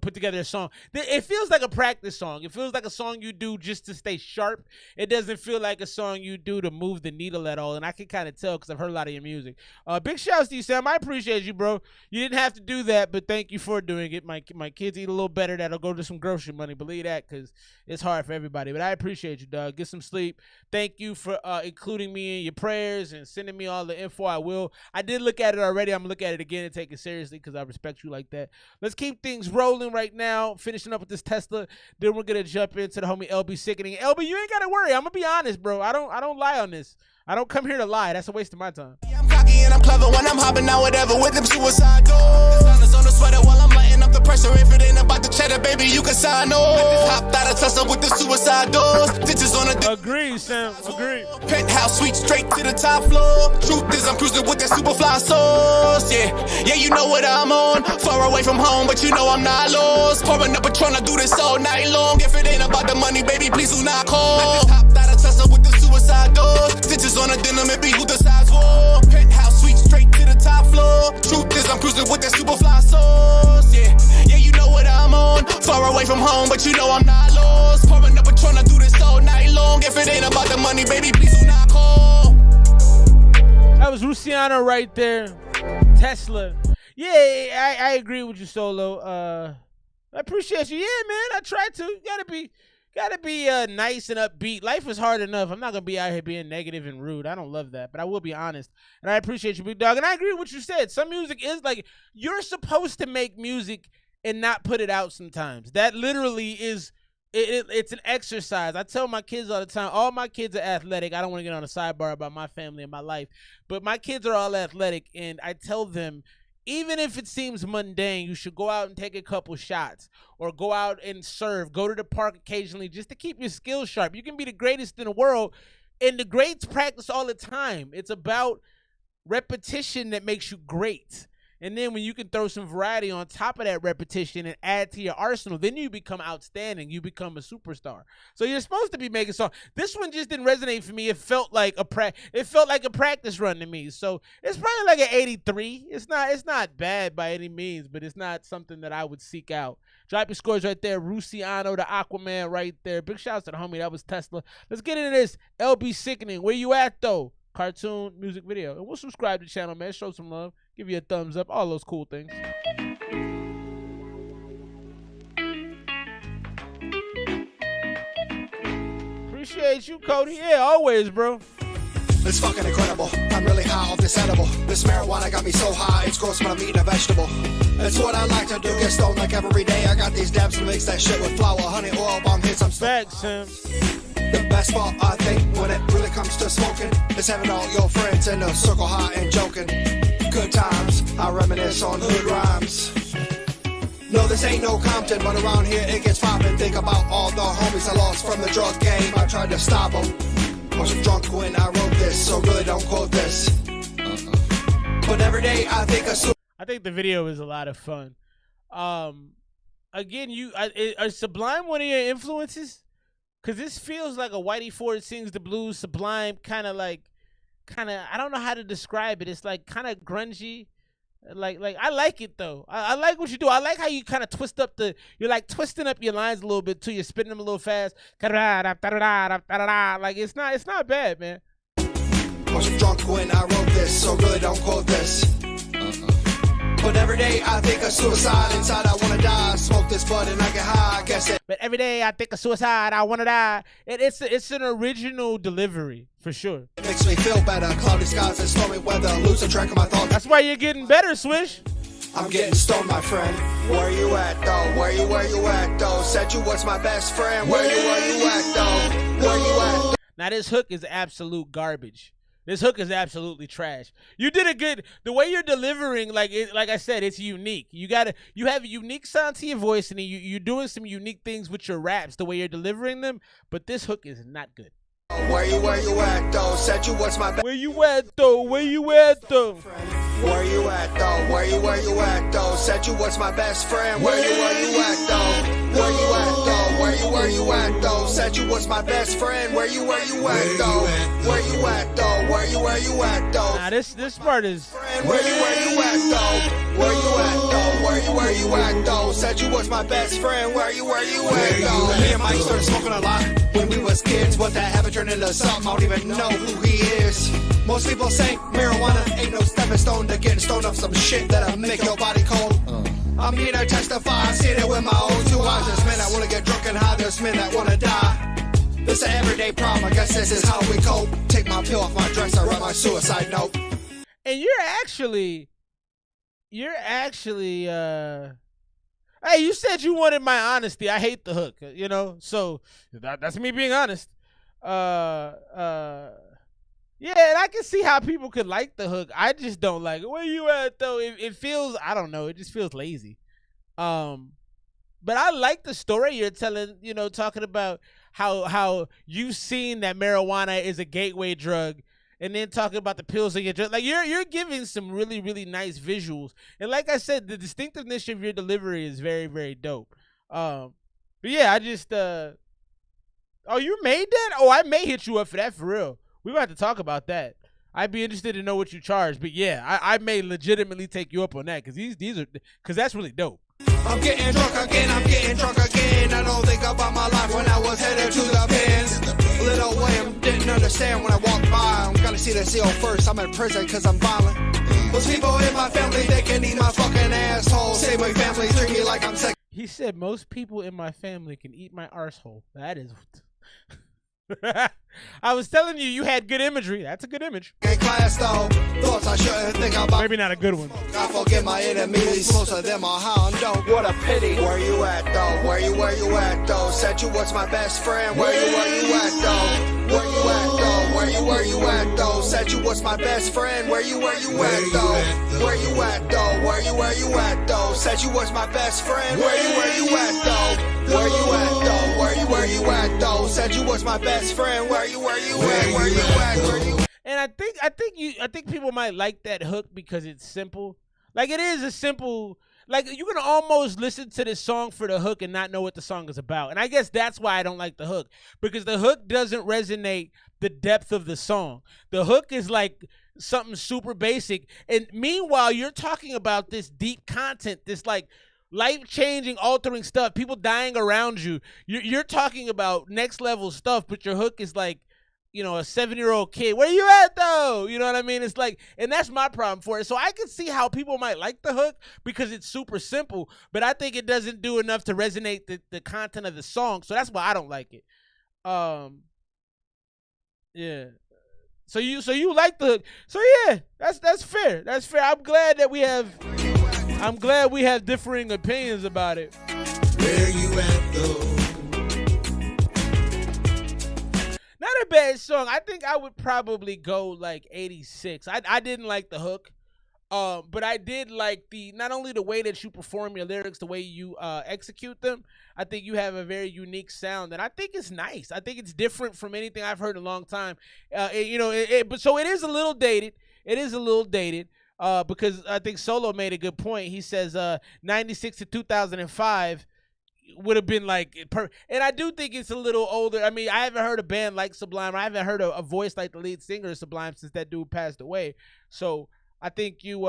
put together a song. It feels like a practice song. It feels like a song you do just to stay sharp. It doesn't feel like a song you do to move the needle at all. And I can kind of tell because I've heard a lot of your music. Big shouts to you, Sam. I appreciate you, bro. You didn't have to do that, but thank you for doing it. My kids eat a little better. That'll go to some grocery money. Believe that, because it's hard for everybody. But I appreciate you, dog. Get some sleep. Thank you for including me in your prayers and sending me all the info. I did look at it already. I'm going to look at it again and take it seriously because I respect you like that. Let's keep things rolling right now, finishing up with this Tesla. Then we're gonna jump into the homie LB Sickening. LB, you ain't gotta worry. I'm gonna be honest, bro. I don't lie on this. I don't come here to lie. That's a waste of my time. I'm cocky and I'm clever when I'm hopping out whatever with them suicide doors. Designers on the sweater while I'm lighting up the pressure. If it ain't about the cheddar, baby, you can sign on. I just hopped out of Tesla with the suicide doors. Stitches on the Agree, Sam. Agree. Penthouse suite straight to the top floor. Truth is I'm cruising with that super fly sauce. Yeah, you know what I'm on. Far away from home, but you know I'm not lost. Pouring up a Patron, I do this all night long. If it ain't about the money, baby, please do not call. I just hopped out of Tesla with the suicide doors. Stitches on the denim and be who decides war. Penthouse suite straight to the top floor. Truth is I'm cruising with that super fly sauce. Yeah, you know what I'm on. Far away from home, but you know I'm not lost. Pouring up a Patron, I do this all night long. If it ain't about the money, baby, please do not call. was Luciano right there. Tesla. Yeah, I agree with you, Solo. I appreciate you. Yeah, man, I try to. Gotta be nice and upbeat. Life is hard enough. I'm not gonna be out here being negative and rude. I don't love that, but I will be honest. And I appreciate you, big dog. And I agree with what you said. Some music is like, you're supposed to make music and not put it out sometimes. That literally is, it's an exercise. I tell my kids all the time, all my kids are athletic. I don't want to get on a sidebar about my family and my life, but my kids are all athletic, and I tell them, even if it seems mundane, you should go out and take a couple shots or go out and serve. Go to the park occasionally just to keep your skills sharp. You can be the greatest in the world, and the greats practice all the time. It's about repetition that makes you great. And then when you can throw some variety on top of that repetition and add to your arsenal, then you become outstanding. You become a superstar. So you're supposed to be making songs. This one just didn't resonate for me. It felt like a practice run to me. So it's probably like an 83. It's not bad by any means, but it's not something that I would seek out. Drop your scores right there. Luciano, the Aquaman right there. Big shouts to the homie. That was Tesla. Let's get into this. LB Sickening. Where you at, though? Cartoon music video. And we'll subscribe to the channel, man. Show some love. Give you a thumbs up. All those cool things. Appreciate you, Cody. Yeah, always, bro. It's fucking incredible. I'm really high off this edible. This marijuana got me so high, it's gross when I'm eating a vegetable. It's what I like to do, get stoned like every day. I got these dabs to mix that shit with flour, honey, oil, bomb hits. I'm back, Sam. The best part, I think, when it really comes to smoking, is having all your friends in a circle high and joking. Good times, I reminisce on hood rhymes. No, this ain't no Compton, but around here it gets poppin'. Think about all the homies I lost from the drug game. I tried to stop them. Was drunk when I wrote this, so really don't quote this. But every day I think the video is a lot of fun. Again, are Sublime one of your influences? Because this feels like a Whitey Ford Sings the Blues Sublime kind of, I don't know how to describe it. It's like kind of grungy. Like I like it though. I like what you do. I like how you kind of you're like twisting up your lines a little bit too. You're spitting them a little fast. Like it's not bad, man. Was drunk when I wrote this, so really don't quote this. But every day I think of suicide. Inside I wanna die. Smoke this bud and I get high. I guess it. But every day I think of suicide. I wanna die. It's an original delivery for sure. It makes me feel better. Cloudy skies and stormy weather. Losing track of my thoughts. That's why you're getting better, Swish. I'm getting stoned, my friend. Where you at though? Where you at though? Said you was my best friend. Where you at though? Where you at though? Now this hook is absolute garbage. This hook is absolutely trash. You did a good, the way you're delivering, like I said, it's unique. You have a unique sound to your voice, and you're doing some unique things with your raps, the way you're delivering them, but this hook is not good. Where you at though? Said you was my best. Where you at though? Where you at though? Where you at though? Where you at though? Said you was my best friend. Where you at though? Where you at though? Where you at though? Said you was my best friend. Where you at though? Where you at though? Where you at though? Nah, this part is. Where you at though? Where you at though? Where you at though? Said you was my best friend. Where you at though? Me and Mike started smoking a lot when we was kids, but that habit turned into something I don't even know who he is. Most people say marijuana ain't no stepping stone to getting stoned off some shit that'll make your body cold. I'm here to testify, I seen it with my own 2 eyes. There's men that wanna get drunk and high, there's men that wanna die. It's an everyday problem, I guess this is how we cope. Take my pill off my dress, I write my suicide note. And you're actually, hey, you said you wanted my honesty. I hate the hook, you know? So that's me being honest. Yeah, and I can see how people could like the hook. I just don't like it. Where you at though? It feels, I don't know, it just feels lazy. But I like the story you're telling, you know, talking about how you've seen that marijuana is a gateway drug, and then talking about the pills that you drug. Like you're giving some really, really nice visuals. And like I said, the distinctiveness of your delivery is very, very dope. But yeah, I just oh, you made that? Oh, I may hit you up for that for real. We're going to have to talk about that. I'd be interested to know what you charge. But yeah, I may legitimately take you up on that, because that's really dope. I'm getting drunk again, I don't think about my life when I was headed to the pins. Little William didn't understand when I walked by. I'm gonna see see the CO first, I'm in prison cause I'm violent. Those people in my family, they can eat my fucking asshole. Say my family treat me like I'm sick. He said most people in my family can eat my arsehole. That is... I was telling you, you had good imagery. That's a good image. In class though, thoughts I shouldn't think about. Maybe not a good one. I forget my enemies. Most of them are hound dog. What a pity. Where you at though? Where you at though? Said you was my best friend. Where you at though? Where you at though? Where you at though? Said you was my best friend. Where you at though? Where you at though? Where you at though? Said you was my best friend. Where you at though? Where you at though? Where you at though? Said you was my best friend. Where you at? And I think people might like that hook because it's simple. Like it is a simple. Like you can almost listen to this song for the hook and not know what the song is about. And I guess that's why I don't like the hook, because the hook doesn't resonate the depth of the song. The hook is like something super basic. And meanwhile, you're talking about this deep content, this like life-changing, altering stuff, people dying around you. You're talking about next level stuff, but your hook is like, you know, a 7-year-old kid. Where you at though? You know what I mean? It's like, and that's my problem for it. So I can see how people might like the hook because it's super simple, but I think it doesn't do enough to resonate the content of the song. So that's why I don't like it. Yeah. So you like the hook. So yeah, that's fair. That's fair. I'm glad we have differing opinions about it. Where you at though? Not a bad song. I think I would probably go like 86. I didn't like the hook, but I did like not only the way that you perform your lyrics, the way you execute them. I think you have a very unique sound, and I think it's nice. I think it's different from anything I've heard in a long time. But so it is a little dated. It is a little dated. Because I think Solo made a good point. He says 96 to 2005 would have been like and I do think it's a little older. I mean, I haven't heard a band like Sublime. I haven't heard a voice like the lead singer of Sublime since that dude passed away. So I think you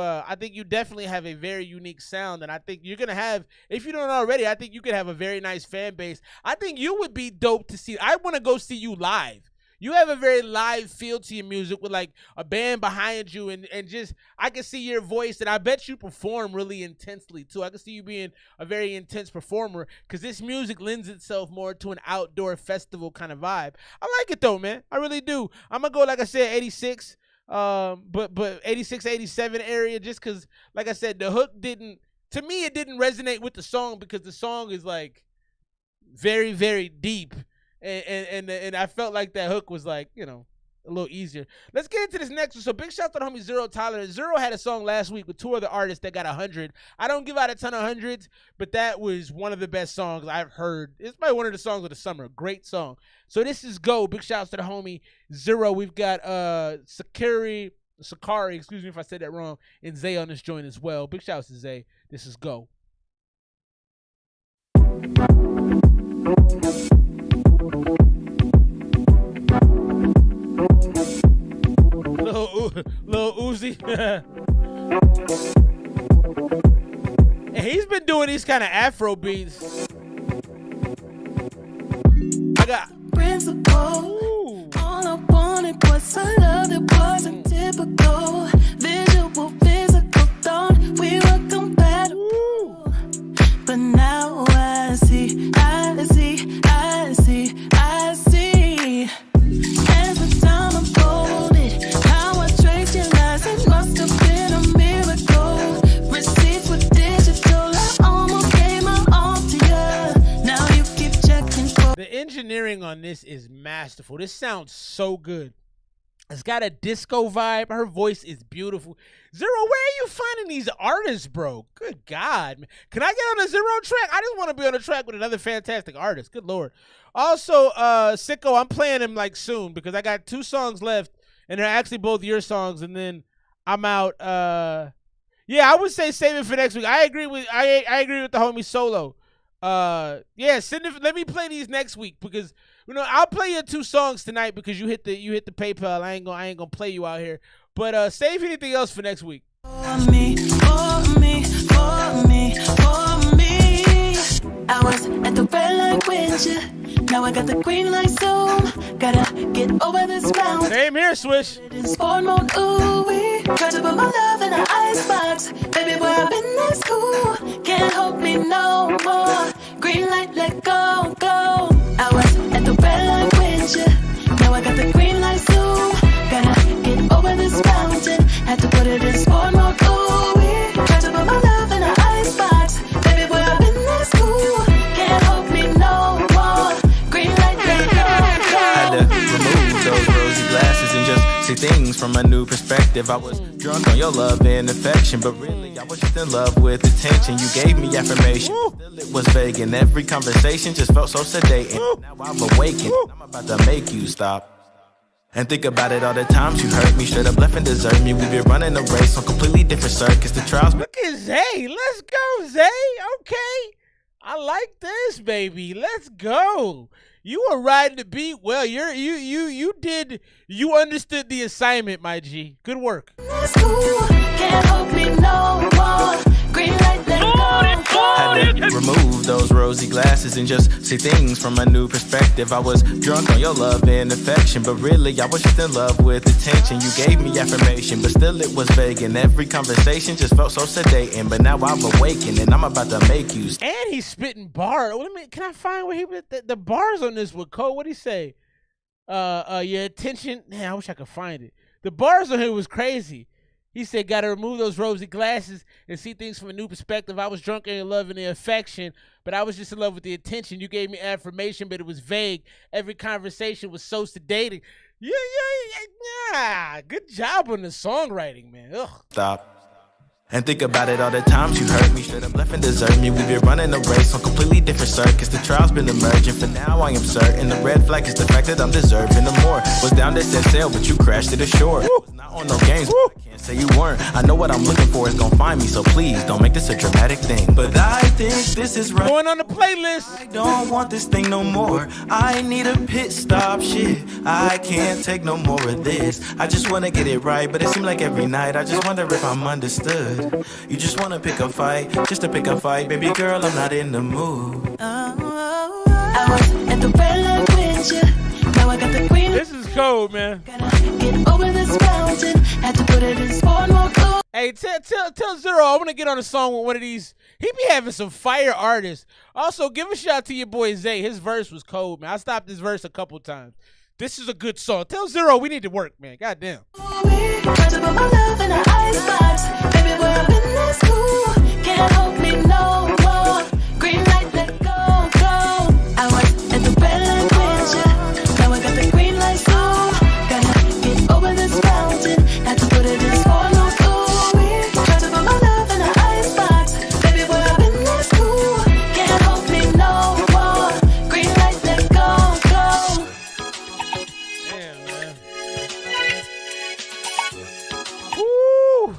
definitely have a very unique sound, and I think you're gonna have, if you don't already, I think you could have a very nice fan base. I think you would be dope to see. I want to go see you live. You have a very live feel to your music with like a band behind you, and just I can see your voice, and I bet you perform really intensely too. I can see you being a very intense performer because this music lends itself more to an outdoor festival kind of vibe. I like it though, man. I really do. I'm gonna go, like I said, 86, but 86, 87 area, just because, like I said, the hook didn't resonate with the song because the song is like very, very deep. And I felt like that hook was like, you know, a little easier. Let's get into this next one. So big shout out to the homie Zero Tyler. Zero had a song last week with 2 other artists that got 100. I don't give out a ton of hundreds, but that was one of the best songs I've heard. It's probably one of the songs of the summer. Great song. So this is Go. Big shout out to the homie Zero. We've got Sakari, excuse me if I said that wrong, and Zay on this joint as well. Big shout out to Zay. This is Go. Lil Uzi. And he's been doing these kind of Afro beats. I got principle. All I wanted was a love that wasn't typical. Visual, physical, thought we were compatible. But now I see. Every time I'm folded, how I traced your lies, it must have been a miracle. Receipts were digital, I almost gave my all to you. Now you keep checking for. The engineering on this is masterful. This sounds so good. It's got a disco vibe. Her voice is beautiful. Zero, where are you finding these artists, bro? Good God, man. Can I get on a Zero track? I just want to be on a track with another fantastic artist. Good Lord. Also, Sicko, I'm playing him like soon because I got 2 songs left, and they're actually both your songs, and then I'm out. Yeah, I would say save it for next week. I agree with the homie Solo. Yeah, let me play these next week because I'll play you 2 songs tonight because you hit the PayPal. I ain't gonna play you out here. But save anything else for next week. For me. I was at the red light with you. Now I got the green light, so gotta get over this mountain. Same Esmr Swish. Sport mode, ooh, we try to put my love in an icebox. Baby boy, I've been that school. Can't hold me no more. Green light, let go, go. I was at the red light with you. Now I got the green light soon. Gotta get over this mountain. Had to put it in sport mode, ooh, we try to put my love in an icebox. Baby boy, I've been that school. Can't hold me no more. Green light, let go, go. Had to remove those rosy glasses and just see things from a new perspective. I was drunk on your love and affection, but really I was just in love with attention. You gave me affirmation, still it was vague, and every conversation just felt so sedating. Now I'm awakened, I'm about to make you stop and think about it. All the times you hurt me, straight up left and desert me. We've been running a race on completely different circuits. The trials. Look at Zay. Let's go, Zay. Okay. I like this, baby. Let's go. You were riding the beat well. You understood the assignment, my G. Good work. Can't hold me no more. Green light, let go, go. Had to remove those rosy glasses and just see things from a new perspective. I was drunk on your love and affection, but really I was just in love with attention. You gave me affirmation, but still it was vague, and every conversation just felt so sedating. But now I'm awakened and I'm about to make you. And he's spitting bars. What do you mean? Can I find where he the bars on this with Cole? What did he say? Your attention. Man, I wish I could find it. The bars on here was crazy. He said, "Got to remove those rosy glasses and see things from a new perspective. I was drunk in love and the affection, but I was just in love with the attention. You gave me affirmation, but it was vague. Every conversation was so sedating." Yeah. Good job on the songwriting, man. Ugh. Stop and think about it. All the times you hurt me, straight up left and desert me. We've been running a race on completely different circuits. The trials been emerging. For now I am certain the red flag is the fact that I'm deserving of more. Was down to set sail, but you crashed to the shore. Was not on no games, but I can't say you weren't. I know what I'm looking for is gonna find me, so please don't make this a dramatic thing. But I think this is right. Going on the playlist. I don't want this thing no more. I need a pit stop, shit. I can't take no more of this. I just wanna get it right, but it seems like every night I just wonder if I'm understood. You just wanna pick a fight, just to pick a fight. Baby girl, I'm not in the mood. I was at the red light with you. Now I got the green. This is cold, man. Get over this mountain. Had to put it in sport mode. Hey, tell Zero I want to get on a song with one of these. He be having some fire artists. Also, give a shout to your boy Zay. His verse was cold, man. I stopped his verse a couple times. This is a good song. Tell Zero we need to work, man. Goddamn. Try to put my love in an icebox. Baby boy, I've been that school. Can't hold me no more. Green light, let go, go. I was at the red light with you. Now I got the green light soon. Gotta get over this mountain. Had to put it in sport mode. Ooh, we try to put my love in an icebox. Baby boy, I've been that school. Can't hold me no more. Green light, let go, go. Damn, man. Woo!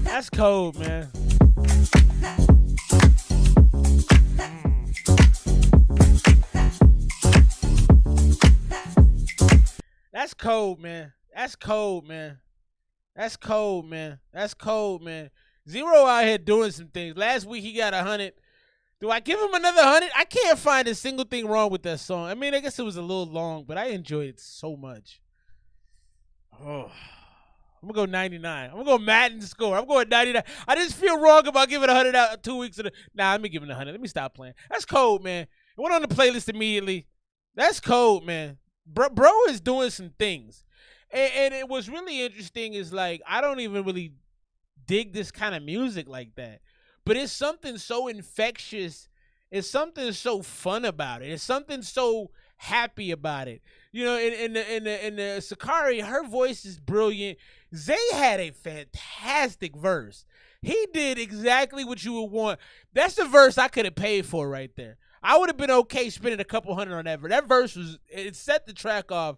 That's cold, man. That's cold, man. That's cold, man. That's cold, man. That's cold, man. Zero out here doing some things. Last week he got 100. Do I give him another 100? I can't find a single thing wrong with that song. I mean, I guess it was a little long, but I enjoyed it so much. Oh, I'm going to go 99. I'm going to go Madden score. I'm going 99. I just feel wrong about giving 100 out 2 weeks. Nah, let me give him 100. Let me stop playing. That's cold, man. It went on the playlist immediately. That's cold, man. Bro is doing some things. And it was really interesting is like, I don't even really dig this kind of music like that. But it's something so infectious. It's something so fun about it. It's something so happy about it. You know, in the Sakari, her voice is brilliant. Zay had a fantastic verse. He did exactly what you would want. That's the verse I could have paid for right there. I would have been okay spending a couple hundred on that verse. That verse it set the track off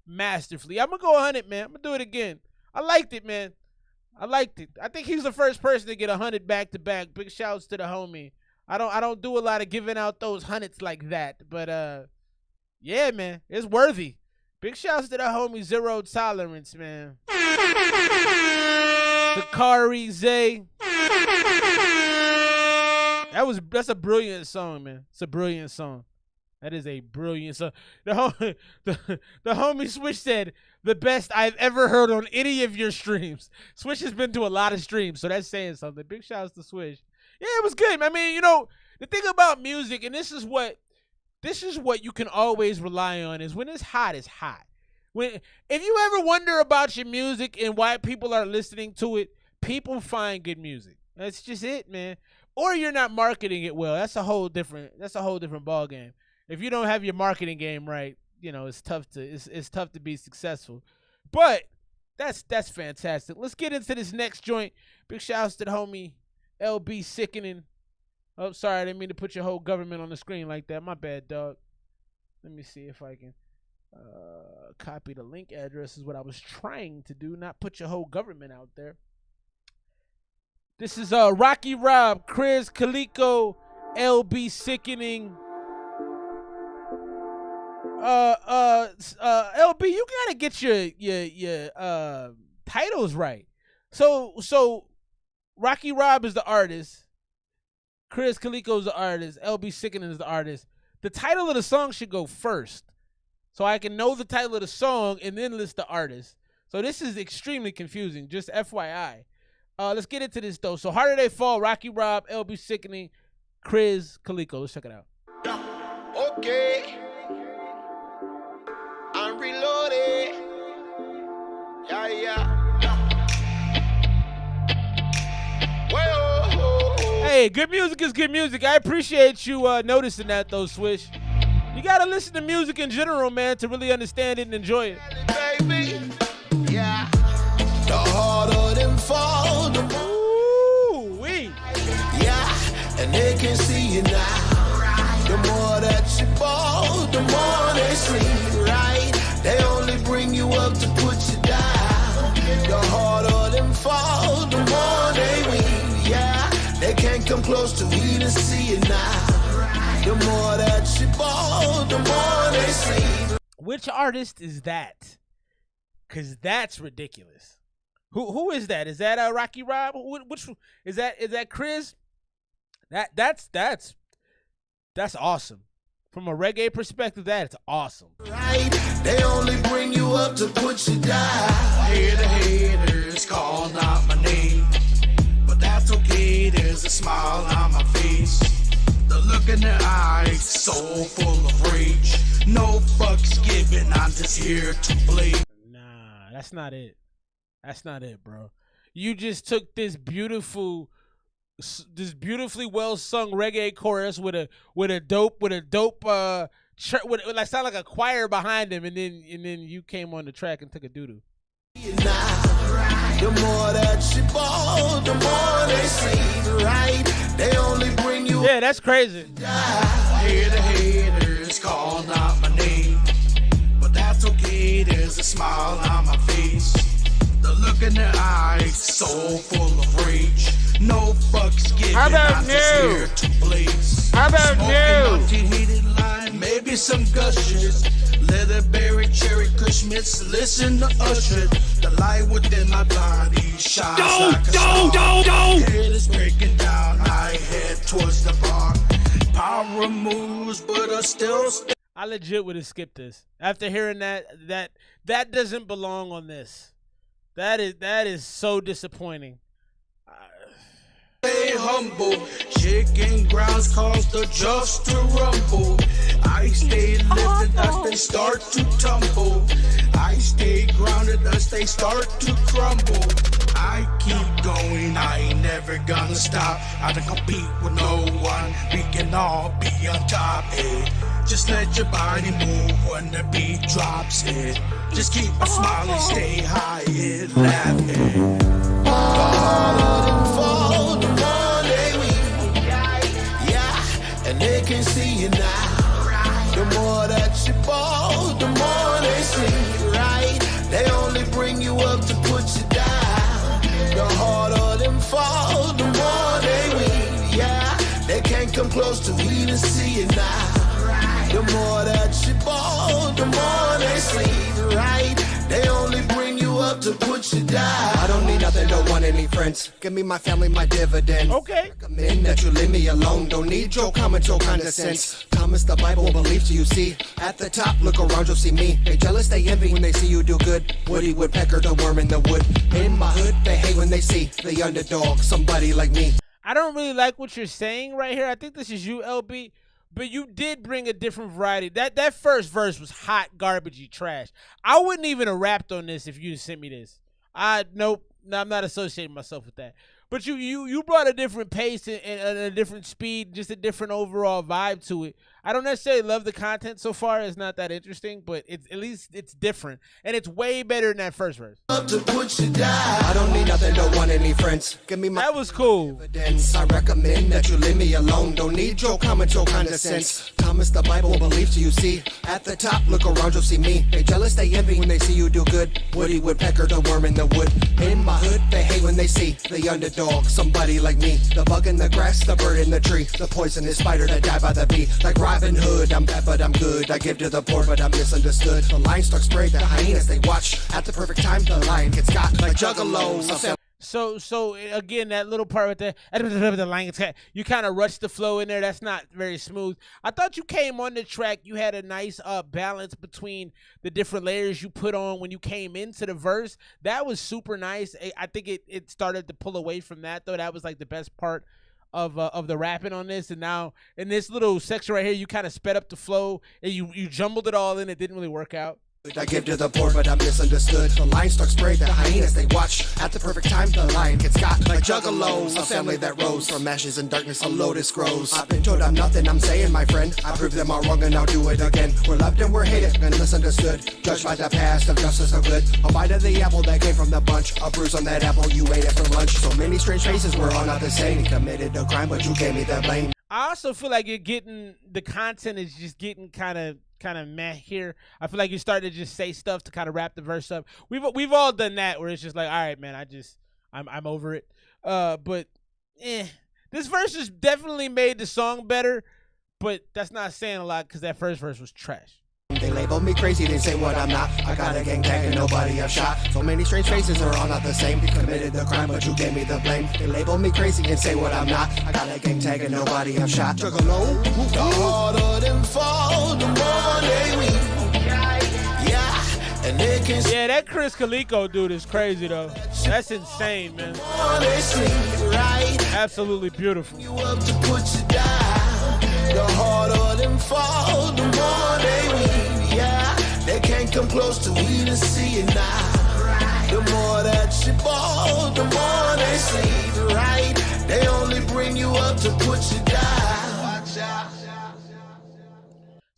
masterfully. I'm gonna go 100, man. I'm gonna do it again. I liked it, man. I liked it. I think he's the first person to get 100 back to back. Big shouts to the homie. I don't do a lot of giving out those hundreds like that, but yeah, man, it's worthy. Big shouts to the homie Zero Tolerance, man. Sakari Zay. That's a brilliant song, man. It's a brilliant song. That is a brilliant song. The homie Swish said, the best I've ever heard on any of your streams. Swish has been to a lot of streams, so that's saying something. Big shouts to Swish. Yeah, it was good. I mean, you know, the thing about music, and this is what you can always rely on, is when it's hot, it's hot. If you ever wonder about your music and why people are listening to it, people find good music. That's just it, man. Or you're not marketing it well. That's a whole different ball game. If you don't have your marketing game right, you know, it's tough to be successful. But that's fantastic. Let's get into this next joint. Big shouts to the homie LB Sickening. Oh, sorry, I didn't mean to put your whole government on the screen like that. My bad, dog. Let me see if I can copy the link address is what I was trying to do, not put your whole government out there. This is Rocky Rob, Chris Calico, LB Sickening. LB, you gotta get your titles right. So Rocky Rob is the artist, Chris Calico is the artist, LB Sickening is the artist. The title of the song should go first, so I can know the title of the song and then list the artist. So this is extremely confusing, just FYI. Let's get into this though. So Harder They Fall, Rocky Rob, LB Sickening, Chris Calico. Let's check it out. Okay. I'm reloaded. Yeah. Hey, good music is good music. I appreciate you noticing that though, Swish. You gotta listen to music in general, man, to really understand it and enjoy it. Baby, yeah. The harder them fall, the more. Ooh-wee. Yeah, and they can see you now. The more that you fall, the more they see, right? They only bring you up to put you down. The harder them fall, the more they win, yeah. They can't come close to even see you now. The more that you fall, the more they see. Which artist is that? Cause that's ridiculous. Who is that? Is that Rocky Rob? Which is that? Is that Chris? That's awesome. From a reggae perspective, that's awesome. Right? They only bring you up to put you down. I hear the haters calling out my name, but that's okay. There's a smile on my face. The look in their eyes, so full of rage. No fucks given. I'm just here to play. Nah, that's not it. That's not it, bro. You just took this beautifully well sung reggae chorus with a dope like sound like a choir behind him, and then you came on the track and took a doo-doo. The more that you fall, the more they see, right? They only bring you. Yeah, that's crazy. I hear the haters calling out my name, but that's okay. There's a smile on my face. The look in their eyes, so full of rage. No fucks given. How about I'm just here to blaze. How about line, maybe some gushers. Leatherberry, cherry, kush mitts. Listen to Usher. The light within my body shines like a star. Head is breaking down. I head towards the bar. Power moves, but I still. I legit would have skipped this after hearing that doesn't belong on this. That is so disappointing. Stay humble. Chicken grounds cause the just to rumble. I stay lifted as they start to tumble. I stay grounded as they start to crumble. I keep going, I ain't never gonna stop. I don't compete with no one. We can all be on top, eh? Just let your body move when the beat drops, eh? Just keep a smile and stay high and laugh, eh? The harder them fall, the more they win. Yeah, and they can see you now. The more that you fall, the more they see, right? They only bring you up to put you down. The harder them fall, the more they win. Yeah, they can't come close to even see you now. The more that you fall, the more they see, right? They only bring you up to put you down. I don't need nothing, don't want any friends. Give me my family, my dividend. Okay. Recommend that you leave me alone. Don't need your comment, your kind of sense. Thomas the Bible believes you see. At the top, look around, you'll see me. They jealous, they envy when they see you do good. Woody Woodpecker, the worm in the wood. In my hood, they hate when they see the underdog, somebody like me. I don't really like what you're saying right here. I think this is you, LB. But you did bring a different variety. That first verse was hot, garbagey trash. I wouldn't even have rapped on this if you sent me this. Nope. No, I'm not associating myself with that. But you brought a different pace and a different speed, just a different overall vibe to it. I don't necessarily love the content so far. It's not that interesting, but at least it's different. And it's way better than that first verse. I don't need nothing, don't want any friends. Give me my that was cool. I recommend that you leave me alone. Don't need your comment, your kind of sense. Thomas the Bible believes you see. At the top, look around, you'll see me. They jealous, they envy when they see you do good. Woody Woodpecker, the worm in the wood. In my hood, they hate when they see the underdog, somebody like me. The bug in the grass, the bird in the tree. The poisonous spider that died by the bee. Like Robin Hood, I'm bad but I'm good. I give to the poor but I'm misunderstood. The livestock spray, the hyenas they watch. At the perfect time, the lion gets got like juggalos. So again, that little part right there, the line gets got. You kind of rushed the flow in there. That's not very smooth. I thought you came on the track. You had a nice balance between the different layers you put on when you came into the verse. That was super nice. I think it started to pull away from that though. That was like the best part of the rapping on this. And now in this little section right here, you kind of sped up the flow and you jumbled it all in. It didn't really work out. I give to the poor, but I'm misunderstood. The livestock spray, the hyenas they watch. At the perfect time, the lion gets got like juggalos. A family that rose from ashes and darkness, a lotus grows. I've been told I'm nothing, I'm saying, my friend. I prove them all wrong and I'll do it again. We're loved and we're hated and misunderstood. Judged by the past of justice so good. A bite of the apple that came from the bunch. A bruise on that apple, you ate it for lunch. So many strange faces, we're all not the same. Committed a crime, but you gave me the blame. I also feel like you're getting, the content is just getting kind of meh here. I feel like you started to just say stuff to kind of wrap the verse up. We've all done that where it's just like, all right, man, I'm over it. But this verse has definitely made the song better, but that's not saying a lot because that first verse was trash. They label me crazy, they say what I'm not. I got a gang tag and nobody I've shot. So many strange faces are all not the same. You committed the crime, but you gave me the blame. They label me crazy and say what I'm not. I got a gang tag and nobody I've shot. Juggalo, the harder them fall, the more they win. Yeah, and they can. Yeah, that Chris Calico dude is crazy though. That's insane, man. They sleep, right? Absolutely beautiful. You up to put you down. The harder them fall, the more they win. Yeah, they can't come close to even see it now. The more that you fall, the more they sleep, right? They only bring you up to put you down. Watch out.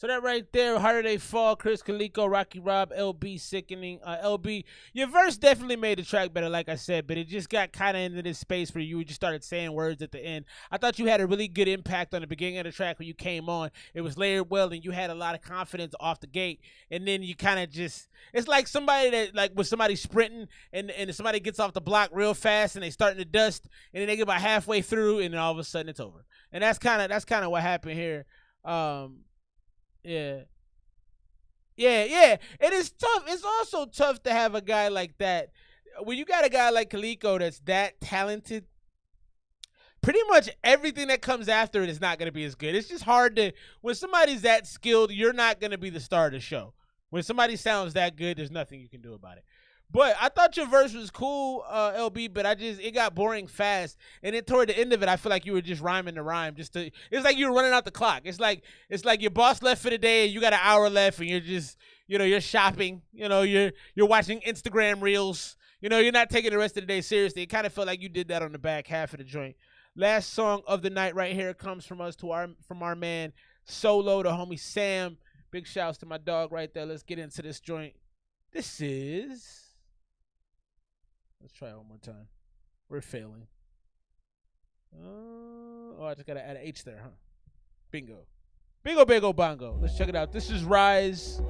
So that right there, Harder They Fall, Chris Calico, Rocky Rob, LB Sickening. LB, your verse definitely made the track better, like I said, but it just got kind of into this space where you just started saying words at the end. I thought you had a really good impact on the beginning of the track when you came on. It was layered well, and you had a lot of confidence off the gate, and then you kind of just, it's like somebody that, like when somebody's sprinting, and somebody gets off the block real fast, and they starting to dust, and then they get about halfway through, and then all of a sudden it's over. And that's kind of what happened here. Yeah. It is tough. It's also tough to have a guy like that. When you got a guy like Calico that's that talented, pretty much everything that comes after it is not going to be as good. It's just hard to, when somebody's that skilled, you're not going to be the star of the show. When somebody sounds that good, there's nothing you can do about it. But I thought your verse was cool, LB, but it got boring fast. And then toward the end of it, I feel like you were just rhyming the rhyme. It's like you were running out the clock. It's like your boss left for the day and you got an hour left and you're just, you're shopping, you're watching Instagram reels, you're not taking the rest of the day seriously. It kind of felt like you did that on the back half of the joint. Last song of the night right here comes from us from our man Solo, the homie Sam. Big shouts to my dog right there. Let's get into this joint. This is... Let's try it one more time. We're failing. I just gotta add an H there, huh? Bingo. Bingo, bingo, bongo. Let's check it out. This is Rise.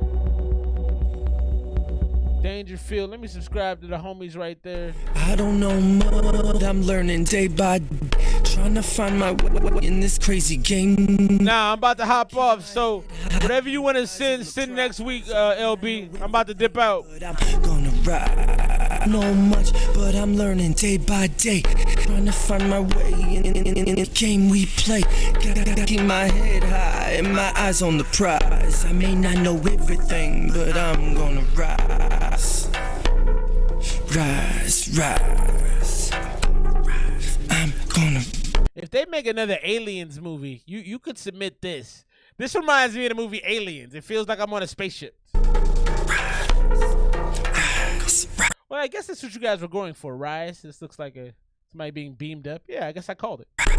Dangerfield. Let me subscribe to the homies right there. I don't know much. I'm learning day by day. Trying to find my way in this crazy game. Nah, I'm about to hop off. So whatever you want to send next week, LB. I'm about to dip out. I'm gonna ride. Know much, but I'm learning day by day. Trying to find my way in the game we play. Gotta keep my head high and my eyes on the prize. I may not know everything, but I'm gonna rise. Rise. I'm gonna. If they make another Aliens movie, you could submit this. This reminds me of the movie Aliens. It feels like I'm on a spaceship. Well, I guess that's what you guys were going for, Rise. This looks like somebody being beamed up. Yeah, I guess I called it. I'm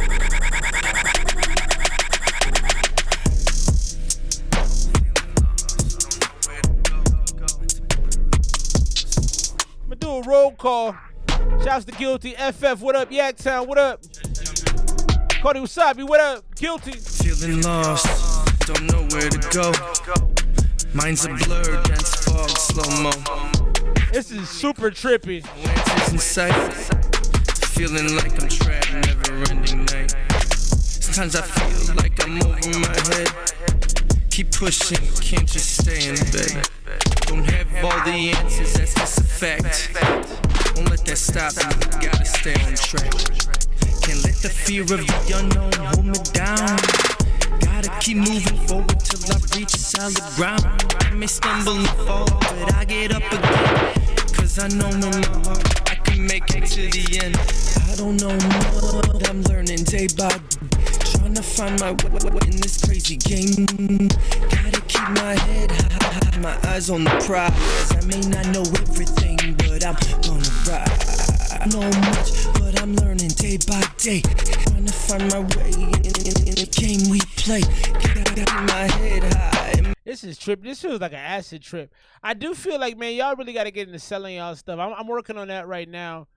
gonna do a roll call. Shouts to Guilty. FF, what up? Yaktown, what up? Cody Wasabi, what up? Guilty. Feeling lost, don't know where to go. Mind's a blur, dense fog, slow-mo. This is super trippy. Lanterns in sight, feeling like I'm trapped, never-ending night. Sometimes I feel like I'm over my head. Keep pushing, can't just stay in bed. Don't have all the answers, that's just a fact. Don't let that stop me, gotta stay on track. Can't let the fear of the unknown hold me down. Gotta keep moving forward till I reach solid ground. I may stumble and fall, but I get up again. Cause I know in my heart I can make it to the end. I don't know what I'm learning day by day. Trying to find my way in this crazy game. Gotta keep my head high, my eyes on the prize. I may not know everything, but I'm gonna ride. Know much, but I'm learning day by day. Trying to find my way in the game we play. Gotta keep my head high. This is trip. This feels like an acid trip. I do feel like, man, y'all really got to get into selling y'all stuff. I'm working on that right now,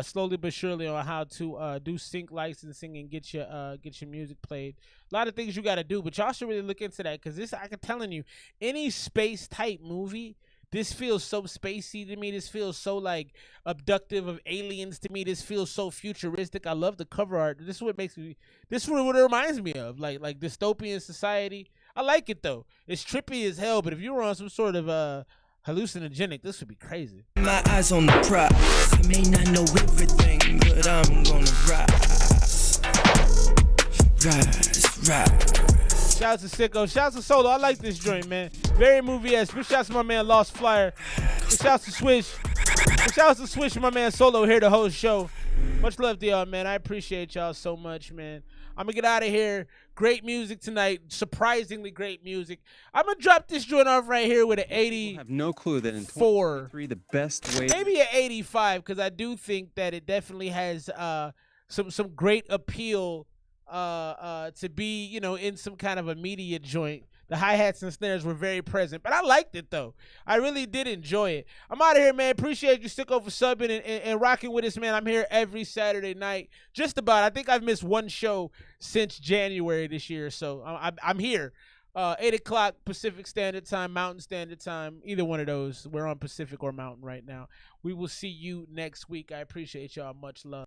slowly but surely, on how to do sync licensing and get your music played. A lot of things you got to do, but y'all should really look into that, because this, I'm telling you, any space type movie, this feels so spacey to me. This feels so like abductive of aliens to me. This feels so futuristic. I love the cover art. This is what makes me. This is what it reminds me of, like dystopian society. I like it though. It's trippy as hell. But if you were on some sort of hallucinogenic, this would be crazy. My eyes on the prize. I may not know everything, but I'm gonna rise. Shouts to Sicko. Shouts to Solo. I like this joint, man. Very movie-esque. Big shouts to my man Lost Flyer. Big shouts to Swish. Big shouts to Swish, my man Solo here, the whole show. Much love to y'all, man. I appreciate y'all so much, man. I'm gonna get out of here. Great music tonight. Surprisingly great music. I'm gonna drop this joint off right here with an 80. I have no clue that in 2023 the best way. Maybe an 85, because I do think that it definitely has some great appeal to be, you know, in some kind of a media joint. The hi-hats and snares were very present, but I liked it though. I really did enjoy it. I'm out of here, man. Appreciate you stick over subbing and rocking with us, man. I'm here every Saturday night, just about. I think I've missed one show since January this year, so I'm here. 8 o'clock Pacific Standard Time, Mountain Standard Time, either one of those. We're on Pacific or Mountain right now. We will see you next week. I appreciate y'all. Much love.